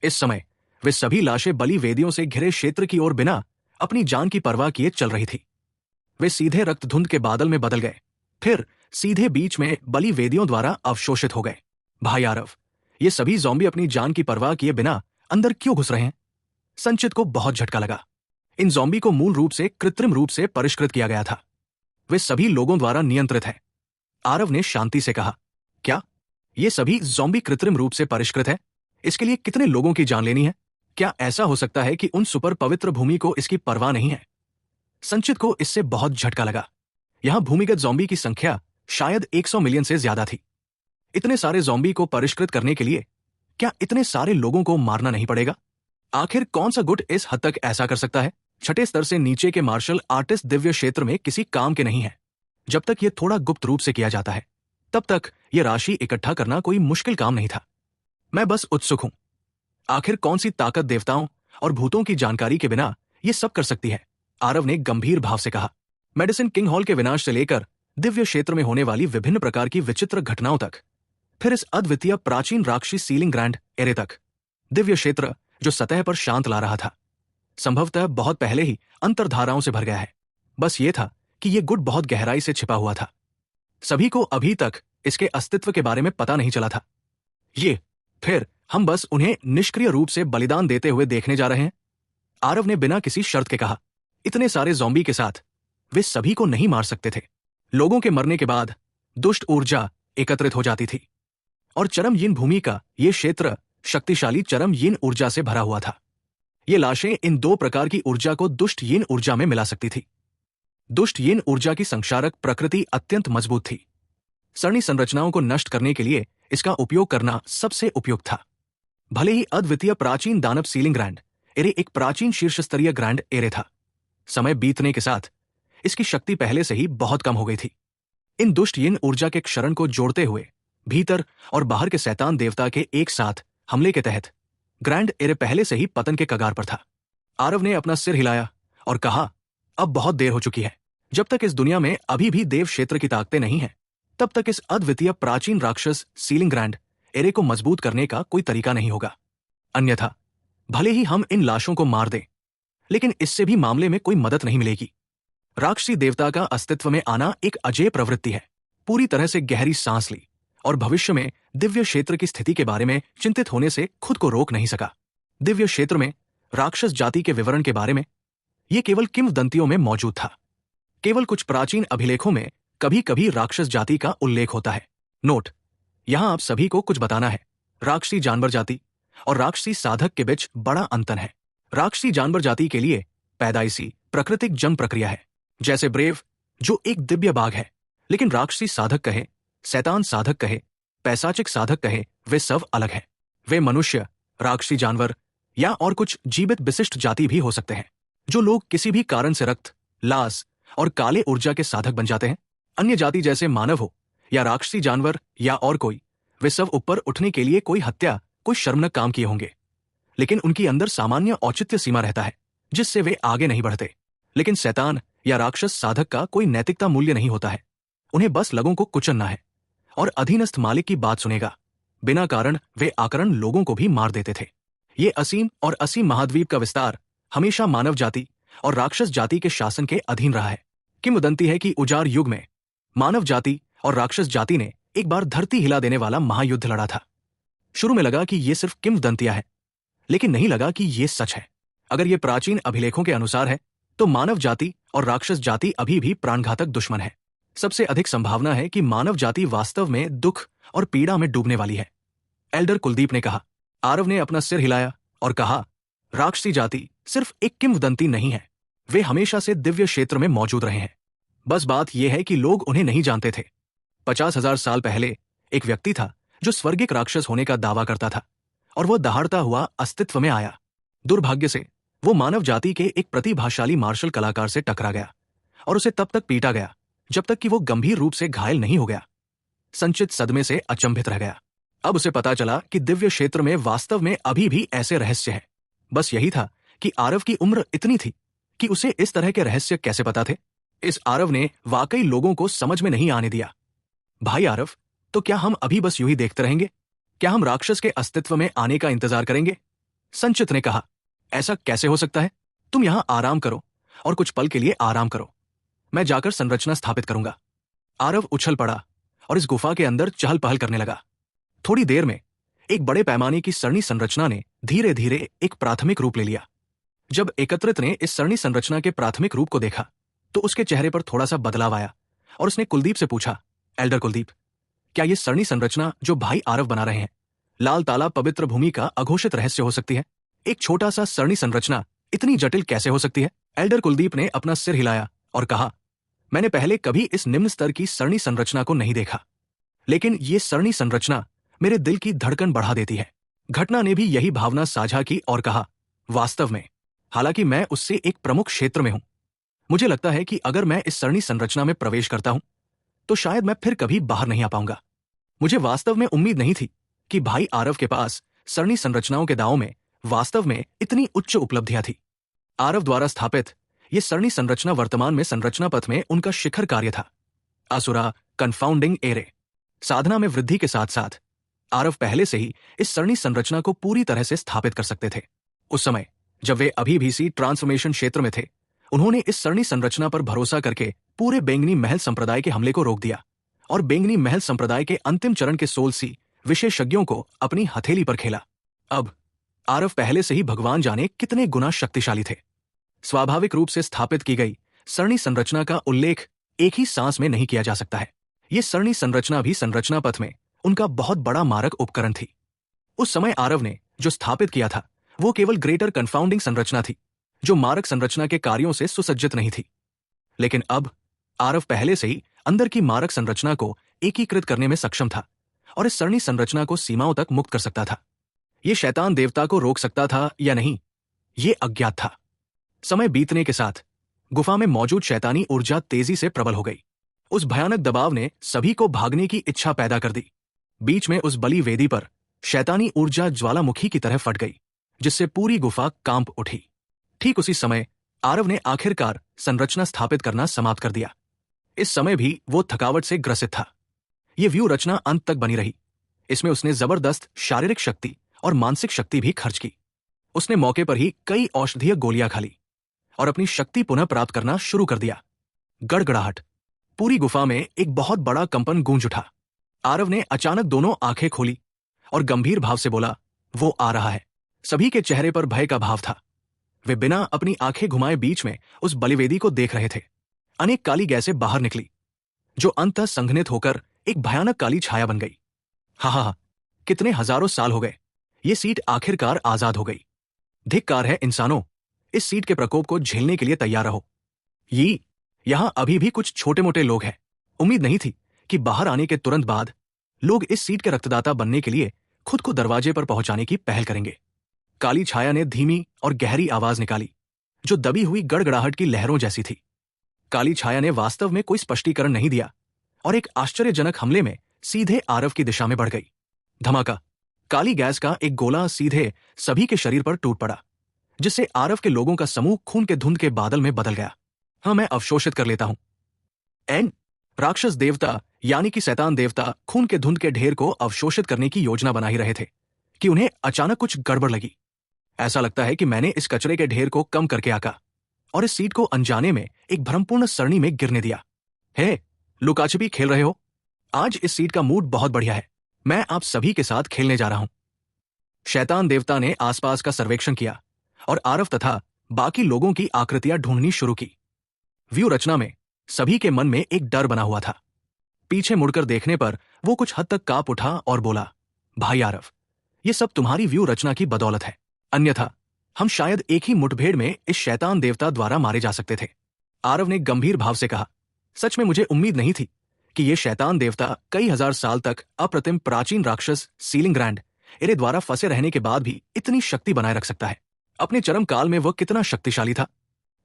इस समय वे सभी लाशें बलि वेदियों से घिरे क्षेत्र की ओर बिना अपनी जान की परवाह किए चल रही थी। वे सीधे रक्त धुंध के बादल में बदल गए, फिर सीधे बीच में बलि वेदियों द्वारा अवशोषित हो गए। भाई आरव, ये सभी ज़ॉम्बी अपनी जान की परवाह किए बिना अंदर क्यों घुस रहे हैं? संचित को बहुत झटका लगा। इन ज़ॉम्बी को मूल रूप से कृत्रिम रूप से परिष्कृत किया गया था। वे सभी लोगों द्वारा नियंत्रित हैं। आरव ने शांति से कहा, क्या ये सभी ज़ॉम्बी कृत्रिम रूप से परिष्कृत है? इसके लिए कितने लोगों की जान लेनी है? क्या ऐसा हो सकता है कि उन सुपर पवित्र भूमि को इसकी परवाह नहीं है? संचित को इससे बहुत झटका लगा। यहां भूमिगत ज़ॉम्बी की संख्या शायद 100 मिलियन से ज्यादा थी। इतने सारे ज़ॉम्बी को परिष्कृत करने के लिए क्या इतने सारे लोगों को मारना नहीं पड़ेगा? आखिर कौन सा गुट इस हद तक ऐसा कर सकता है? छठे स्तर से नीचे के मार्शल आर्टिस्ट दिव्य क्षेत्र में किसी काम के नहीं है। जब तक ये थोड़ा गुप्त रूप से किया जाता है, तब तक ये राशि इकट्ठा करना कोई मुश्किल काम नहीं था। मैं बस उत्सुक हूं, आखिर कौन सी ताकत देवताओं और भूतों की जानकारी के बिना ये सब कर सकती है? आरव ने गंभीर भाव से कहा। मेडिसिन किंग हॉल के विनाश से लेकर दिव्य क्षेत्र में होने वाली विभिन्न प्रकार की विचित्र घटनाओं तक, फिर इस अद्वितीय प्राचीन राक्षसी सीलिंग ग्रैंड एरे तक, दिव्य क्षेत्र जो सतह पर शांत ला रहा था, संभवतः बहुत पहले ही अंतर्धाराओं से भर गया है। बस ये था कि ये गुट बहुत गहराई से छिपा हुआ था। सभी को अभी तक इसके अस्तित्व के बारे में पता नहीं चला था। फिर हम बस उन्हें निष्क्रिय रूप से बलिदान देते हुए देखने जा रहे हैं। आरव ने बिना किसी शर्त के कहा। इतने सारे ज़ॉम्बी के साथ वे सभी को नहीं मार सकते थे। लोगों के मरने के बाद दुष्ट ऊर्जा एकत्रित हो जाती थी और चरम यीन भूमि का ये क्षेत्र शक्तिशाली चरम यीन ऊर्जा से भरा हुआ था। ये लाशें इन 2 प्रकार की ऊर्जा को दुष्ट यीन ऊर्जा में मिला सकती थी। दुष्ट यीन ऊर्जा की संक्षारक प्रकृति अत्यंत मजबूत थी। सरणी संरचनाओं को नष्ट करने के लिए इसका उपयोग करना सबसे उपयुक्त था। भले ही अद्वितीय प्राचीन दानव सीलिंग ग्रैंड एरे एक प्राचीन शीर्ष स्तरीय ग्रैंड एरे था, समय बीतने के साथ इसकी शक्ति पहले से ही बहुत कम हो गई थी। इन दुष्ट यीन ऊर्जा के क्षरण को जोड़ते हुए भीतर और बाहर के शैतान देवता के एक साथ हमले के तहत ग्रैंड एरे पहले से ही पतन के कगार पर था। आरव ने अपना सिर हिलाया और कहा, अब बहुत देर हो चुकी है। जब तक इस दुनिया में अभी भी देव क्षेत्र की ताकतें नहीं हैं, तब तक इस अद्वितीय प्राचीन राक्षस सीलिंग ग्रैंड एरे को मजबूत करने का कोई तरीका नहीं होगा। अन्यथा भले ही हम इन लाशों को मार दें, लेकिन इससे भी मामले में कोई मदद नहीं मिलेगी। राक्षसी देवता का अस्तित्व में आना एक अजेय प्रवृत्ति है। पूरी तरह से गहरी सांस ली और भविष्य में दिव्य क्षेत्र की स्थिति के बारे में चिंतित होने से खुद को रोक नहीं सका। दिव्य क्षेत्र में राक्षस जाति के विवरण के बारे में यह केवल किंवदंतियों में मौजूद था। केवल कुछ प्राचीन अभिलेखों में कभी कभी राक्षस जाति का उल्लेख होता है। नोट, यहां आप सभी को कुछ बताना है। राक्षसी जानवर जाति और राक्षसी साधक के बीच बड़ा अंतर है। राक्षसी जानवर जाति के लिए पैदाइशी प्राकृतिक जन्म प्रक्रिया है, जैसे ब्रेव जो एक दिव्य बाघ है, लेकिन राक्षसी साधक कहे, शैतान साधक कहे, पैशाचिक साधक कहे, वे सब अलग हैं। वे मनुष्य, राक्षसी जानवर या और कुछ जीवित विशिष्ट जाति भी हो सकते हैं। जो लोग किसी भी कारण से रक्त, लास और काले ऊर्जा के साधक बन जाते हैं, अन्य जाति जैसे मानव हो या राक्षसी जानवर या और कोई, वे सब ऊपर उठने के लिए कोई हत्या, कोई शर्मनाक काम किए होंगे, लेकिन उनकी अंदर सामान्य औचित्य सीमा रहता है जिससे वे आगे नहीं बढ़ते। लेकिन शैतान या राक्षस साधक का कोई नैतिकता मूल्य नहीं होता है। उन्हें बस लोगों को कुचलना है और अधीनस्थ मालिक की बात सुनेगा। बिना कारण वे आकरण लोगों को भी मार देते थे। ये असीम और असीम महाद्वीप का विस्तार हमेशा मानव जाति और राक्षस जाति के शासन के अधीन रहा है। किंवदंती है कि उजाड़ युग में मानव जाति और राक्षस जाति ने एक बार धरती हिला देने वाला महायुद्ध लड़ा था। शुरू में लगा कि ये सिर्फ किंवदंतियां हैं, लेकिन नहीं लगा कि ये सच है। अगर ये प्राचीन अभिलेखों के अनुसार है, तो मानव जाति और राक्षस जाति अभी भी प्राणघातक दुश्मन है। सबसे अधिक संभावना है कि मानव जाति वास्तव में दुख और पीड़ा में डूबने वाली है, एल्डर कुलदीप ने कहा। आरव ने अपना सिर हिलाया और कहा, राक्षसी जाति सिर्फ एक किंवदंती नहीं है, वे हमेशा से दिव्य क्षेत्र में मौजूद रहे हैं। बस बात यह है कि लोग उन्हें नहीं जानते थे। 50,000 साल पहले एक व्यक्ति था जो स्वर्गिक राक्षस होने का दावा करता था, और वह दहाड़ता हुआ अस्तित्व में आया। दुर्भाग्य से वो मानव जाति के एक प्रतिभाशाली मार्शल कलाकार से टकरा गया और उसे तब तक पीटा गया जब तक कि वो गंभीर रूप से घायल नहीं हो गया। संचित सदमे से अचंभित रह गया। अब उसे पता चला कि दिव्य क्षेत्र में वास्तव में अभी भी ऐसे रहस्य हैं। बस यही था कि आरव की उम्र इतनी थी कि उसे इस तरह के रहस्य कैसे पता थे। इस आरव ने वाकई लोगों को समझ में नहीं आने दिया। भाई आरव, तो क्या हम अभी बस यूं ही देखते रहेंगे? क्या हम राक्षस के अस्तित्व में आने का इंतजार करेंगे? संचित ने कहा, ऐसा कैसे हो सकता है? तुम यहां आराम करो और कुछ पल के लिए आराम करो। मैं जाकर संरचना स्थापित करूंगा। आरव उछल पड़ा और इस गुफा के अंदर चहल पहल करने लगा। थोड़ी देर में एक बड़े पैमाने की सरणी संरचना ने धीरे धीरे एक प्राथमिक रूप ले लिया। जब एकत्रित ने इस सरणी संरचना के प्राथमिक रूप को देखा तो उसके चेहरे पर थोड़ा सा बदलाव आया और उसने कुलदीप से पूछा, एल्डर कुलदीप, क्या ये सरणी संरचना जो भाई आरव बना रहे हैं लाल ताला पवित्र भूमि का अघोषित रहस्य हो सकती है? एक छोटा सा सरणी संरचना इतनी जटिल कैसे हो सकती है? एल्डर कुलदीप ने अपना सिर हिलाया और कहा, मैंने पहले कभी इस निम्न स्तर की सरणी संरचना को नहीं देखा, लेकिन ये सरणी संरचना मेरे दिल की धड़कन बढ़ा देती है। घटना ने भी यही भावना साझा की और कहा, वास्तव में, हालांकि मैं उससे एक प्रमुख क्षेत्र में हूं, मुझे लगता है कि अगर मैं इस सरणी संरचना में प्रवेश करता हूं तो शायद मैं फिर कभी बाहर नहीं आ पाऊंगा। मुझे वास्तव में उम्मीद नहीं थी कि भाई आरव के पास सरणी संरचनाओं के दांव में वास्तव में इतनी उच्च उपलब्धियां थी। आरव द्वारा स्थापित यह सरणी संरचना वर्तमान में संरचना पथ में उनका शिखर कार्य था। असुरा कन्फाउंडिंग एरे साधना में वृद्धि के साथ साथ आरव पहले से ही इस सरणी संरचना को पूरी तरह से स्थापित कर सकते थे। उस समय जब वे अभी भी सी ट्रांसफॉर्मेशन क्षेत्र में थे, उन्होंने इस सरणी संरचना पर भरोसा करके पूरे बेंगनी महल संप्रदाय के हमले को रोक दिया और बेंगनी महल संप्रदाय के अंतिम चरण के सोलसी विशेषज्ञों को अपनी हथेली पर खेला। अब आरव पहले से ही भगवान जाने कितने गुना शक्तिशाली थे। स्वाभाविक रूप से स्थापित की गई सरणी संरचना का उल्लेख एक ही सांस में नहीं किया जा सकता है। यह सरणी संरचना भी संरचना पथ में उनका बहुत बड़ा मारक उपकरण थी। उस समय आरव ने जो स्थापित किया था वो केवल ग्रेटर कन्फाउंडिंग संरचना थी, जो मारक संरचना के कार्यों से सुसज्जित नहीं थी। लेकिन अब आरव पहले से ही अंदर की मारक संरचना को एकीकृत करने में सक्षम था और इस सरणी संरचना को सीमाओं तक मुक्त कर सकता था। यह शैतान देवता को रोक सकता था या नहीं, यह अज्ञात था। समय बीतने के साथ गुफा में मौजूद शैतानी ऊर्जा तेजी से प्रबल हो गई। उस भयानक दबाव ने सभी को भागने की इच्छा पैदा कर दी। बीच में उस बलि वेदी पर शैतानी ऊर्जा ज्वालामुखी की तरह फट गई, जिससे पूरी गुफा कांप उठी। ठीक उसी समय आरव ने आखिरकार संरचना स्थापित करना समाप्त कर दिया। इस समय भी वो थकावट से ग्रसित था। ये व्यू रचना अंत तक बनी रही। इसमें उसने जबरदस्त शारीरिक शक्ति और मानसिक शक्ति भी खर्च की। उसने मौके पर ही कई औषधीय गोलियां खा ली और अपनी शक्ति पुनः प्राप्त करना शुरू कर दिया। गड़गड़ाहट, पूरी गुफा में एक बहुत बड़ा कंपन गूंज उठा। आरव ने अचानक दोनों आंखें खोली और गंभीर भाव से बोला, वो आ रहा है। सभी के चेहरे पर भय का भाव था। वे बिना अपनी आंखें घुमाए बीच में उस बलिवेदी को देख रहे थे। अनेक काली गैसें बाहर निकली, जो अंततः संघनित होकर एक भयानक काली छाया बन गई। हा, कितने हजारों साल हो गए, ये सीट आखिरकार आजाद हो गई। धिक्कार है इंसानों, इस सीट के प्रकोप को झेलने के लिए तैयार रहो। यहां अभी भी कुछ छोटे मोटे लोग हैं। उम्मीद नहीं थी कि बाहर आने के तुरंत बाद लोग इस सीट के रक्तदाता बनने के लिए खुद को दरवाजे पर पहुंचाने की पहल करेंगे। काली छाया ने धीमी और गहरी आवाज निकाली, जो दबी हुई गड़गड़ाहट की लहरों जैसी थी। काली छाया ने वास्तव में कोई स्पष्टीकरण नहीं दिया और एक आश्चर्यजनक हमले में सीधे आरव की दिशा में बढ़ गई। धमाका, काली गैस का एक गोला सीधे सभी के शरीर पर टूट पड़ा, जिससे आरव के लोगों का समूह खून के धुंध के बादल में बदल गया। हाँ, मैं अवशोषित कर लेता हूं। राक्षस देवता यानी कि शैतान देवता खून के धुंध के ढेर को अवशोषित करने की योजना बना ही रहे थे कि उन्हें अचानक कुछ गड़बड़ लगी। ऐसा लगता है कि मैंने इस कचरे के ढेर को कम करके आका और इस सीट को अनजाने में एक भ्रमपूर्ण सरणी में गिरने दिया। हे, लुकाछिपी खेल रहे हो? आज इस सीट का मूड बहुत बढ़िया है। मैं आप सभी के साथ खेलने जा रहा हूं। शैतान देवता ने आसपास का सर्वेक्षण किया और आरव तथा बाकी लोगों की आकृतियां ढूंढनी शुरू की। व्यू रचना में सभी के मन में एक डर बना हुआ था। पीछे मुड़कर देखने पर वो कुछ हद तक कांप उठा और बोला, भाई आरव, ये सब तुम्हारी व्यू रचना की बदौलत है, अन्यथा हम शायद एक ही मुठभेड़ में इस शैतान देवता द्वारा मारे जा सकते थे। आरव ने गंभीर भाव से कहा, सच में मुझे उम्मीद नहीं थी कि ये शैतान देवता कई हजार साल तक अप्रतिम प्राचीन राक्षस सीलिंग ग्रैंड एरे द्वारा फंसे रहने के बाद भी इतनी शक्ति बनाए रख सकता है। अपने चरम काल में वह कितना शक्तिशाली था।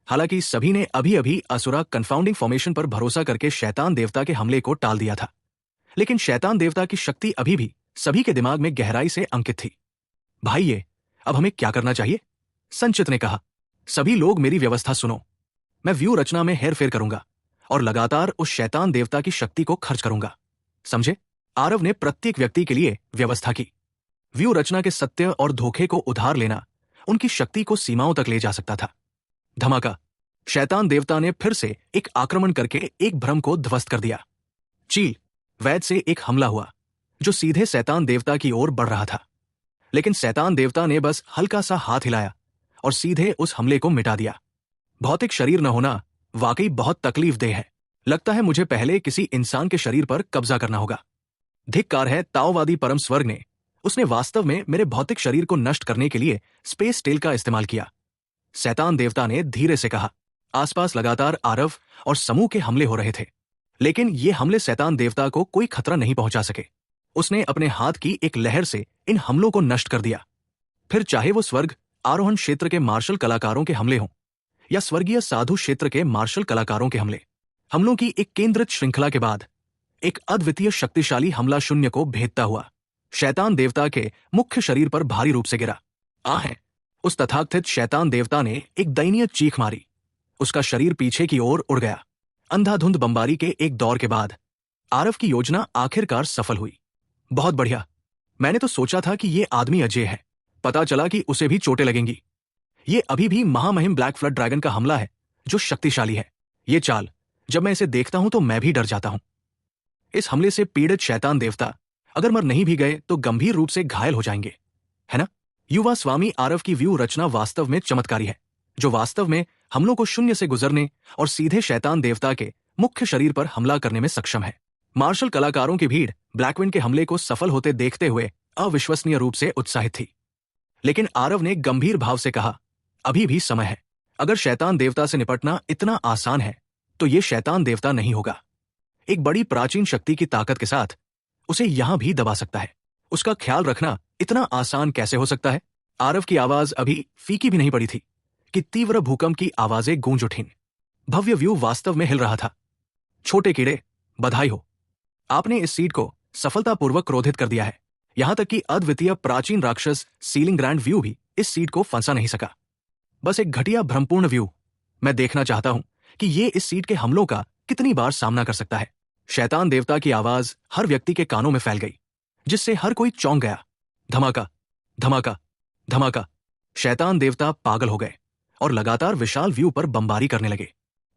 हालांकि सभी ने अभी अभी असुरा कन्फाउंडिंग फॉर्मेशन पर भरोसा करके शैतान देवता के हमले को टाल दिया था, लेकिन शैतान देवता की शक्ति अभी भी सभी के दिमाग में गहराई से अंकित थी। भाई, अब हमें क्या करना चाहिए? संचित ने कहा। सभी लोग मेरी व्यवस्था सुनो। मैं व्यू रचना में हेरफेर करूंगा और लगातार उस शैतान देवता की शक्ति को खर्च करूंगा। समझे? आरव ने प्रत्येक व्यक्ति के लिए व्यवस्था की। व्यू रचना के सत्य और धोखे को उधार लेना उनकी शक्ति को सीमाओं तक ले जा सकता था। धमाका! शैतान देवता ने फिर से एक आक्रमण करके एक भ्रम को ध्वस्त कर दिया। चील वैद से एक हमला हुआ जो सीधे शैतान देवता की ओर बढ़ रहा था, लेकिन शैतान देवता ने बस हल्का सा हाथ हिलाया और सीधे उस हमले को मिटा दिया। भौतिक शरीर न होना वाकई बहुत तकलीफदेह है। लगता है मुझे पहले किसी इंसान के शरीर पर कब्जा करना होगा। धिक्कार है ताओवादी परम स्वर्ग ने। उसने वास्तव में मेरे भौतिक शरीर को नष्ट करने के लिए स्पेस टेल का इस्तेमाल किया। शैतान देवता ने धीरे से कहा। आसपास लगातार आरव और समूह के हमले हो रहे थे, लेकिन ये हमले शैतान देवता को कोई खतरा नहीं पहुंचा सके। उसने अपने हाथ की एक लहर से इन हमलों को नष्ट कर दिया। फिर चाहे वो स्वर्ग आरोहण क्षेत्र के मार्शल कलाकारों के हमले हों या स्वर्गीय साधु क्षेत्र के मार्शल कलाकारों के हमलों की एक केंद्रित श्रृंखला के बाद एक अद्वितीय शक्तिशाली हमला शून्य को भेदता हुआ शैतान देवता के मुख्य शरीर पर भारी रूप से गिरा। आहे! उस तथाकथित शैतान देवता ने एक दयनीय चीख मारी। उसका शरीर पीछे की ओर उड़ गया। अंधाधुंध बमबारी के एक दौर के बाद आरव की योजना आखिरकार सफल हुई। बहुत बढ़िया। मैंने तो सोचा था कि ये आदमी अजय है, पता चला कि उसे भी चोटें लगेंगी। ये अभी भी महामहिम ब्लैक फ्लड ड्रैगन का हमला है जो शक्तिशाली है। ये चाल, जब मैं इसे देखता हूं तो मैं भी डर जाता हूं। इस हमले से पीड़ित शैतान देवता अगर मर नहीं भी गए तो गंभीर रूप से घायल हो जाएंगे, है ना? युवा स्वामी आरव की व्यू रचना वास्तव में चमत्कारी है, जो वास्तव में हमलों को शून्य से गुजरने और सीधे शैतान देवता के मुख्य शरीर पर हमला करने में सक्षम है। मार्शल कलाकारों की भीड़ ब्लैकविंड के हमले को सफल होते देखते हुए अविश्वसनीय रूप से उत्साहित थी। लेकिन आरव ने गंभीर भाव से कहा, अभी भी समय है। अगर शैतान देवता से निपटना इतना आसान है तो ये शैतान देवता नहीं होगा। एक बड़ी प्राचीन शक्ति की ताकत के साथ उसे यहां भी दबा सकता है। उसका ख्याल रखना इतना आसान कैसे हो सकता है? आरव की आवाज अभी फीकी भी नहीं पड़ी थी कि तीव्र भूकंप की आवाजें गूंज उठीं। भव्य व्यू वास्तव में हिल रहा था। छोटे कीड़े, बधाई हो, आपने इस सीट को सफलतापूर्वक क्रोधित कर दिया है। यहां तक कि अद्वितीय प्राचीन राक्षस सीलिंग ग्रैंड व्यू भी इस सीट को फंसा नहीं सका। बस एक घटिया भ्रमपूर्ण व्यू। मैं देखना चाहता हूं कि ये इस सीट के हमलों का कितनी बार सामना कर सकता है। शैतान देवता की आवाज हर व्यक्ति के कानों में फैल गई, जिससे हर कोई चौंक गया। धमाका, धमाका, धमाका। शैतान देवता पागल हो गए और लगातार विशाल व्यू पर बमबारी करने लगे,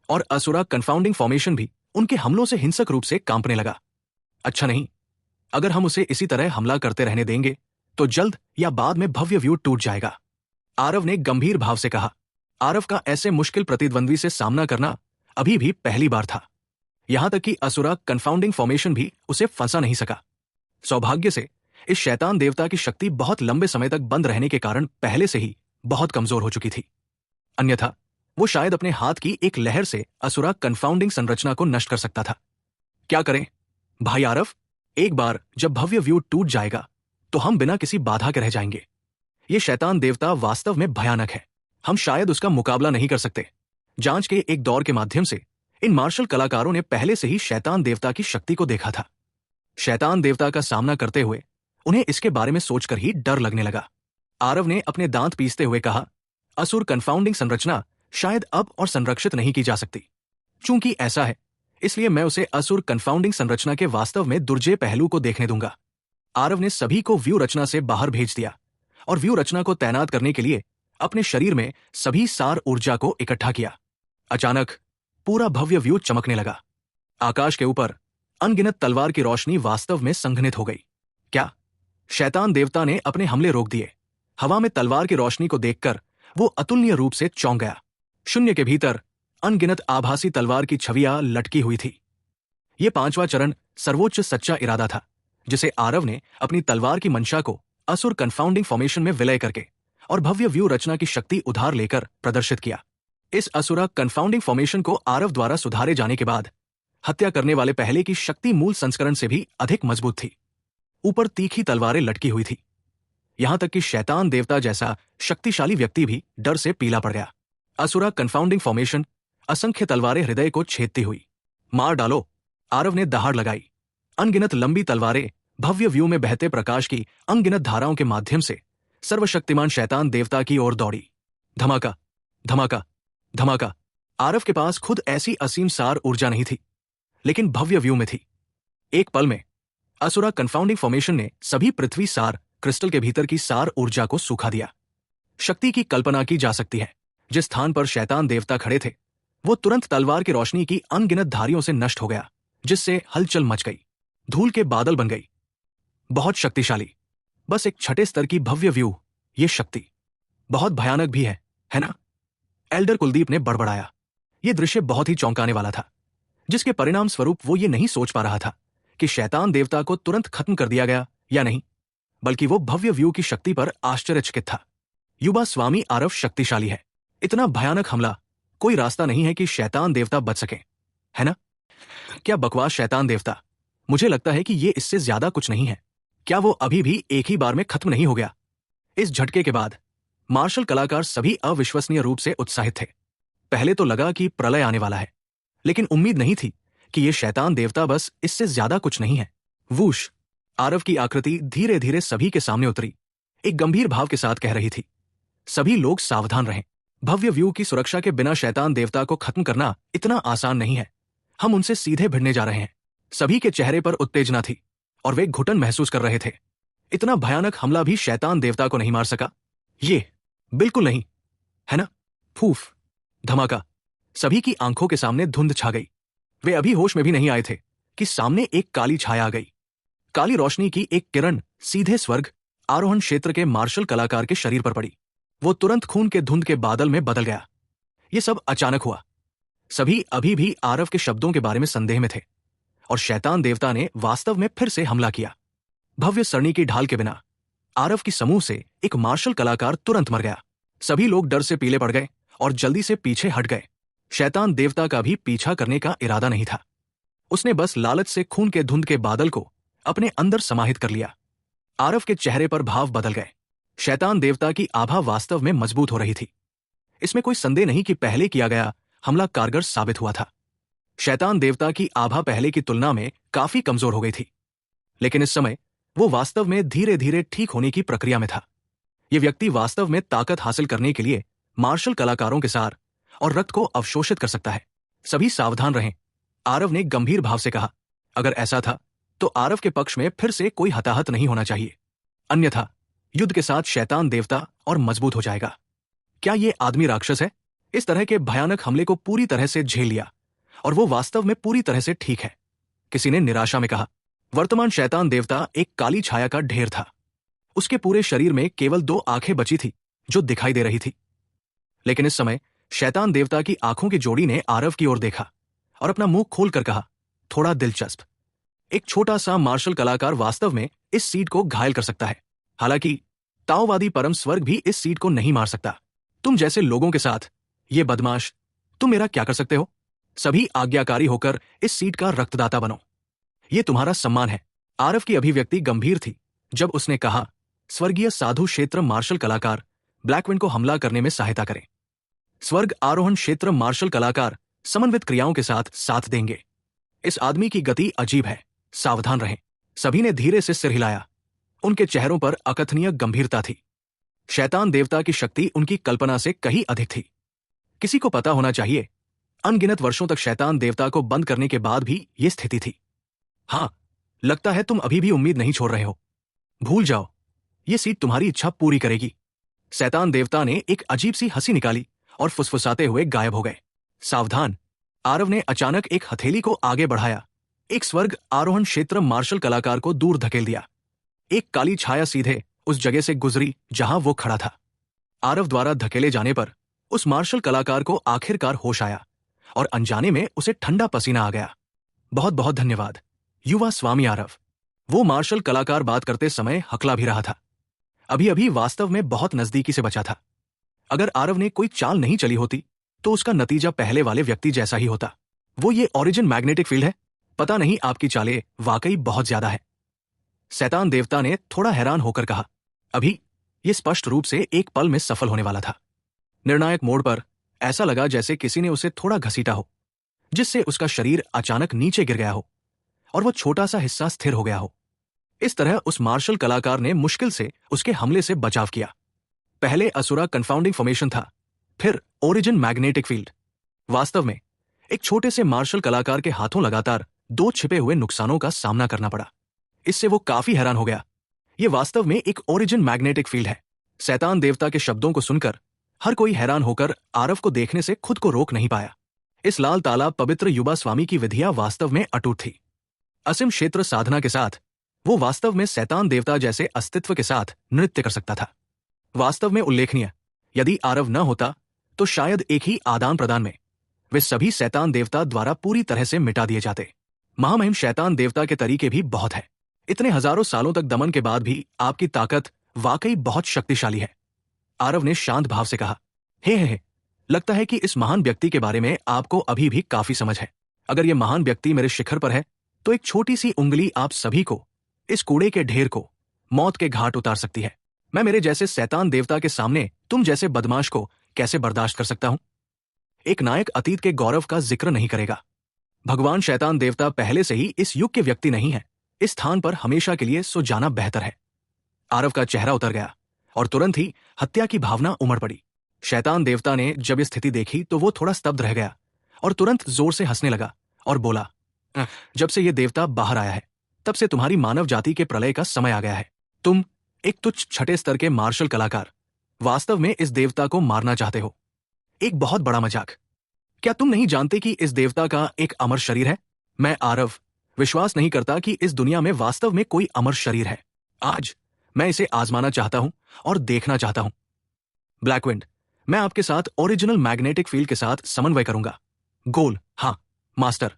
और असुरा कन्फाउंडिंग फॉर्मेशन भी उनके हमलों से हिंसक रूप से कांपने लगा। अच्छा नहीं, अगर हम उसे इसी तरह हमला करते रहने देंगे तो जल्द या बाद में भव्य व्यू टूट जाएगा, आरव ने गंभीर भाव से कहा। आरव का ऐसे मुश्किल प्रतिद्वंद्वी से सामना करना अभी भी पहली बार था। यहां तक कि असुरा कन्फाउंडिंग फॉर्मेशन भी उसे फंसा नहीं सका। सौभाग्य से इस शैतान देवता की शक्ति बहुत लंबे समय तक बंद रहने के कारण पहले से ही बहुत कमजोर हो चुकी थी। अन्यथा वो शायद अपने हाथ की एक लहर से असुरा कन्फाउंडिंग संरचना को नष्ट कर सकता था। क्या करें भाई आरव? एक बार जब भव्य व्यू टूट जाएगा तो हम बिना किसी बाधा के रह जाएंगे। ये शैतान देवता वास्तव में भयानक है। हम शायद उसका मुकाबला नहीं कर सकते। जांच के एक दौर के माध्यम से इन मार्शल कलाकारों ने पहले से ही शैतान देवता की शक्ति को देखा था। शैतान देवता का सामना करते हुए उन्हें इसके बारे में सोचकर ही डर लगने लगा। आरव ने अपने दांत पीसते हुए कहा, असुर कन्फाउंडिंग संरचना शायद अब और संरक्षित नहीं की जा सकती। चूंकि ऐसा है, इसलिए मैं उसे असुर कन्फाउंडिंग संरचना के वास्तव में दुर्जय पहलू को देखने दूंगा। आरव ने सभी को व्यू रचना से बाहर भेज दिया और व्यू रचना को तैनात करने के लिए अपने शरीर में सभी सार ऊर्जा को इकट्ठा किया। अचानक पूरा भव्य व्यू चमकने लगा। आकाश के ऊपर अनगिनत तलवार की रोशनी वास्तव में संघनित हो गई। क्या? शैतान देवता ने अपने हमले रोक दिए। हवा में तलवार की रोशनी को देखकर वो अतुलनीय रूप से चौंक गया। शून्य के भीतर अनगिनत आभासी तलवार की छवियां लटकी हुई थी। ये पांचवा चरण सर्वोच्च सच्चा इरादा था, जिसे आरव ने अपनी तलवार की मंशा को असुर कन्फाउंडिंग फॉर्मेशन में विलय करके और भव्य व्यू रचना की शक्ति उधार लेकर प्रदर्शित किया। इस असुरा कन्फाउंडिंग फॉर्मेशन को आरव द्वारा सुधारे जाने के बाद हत्या करने वाले पहले की शक्ति मूल संस्करण से भी अधिक मजबूत थी। ऊपर तीखी तलवारें लटकी हुई थी। यहां तक कि शैतान देवता जैसा शक्तिशाली व्यक्ति भी डर से पीला पड़ गया। असुरा कन्फाउंडिंग फॉर्मेशन असंख्य तलवारें हृदय को छेदती हुई। मार डालो, आरव ने दहाड़ लगाई। अनगिनत लंबी तलवारें भव्य व्यू में बहते प्रकाश की अनगिनत धाराओं के माध्यम से सर्वशक्तिमान शैतान देवता की ओर दौड़ी। धमाका, धमाका, धमाका। आरव के पास खुद ऐसी असीम सार ऊर्जा नहीं थी, लेकिन भव्य व्यू में थी। एक पल में असुरा कन्फाउंडिंग फॉर्मेशन ने सभी पृथ्वी सार क्रिस्टल के भीतर की सार ऊर्जा को सूखा दिया। शक्ति की कल्पना की जा सकती है। जिस स्थान पर शैतान देवता खड़े थे, वो तुरंत तलवार की रोशनी की अनगिनत धारियों से नष्ट हो गया, जिससे हलचल मच गई, धूल के बादल बन गई। बहुत शक्तिशाली, बस एक छठे स्तर की भव्य व्यू। ये शक्ति बहुत भयानक भी है ना? एल्डर कुलदीप ने बड़बड़ाया। यह दृश्य बहुत ही चौंकाने वाला था, जिसके परिणाम स्वरूप वो ये नहीं सोच पा रहा था कि शैतान देवता को तुरंत खत्म कर दिया गया या नहीं, बल्कि वो भव्य व्यू की शक्ति पर आश्चर्यचकित था। युवा स्वामी आरव शक्तिशाली है। इतना भयानक हमला, कोई रास्ता नहीं है कि शैतान देवता बच सके, है ना? क्या बकवास शैतान देवता! मुझे लगता है कि ये इससे ज्यादा कुछ नहीं है। क्या वो अभी भी एक ही बार में खत्म नहीं हो गया? इस झटके के बाद मार्शल कलाकार सभी अविश्वसनीय रूप से उत्साहित थे। पहले तो लगा कि प्रलय आने वाला है, लेकिन उम्मीद नहीं थी कि ये शैतान देवता बस इससे ज्यादा कुछ नहीं है। वूश! आरव की आकृति धीरे धीरे सभी के सामने उतरी, एक गंभीर भाव के साथ कह रही थी, सभी लोग सावधान रहें। भव्य व्यू की सुरक्षा के बिना शैतान देवता को खत्म करना इतना आसान नहीं है। हम उनसे सीधे भिड़ने जा रहे हैं। सभी के चेहरे पर उत्तेजना थी और वे घुटन महसूस कर रहे थे। इतना भयानक हमला भी शैतान देवता को नहीं मार सका? ये बिल्कुल नहीं, है ना? फूफ! धमाका! सभी की आंखों के सामने धुंध छा गई। वे अभी होश में भी नहीं आए थे कि सामने एक काली छाया आ गई। काली रोशनी की एक किरण सीधे स्वर्ग आरोहण क्षेत्र के मार्शल कलाकार के शरीर पर पड़ी। वो तुरंत खून के धुंध के बादल में बदल गया। ये सब अचानक हुआ। सभी अभी भी आरव के शब्दों के बारे में संदेह में थे, और शैतान देवता ने वास्तव में फिर से हमला किया। भव्य सरणी की ढाल के बिना आरव की समूह से एक मार्शल कलाकार तुरंत मर गया। सभी लोग डर से पीले पड़ गए और जल्दी से पीछे हट गए। शैतान देवता का भी पीछा करने का इरादा नहीं था। उसने बस लालच से खून के धुंध के बादल को अपने अंदर समाहित कर लिया। आरव के चेहरे पर भाव बदल गए। शैतान देवता की आभा वास्तव में मजबूत हो रही थी। इसमें कोई संदेह नहीं कि पहले किया गया हमला कारगर साबित हुआ था। शैतान देवता की आभा पहले की तुलना में काफी कमजोर हो गई थी, लेकिन इस समय वो वास्तव में धीरे धीरे ठीक होने की प्रक्रिया में था। ये व्यक्ति वास्तव में ताकत हासिल करने के लिए मार्शल कलाकारों के सार और रक्त को अवशोषित कर सकता है। सभी सावधान रहें, आरव ने गंभीर भाव से कहा। अगर ऐसा था तो आरव के पक्ष में फिर से कोई हताहत नहीं होना चाहिए, अन्यथा युद्ध के साथ शैतान देवता और मजबूत हो जाएगा। क्या ये आदमी राक्षस है? इस तरह के भयानक हमले को पूरी तरह से झेल लिया और वो वास्तव में पूरी तरह से ठीक है, किसी ने निराशा में कहा। वर्तमान शैतान देवता एक काली छाया का ढेर था। उसके पूरे शरीर में केवल 2 आंखें बची थी जो दिखाई दे रही थी। लेकिन इस समय शैतान देवता की आंखों की जोड़ी ने आरव की ओर देखा और अपना मुंह खोलकर कहा, थोड़ा दिलचस्प। एक छोटा सा मार्शल कलाकार वास्तव में इस सीड को घायल कर सकता है। हालांकि ताओवादी परम स्वर्ग भी इस सीड को नहीं मार सकता। तुम जैसे लोगों के साथ ये बदमाश, तुम मेरा क्या कर सकते हो? सभी आज्ञाकारी होकर इस सीड का रक्तदाता बनो। ये तुम्हारा सम्मान है। आरव की अभिव्यक्ति गंभीर थी जब उसने कहा, स्वर्गीय साधु क्षेत्र मार्शल कलाकार ब्लैकविंड को हमला करने में सहायता करें। स्वर्ग आरोहण क्षेत्र मार्शल कलाकार समन्वित क्रियाओं के साथ साथ देंगे। इस आदमी की गति अजीब है, सावधान रहें। सभी ने धीरे से सिर हिलाया। उनके चेहरों पर अकथनीय गंभीरता थी। शैतान देवता की शक्ति उनकी कल्पना से कहीं अधिक थी। किसी को पता होना चाहिए, अनगिनत वर्षों तक शैतान देवता को बंद करने के बाद भी ये स्थिति थी। हाँ, लगता है तुम अभी भी उम्मीद नहीं छोड़ रहे हो। भूल जाओ, ये सीट तुम्हारी इच्छा पूरी करेगी। शैतान देवता ने एक अजीब सी हंसी निकाली और फुसफुसाते हुए गायब हो गए। सावधान! आरव ने अचानक एक हथेली को आगे बढ़ाया। एक स्वर्ग आरोहण क्षेत्र मार्शल कलाकार को दूर धकेल दिया। एक काली छाया सीधे उस जगह से गुजरी जहां वो खड़ा था। आरव द्वारा धकेले जाने पर उस मार्शल कलाकार को आखिरकार होश आया और अनजाने में उसे ठंडा पसीना आ गया। बहुत बहुत धन्यवाद, युवा स्वामी आरव। वो मार्शल कलाकार बात करते समय हकला भी रहा था। अभी अभी वास्तव में बहुत नजदीकी से बचा था। अगर आरव ने कोई चाल नहीं चली होती तो उसका नतीजा पहले वाले व्यक्ति जैसा ही होता। वो ये ओरिजिन मैग्नेटिक फील्ड है? पता नहीं, आपकी चालें वाकई बहुत ज्यादा है। शैतान देवता ने थोड़ा हैरान होकर कहा। अभी ये स्पष्ट रूप से एक पल में सफल होने वाला था। निर्णायक मोड़ पर ऐसा लगा जैसे किसी ने उसे थोड़ा घसीटा हो, जिससे उसका शरीर अचानक नीचे गिर गया हो और वो छोटा सा हिस्सा स्थिर हो गया हो। इस तरह उस मार्शल कलाकार ने मुश्किल से उसके हमले से बचाव किया। पहले असुरा कन्फाउंडिंग फॉर्मेशन था, फिर ओरिजिन मैग्नेटिक फील्ड। वास्तव में एक छोटे से मार्शल कलाकार के हाथों लगातार 2 छिपे हुए नुकसानों का सामना करना पड़ा। इससे वो काफी हैरान हो गया। ये वास्तव में एक ओरिजिन मैग्नेटिक फील्ड है। शैतान देवता के शब्दों को सुनकर हर कोई हैरान होकर आरव को देखने से खुद को रोक नहीं पाया। इस लाल तालाब पवित्र युवा स्वामी की विधियां वास्तव में अटूट थी। असीम क्षेत्र साधना के साथ वो वास्तव में शैतान देवता जैसे अस्तित्व के साथ नृत्य कर सकता था। वास्तव में उल्लेखनीय, यदि आरव न होता तो शायद एक ही आदान प्रदान में वे सभी शैतान देवता द्वारा पूरी तरह से मिटा दिए जाते। महामहिम शैतान देवता के तरीके भी बहुत है। इतने हजारों सालों तक दमन के बाद भी आपकी ताकत वाकई बहुत शक्तिशाली है। आरव ने शांत भाव से कहा, हे, लगता है कि इस महान व्यक्ति के बारे में आपको अभी भी काफी समझ है। अगर यह महान व्यक्ति मेरे शिखर पर है तो एक छोटी सी उंगली आप सभी को, इस कूड़े के ढेर को, मौत के घाट उतार सकती है। मैं मेरे जैसे शैतान देवता के सामने तुम जैसे बदमाश को कैसे बर्दाश्त कर सकता हूं? एक नायक अतीत के गौरव का जिक्र नहीं करेगा। भगवान शैतान देवता पहले से ही इस युग के व्यक्ति नहीं है। इस स्थान पर हमेशा के लिए सो जाना बेहतर है। आरव का चेहरा उतर गया और तुरंत ही हत्या की भावना उमड़ पड़ी। शैतान देवता ने जब ये स्थिति देखी तो वो थोड़ा स्तब्ध रह गया और तुरंत जोर से हंसने लगा और बोला, जब से ये देवता बाहर आया है तब से तुम्हारी मानव जाति के प्रलय का समय आ गया है। तुम एक तुच्छ छठे स्तर के मार्शल कलाकार वास्तव में इस देवता को मारना चाहते हो। एक बहुत बड़ा मजाक। क्या तुम नहीं जानते कि इस देवता का एक अमर शरीर है? मैं आरव विश्वास नहीं करता कि इस दुनिया में वास्तव में कोई अमर शरीर है। आज मैं इसे आजमाना चाहता हूं और देखना चाहता हूं। ब्लैकविंड, मैं आपके साथ ओरिजिनल मैग्नेटिक फील्ड के साथ समन्वय करूंगा। गोल, हाँ मास्टर।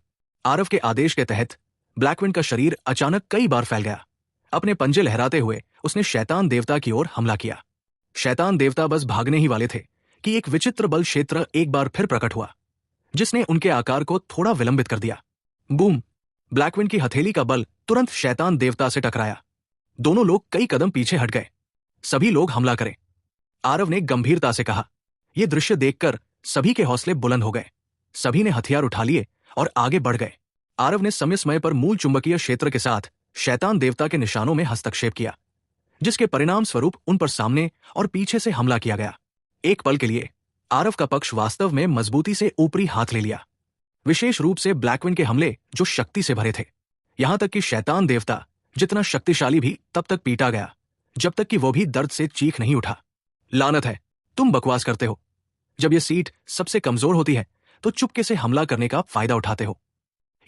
आरव के आदेश के तहत ब्लैकविंड का शरीर अचानक कई बार फैल गया। अपने पंजे लहराते हुए उसने शैतान देवता की ओर हमला किया। शैतान देवता बस भागने ही वाले थे कि एक विचित्र बल क्षेत्र एक बार फिर प्रकट हुआ, जिसने उनके आकार को थोड़ा विलंबित कर दिया। बूम! ब्लैकविंड की हथेली का बल तुरंत शैतान देवता से टकराया। दोनों लोग कई कदम पीछे हट गए। सभी लोग हमला करें, आरव ने गंभीरता से कहा। यह दृश्य देखकर सभी के हौसले बुलंद हो गए। सभी ने हथियार उठा लिए और आगे बढ़ गए। आरव ने समय समय पर मूल चुंबकीय क्षेत्र के साथ शैतान देवता के निशानों में हस्तक्षेप किया, जिसके परिणाम स्वरूप उन पर सामने और पीछे से हमला किया गया। एक पल के लिए आरव का पक्ष वास्तव में मजबूती से ऊपरी हाथ ले लिया, विशेष रूप से ब्लैकविंड के हमले जो शक्ति से भरे थे। यहां तक कि शैतान देवता जितना शक्तिशाली भी तब तक पीटा गया जब तक कि वो भी दर्द से चीख नहीं उठा। लानत है, तुम बकवास करते हो। जब यह सीट सबसे कमजोर होती है तो चुपके से हमला करने का फायदा उठाते हो।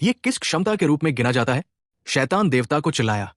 यह किस क्षमता के रूप में गिना जाता है? शैतान देवता को चिल्लाया।